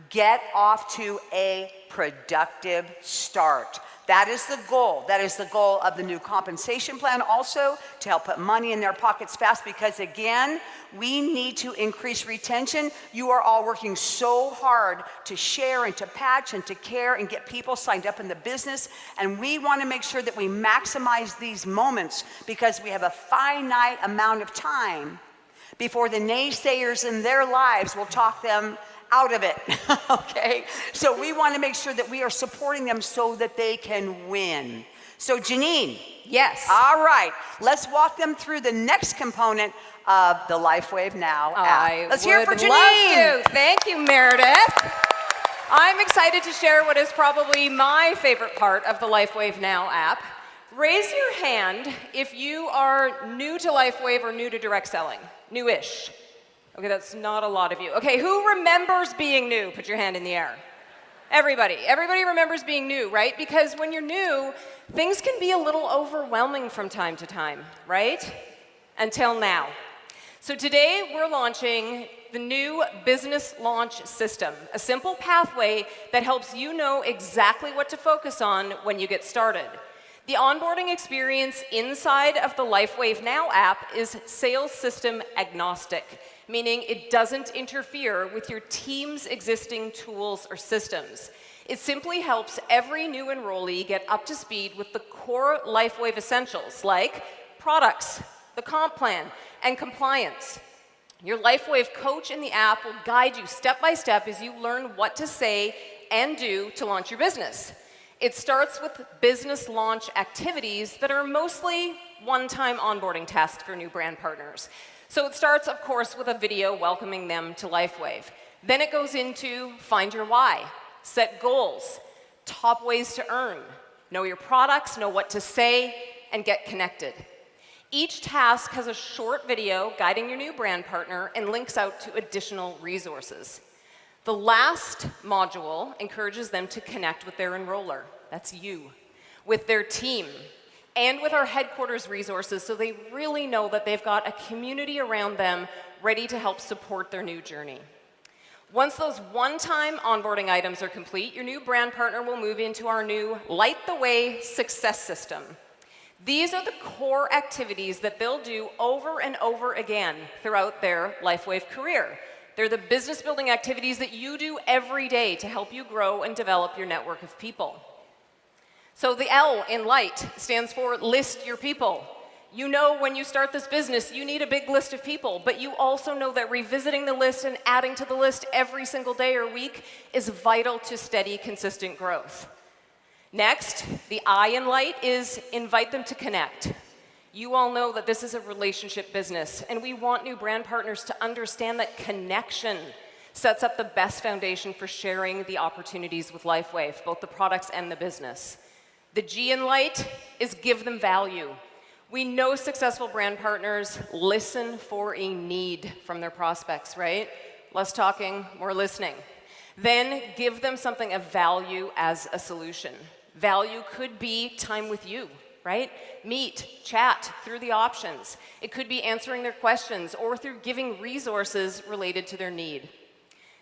get off to a productive start. That is the goal. That is the goal of the new compensation plan also, to help put money in their pockets fast, because again, we need to increase retention. You are all working so hard to share and to patch and to care and get people signed up in the business. And we want to make sure that we maximize these moments, because we have a finite amount of time before the naysayers in their lives will talk them out of it, okay? So we want to make sure that we are supporting them so that they can win. So Janine. Yes. All right, let's walk them through the next component of the LifeWave Now app. Let's hear it for Janine. Love to. Thank you, Meredith. I'm excited to share what is probably my favorite part of the LifeWave Now app. Raise your hand if you are new to LifeWave or new to direct selling. New-ish. Okay, that's not a lot of you. Okay, who remembers being new? Put your hand in the air. Everybody. Everybody remembers being new, right? Because when you're new, things can be a little overwhelming from time to time, right? Until now. So today we're launching the new business launch system, a simple pathway that helps you know exactly what to focus on when you get started. The onboarding experience inside of the LifeWave Now app is sales system agnostic, meaning it doesn't interfere with your team's existing tools or systems. It simply helps every new enrollee get up to speed with the core LifeWave essentials like products, the comp plan, and compliance. Your LifeWave coach in the app will guide you step by step as you learn what to say and do to launch your business. It starts with business launch activities that are mostly one-time onboarding tasks for new brand partners. So it starts, of course, with a video welcoming them to LifeWave. Then it goes into find your why, set goals, top ways to earn, know your products, know what to say, and get connected. Each task has a short video guiding your new brand partner and links out to additional resources. The last module encourages them to connect with their enroller, that's you, with their team, and with our headquarters resources, so they really know that they've got a community around them ready to help support their new journey. Once those one-time onboarding items are complete, your new brand partner will move into our new Light the Way success system. These are the core activities that they'll do over and over again throughout their LifeWave career. They're the business building activities that you do every day to help you grow and develop your network of people. So the L in light stands for list your people. You know when you start this business, you need a big list of people, but you also know that revisiting the list and adding to the list every single day or week is vital to steady, consistent growth. Next, the I in light is invite them to connect. You all know that this is a relationship business, and we want new brand partners to understand that connection sets up the best foundation for sharing the opportunities with LifeWave, both the products and the business. The G in light is give them value. We know successful brand partners listen for a need from their prospects, right? Less talking, more listening. Then give them something of value as a solution. Value could be time with you, right? Meet, chat through the options. It could be answering their questions or through giving resources related to their need.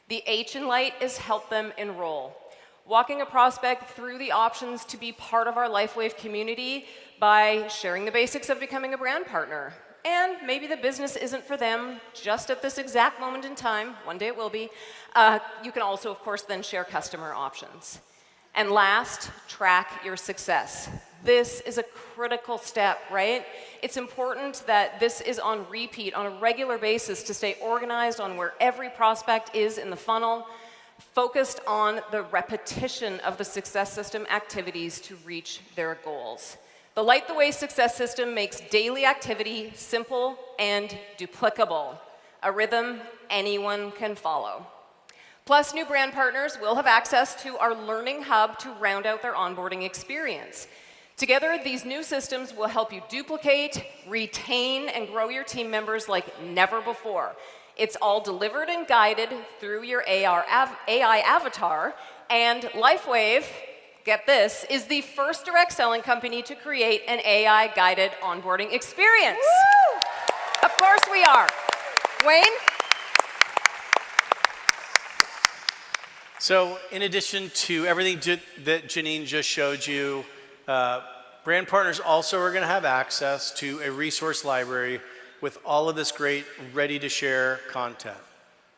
The H in light is help them enroll. Walking a prospect through the options to be part of our LifeWave community by sharing the basics of becoming a brand partner. And maybe the business isn't for them just at this exact moment in time. One day it will be. You can also, of course, then share customer options. And last, track your success. This is a critical step, right? It's important that this is on repeat on a regular basis to stay organized on where every prospect is in the funnel, focused on the repetition of the success system activities to reach their goals. The Light the Way success system makes daily activity simple and duplicable, a rhythm anyone can follow. Plus, new brand partners will have access to our learning hub to round out their onboarding experience. Together, these new systems will help you duplicate, retain, and grow your team members like never before. It's all delivered and guided through your AI avatar, and LifeWave, get this, is the first direct selling company to create an AI-guided onboarding experience. Woo! Of course we are. Wayne? So in addition to everything that Janine just showed you, brand partners also are going to have access to a resource library with all of this great ready-to-share content.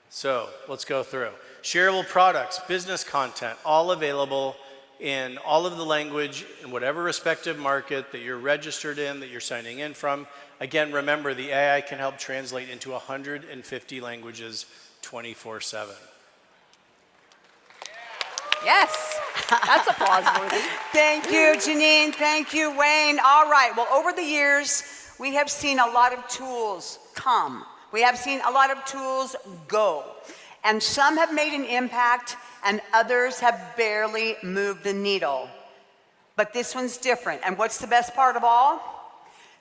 So let's go through. Shareable products, business content, all available in all of the language in whatever respective market that you're registered in, that you're signing in from. Again, remember, the AI can help translate into 150 languages 24/7. Yes, that's applause-worthy. Thank you, Janine. Thank you, Wayne. All right, well, over the years, we have seen a lot of tools come. We have seen a lot of tools go. And some have made an impact, and others have barely moved the needle. But this one's different. And what's the best part of all?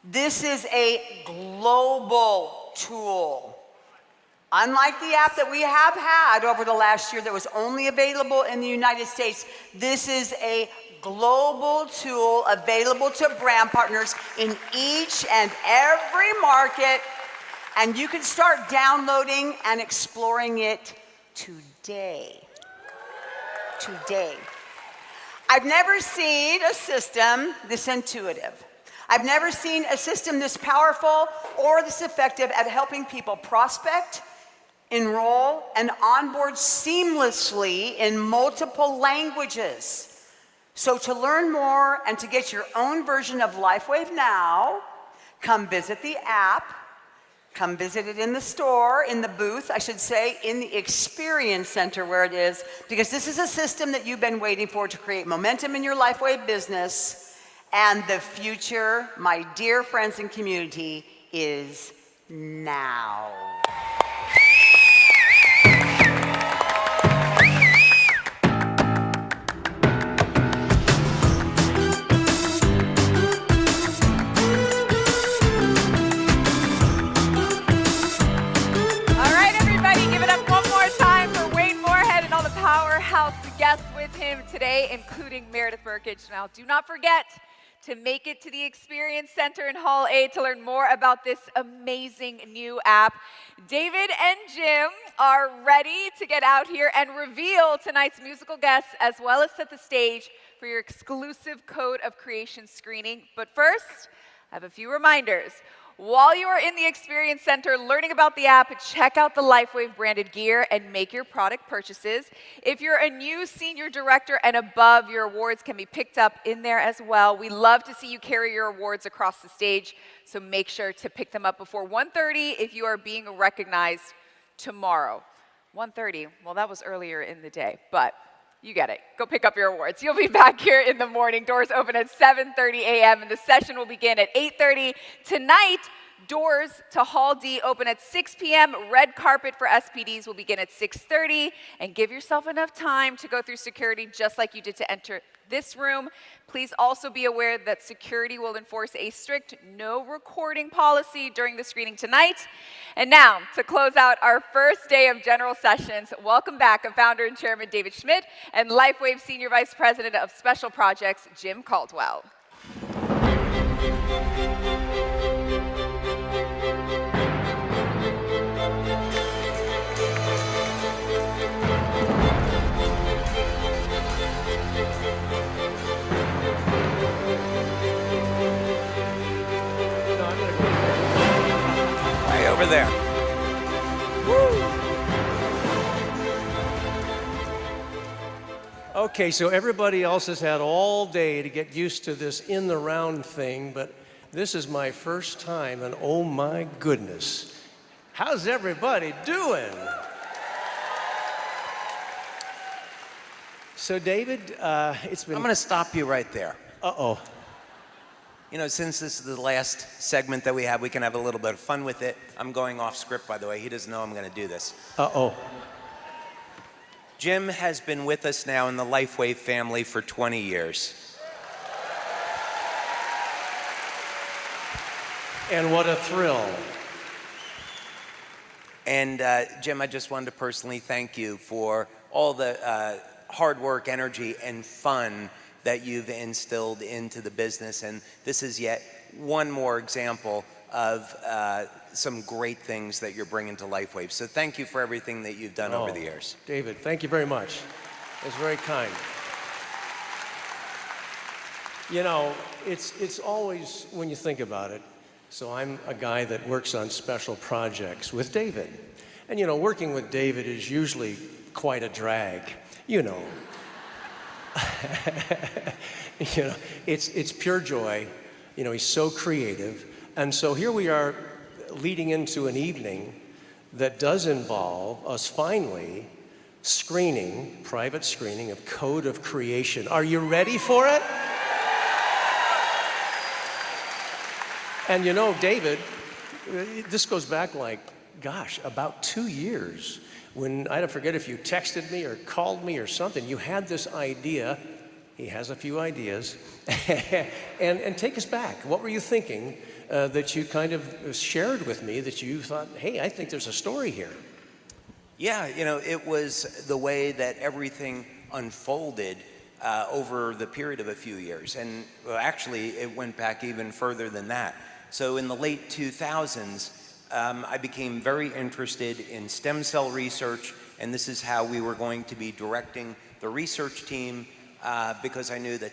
This is a global tool. Unlike the app that we have had over the last year that was only available in the United States, this is a global tool available to brand partners in each and every market, and you can start downloading and exploring it today. Today. I've never seen a system this intuitive. I've never seen a system this powerful or this effective at helping people prospect, enroll, and onboard seamlessly in multiple languages. So to learn more and to get your own version of LifeWave now, come visit the app, come visit it in the store, in the booth, I should say, in the experience center where it is, because this is a system that you've been waiting for to create momentum in your LifeWave business, and the future, my dear friends and community, is now. Guests with him today, including Meredith Burkage. Now, do not forget to make it to the Experience Center in Hall A to learn more about this amazing new app. David and Jim are ready to get out here and reveal tonight's musical guests, as well as set the stage for your exclusive Code of Creation screening. But first, I have a few reminders. While you are in the Experience Center learning about the app, check out the LifeWave branded gear and make your product purchases. If you're a new senior director and above, your awards can be picked up in there as well. We love to see you carry your awards across the stage, so make sure to pick them up before 1:30 if you are being recognized tomorrow. 1:30, well, that was earlier in the day, but you get it. Go pick up your awards. You'll be back here in the morning. Doors open at 7:30 a.m. and the session will begin at 8:30. Tonight, doors to Hall D open at 6 p.m. Red carpet for SPDs will begin at 6:30. And give yourself enough time to go through security just like you did to enter this room. Please also be aware that security will enforce a strict no recording policy during the screening tonight. And now, to close out our first day of general sessions, welcome back founder and chairman David Schmidt and LifeWave Senior Vice President of Special Projects, Jim Caldwell. Over there. Okay, so everybody else has had all day to get used to this in the round thing, but this is my first time, and oh my goodness. How's everybody doing? So David, it's been... I'm going to stop you right there. Uh-oh. You know, since this is the last segment that we have, we can have a little bit of fun with it. I'm going off script, by the way. He doesn't know I'm going to do this. Uh-oh. Jim has been with us now in the LifeWave family for 20 years. And what a thrill. And Jim, I just wanted to personally thank you for all the hard work, energy, and fun that you've instilled into the business. And this is yet one more example of some great things that you're bringing to LifeWave. So thank you for everything that you've done over the years. David, thank you very much. It's very kind. You know, it's always, when you think about it, so I'm a guy that works on special projects with David. And you know, working with David is usually quite a drag, you know. You know, it's pure joy. You know, he's so creative. And so here we are leading into an evening that does involve us finally screening, private screening of Code of Creation. Are you ready for it? And you know, David, this goes back like, gosh, about 2 years. When, I don't forget if you texted me or called me or something, you had this idea. He has a few ideas. and take us back. What were you thinking that you kind of shared with me that you thought, hey, I think there's a story here? Yeah, you know, it was the way that everything unfolded over the period of a few years. And well, actually, it went back even further than that. So in the late 2000s, I became very interested in stem cell research, and this is how we were going to be directing the research team because I knew that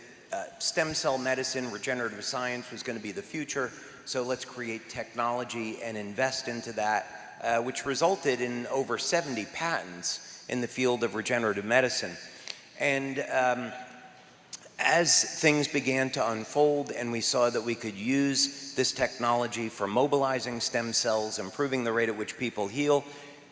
stem cell medicine, regenerative science was going to be the future. So let's create technology and invest into that, which resulted in over 70 patents in the field of regenerative medicine. And as things began to unfold and we saw that we could use this technology for mobilizing stem cells, improving the rate at which people heal,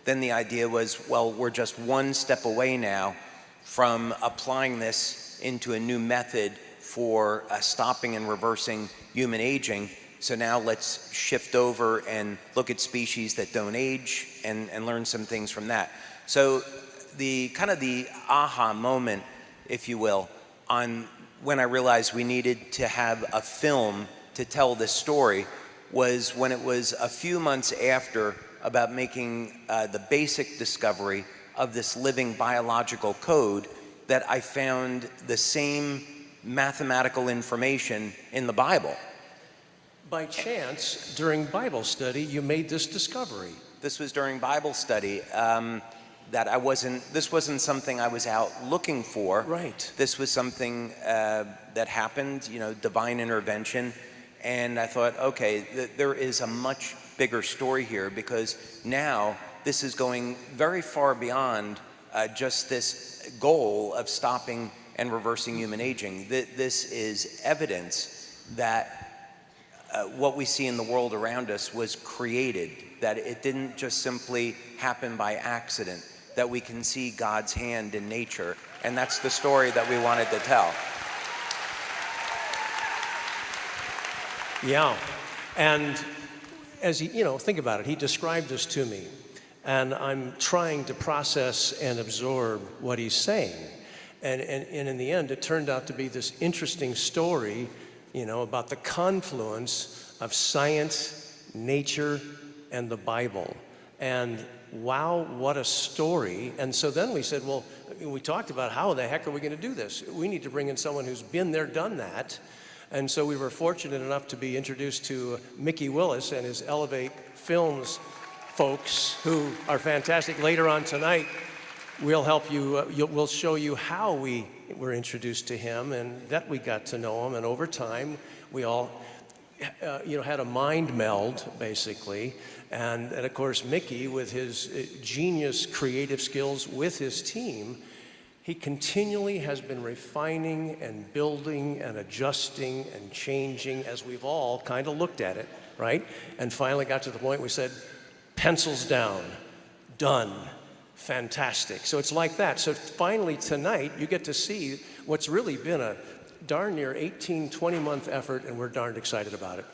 then the idea was, well, we're just one step away now from applying this into a new method for stopping and reversing human aging. So now let's shift over and look at species that don't age and learn some things from that. So the kind of the aha moment, if you will, on when I realized we needed to have a film to tell this story was when it was a few months after about making the basic discovery of this living biological code that I found the same mathematical information in the Bible. By chance, during Bible study, you made this discovery. This was during Bible study. This wasn't something I was out looking for. Right. This was something that happened, you know, divine intervention. And I thought, okay, there is a much bigger story here, because now this is going very far beyond just this goal of stopping and reversing human aging. This is evidence that what we see in the world around us was created, that it didn't just simply happen by accident, that we can see God's hand in nature. And that's the story that we wanted to tell. Yeah, and as he, think about it, he described this to me, and I'm trying to process and absorb what he's saying. And in the end, it turned out to be this interesting story, about the confluence of science, nature, and the Bible. And wow, what a story. And so then we said, well, we talked about how the heck are we going to do this? We need to bring in someone who's been there, done that. And so we were fortunate enough to be introduced to Mickey Willis and his Elevate Films folks, who are fantastic. Later on tonight, we'll help you, we'll show you how we were introduced to him and that we got to know him. And over time, we all had a mind meld, basically. And of course, Mickey, with his genius creative skills with his team, he continually has been refining and building and adjusting and changing as we've all kind of looked at it, right? And finally got to the point we said, pencils down, done, fantastic. So it's like that. So finally tonight, you get to see what's really been a darn near 18, 20-month effort, and we're darned excited about it.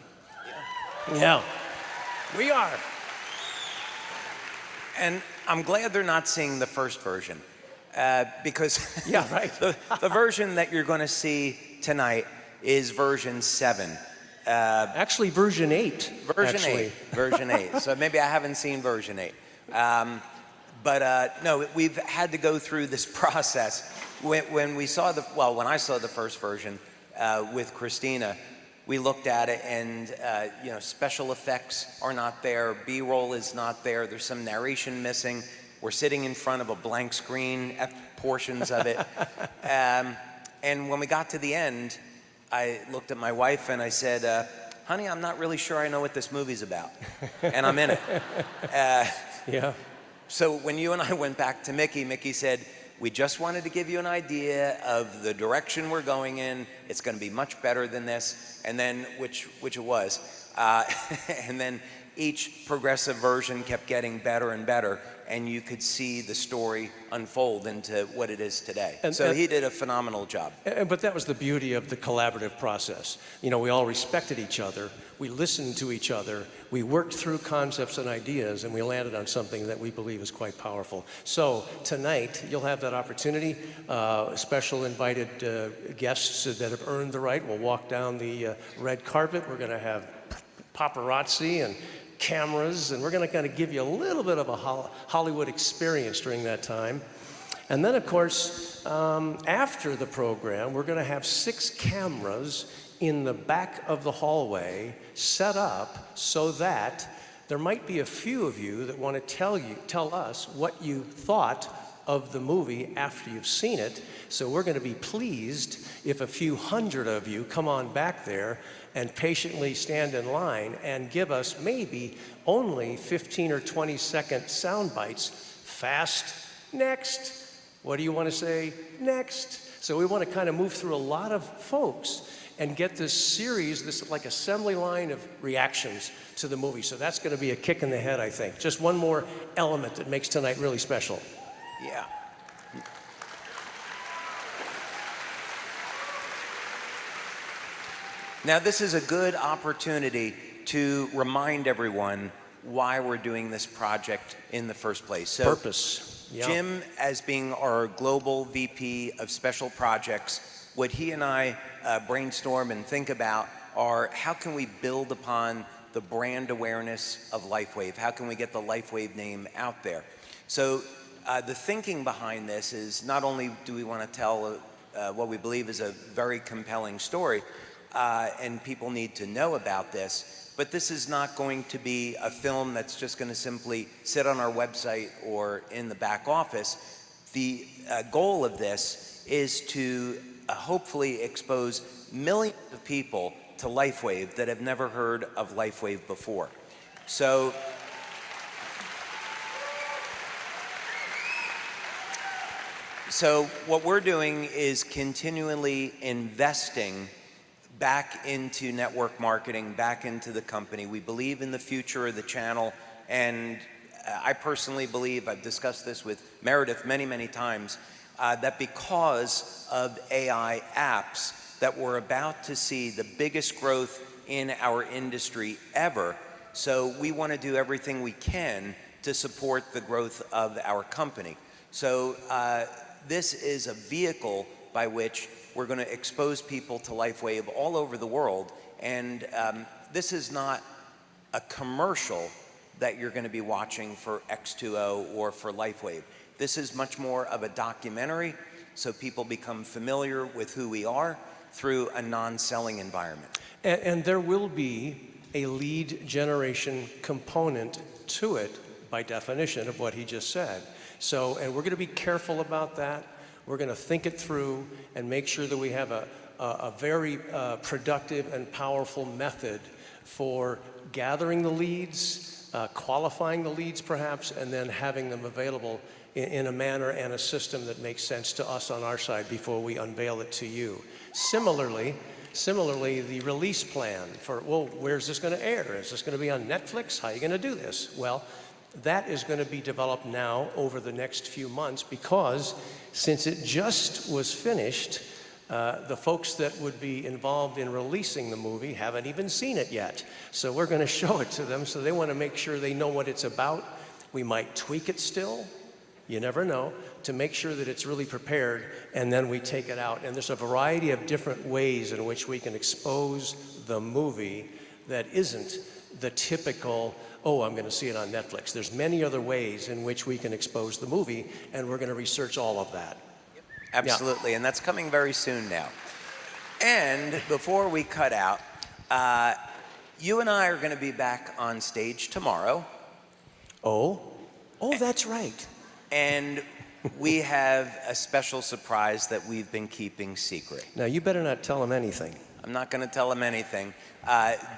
Yeah, we are. And I'm glad they're not seeing the first version. Because yeah, right. the version that you're going to see tonight is version 7. Actually, version 8. Version 8. So maybe I haven't seen version 8. But no, we've had to go through this process. When I saw the first version with Christina, we looked at it, and special effects are not there, B-roll is not there, there's some narration missing. We're sitting in front of a blank screen at portions of it. And when we got to the end, I looked at my wife and I said, honey, I'm not really sure I know what this movie's about. And I'm in it. Yeah. So when you and I went back to Mickey, Mickey said, we just wanted to give you an idea of the direction we're going in. It's going to be much better than this. And then, which it was. And then each progressive version kept getting better and better, and you could see the story unfold into what it is today. So he did a phenomenal job. But that was the beauty of the collaborative process. We all respected each other, we listened to each other, we worked through concepts and ideas, and we landed on something that we believe is quite powerful. So tonight, you'll have that opportunity. Special invited guests that have earned the right will walk down the red carpet. We're going to have paparazzi and cameras, and we're going to kind of give you a little bit of a Hollywood experience during that time. And then, of course, after the program, we're going to have 6 cameras in the back of the hallway set up so that there might be a few of you that want to tell us what you thought of the movie after you've seen it. So we're going to be pleased if a few hundred of you come on back there and patiently stand in line and give us maybe only 15 or 20-second sound bites. Fast, next. What do you want to say? Next. So we want to kind of move through a lot of folks and get this series, this like assembly line of reactions to the movie. So that's going to be a kick in the head, I think. Just one more element that makes tonight really special. Yeah. Now, this is a good opportunity to remind everyone why we're doing this project in the first place. So, purpose. Yeah. Jim, as being our global VP of special projects, what he and I brainstorm and think about are how can we build upon the brand awareness of LifeWave? How can we get the LifeWave name out there? So the thinking behind this is not only do we want to tell what we believe is a very compelling story, and people need to know about this, but this is not going to be a film that's just going to simply sit on our website or in the back office. The goal of this is to hopefully expose millions of people to LifeWave that have never heard of LifeWave before. So what we're doing is continually investing back into network marketing, back into the company. We believe in the future of the channel, and I personally believe, I've discussed this with Meredith many, many times, that because of AI apps, that we're about to see the biggest growth in our industry ever. So we want to do everything we can to support the growth of our company. So this is a vehicle by which we're going to expose people to LifeWave all over the world. And this is not a commercial that you're going to be watching for X2O or for LifeWave. This is much more of a documentary, so people become familiar with who we are through a non-selling environment. And there will be a lead generation component to it by definition of what he just said. So, and we're going to be careful about that. We're going to think it through and make sure that we have a very productive and powerful method for gathering the leads, qualifying the leads perhaps, and then having them available in a manner and a system that makes sense to us on our side before we unveil it to you. Similarly, the release plan for, well, where's this going to air? Is this going to be on Netflix? How are you going to do this? Well, that is going to be developed now over the next few months, because since it just was finished, the folks that would be involved in releasing the movie haven't even seen it yet. So we're going to show it to them, so they want to make sure they know what it's about. We might tweak it still, you never know, to make sure that it's really prepared, and then we take it out. And there's a variety of different ways in which we can expose the movie that isn't the typical, oh, I'm going to see it on Netflix. There's many other ways in which we can expose the movie, and we're going to research all of that. Absolutely, and that's coming very soon now. And before we cut out, you and I are going to be back on stage tomorrow. Oh, that's right. And we have a special surprise that we've been keeping secret. Now, you better not tell them anything. I'm not going to tell them anything.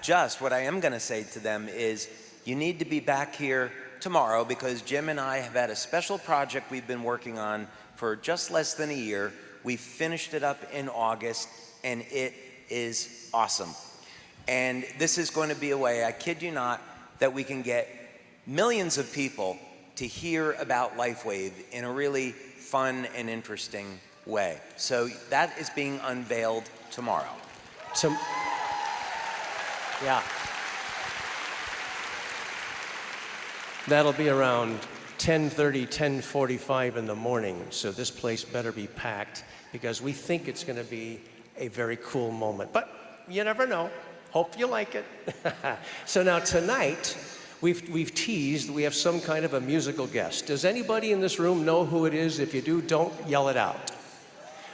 Just what I am going to say to them is, you need to be back here tomorrow, because Jim and I have had a special project we've been working on for just less than a year. We finished it up in August, and it is awesome. And this is going to be a way, I kid you not, that we can get millions of people to hear about LifeWave in a really fun and interesting way. So that is being unveiled tomorrow. Yeah. That'll be around 10:30, 10:45 in the morning, so this place better be packed, because we think it's going to be a very cool moment. But you never know. Hope you like it. So now tonight, we've teased we have some kind of a musical guest. Does anybody in this room know who it is? If you do, don't yell it out.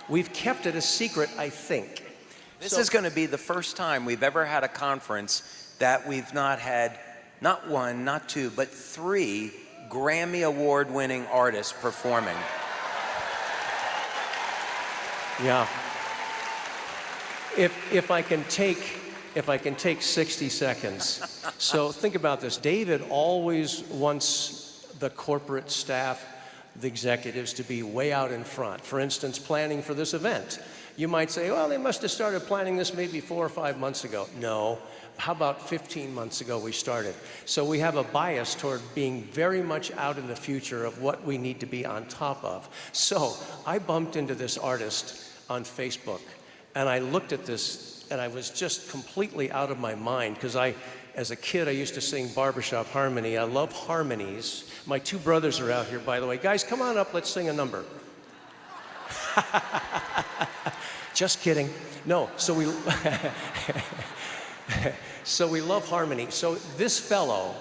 We've kept it a secret, I think. This is going to be the first time we've ever had a conference that we've not had not one, not two, but 3 Grammy Award-winning artists performing. Yeah. If I can take 60 seconds. So think about this. David always wants the corporate staff, the executives, to be way out in front. For instance, planning for this event. You might say, well, they must have started planning this maybe 4 or 5 months ago. No. How about 15 months ago we started? So we have a bias toward being very much out in the future of what we need to be on top of. So I bumped into this artist on Facebook, and I looked at this, and I was just completely out of my mind, because as a kid, I used to sing barbershop harmony. I love harmonies. My 2 brothers are out here, by the way. Guys, come on up, let's sing a number. Just kidding. No, so we love harmony. So this fellow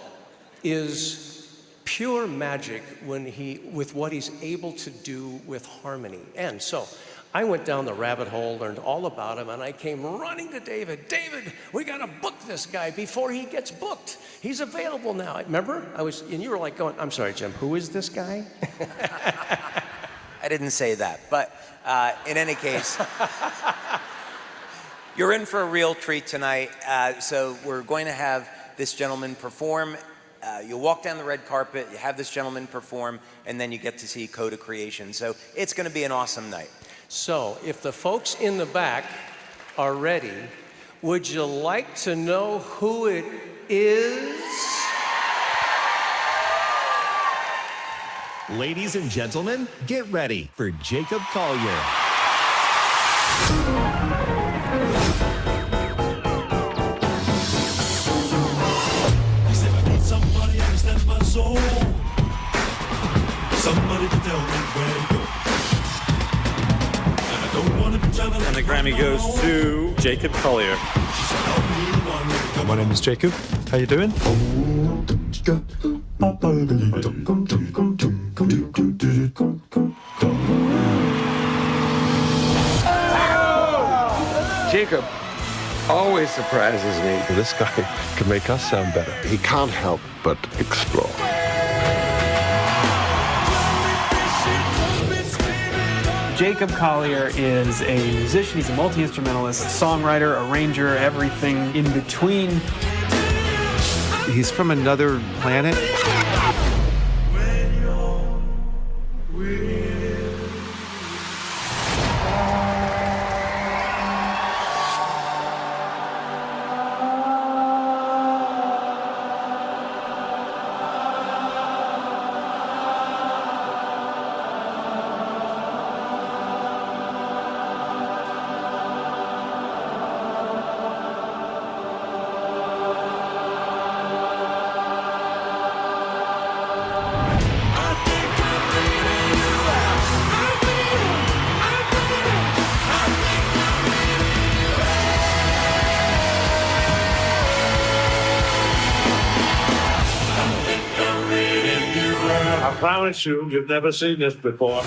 is pure magic with what he's able to do with harmony. And so I went down the rabbit hole, learned all about him, and I came running to David. David, we got to book this guy before he gets booked. He's available now. Remember? And you were like going, I'm sorry, Jim, who is this guy? I didn't say that, but in any case, You're in for a real treat tonight. So we're going to have this gentleman perform. You'll walk down the red carpet, you have this gentleman perform, and then you get to see Code of Creation. So it's going to be an awesome night. So if the folks in the back are ready, would you like to know who it is? Ladies and gentlemen, get ready for Jacob Collier. Somebody to tell me where to go. And I don't want to be traveling. And the Grammy goes to Jacob Collier. My name is Jacob. How you doing? Jacob always surprises me. This guy can make us sound better. He can't help but explore. Jacob Collier is a musician, he's a multi-instrumentalist, songwriter, arranger, everything in between. He's from another planet. I promise you've never seen this before.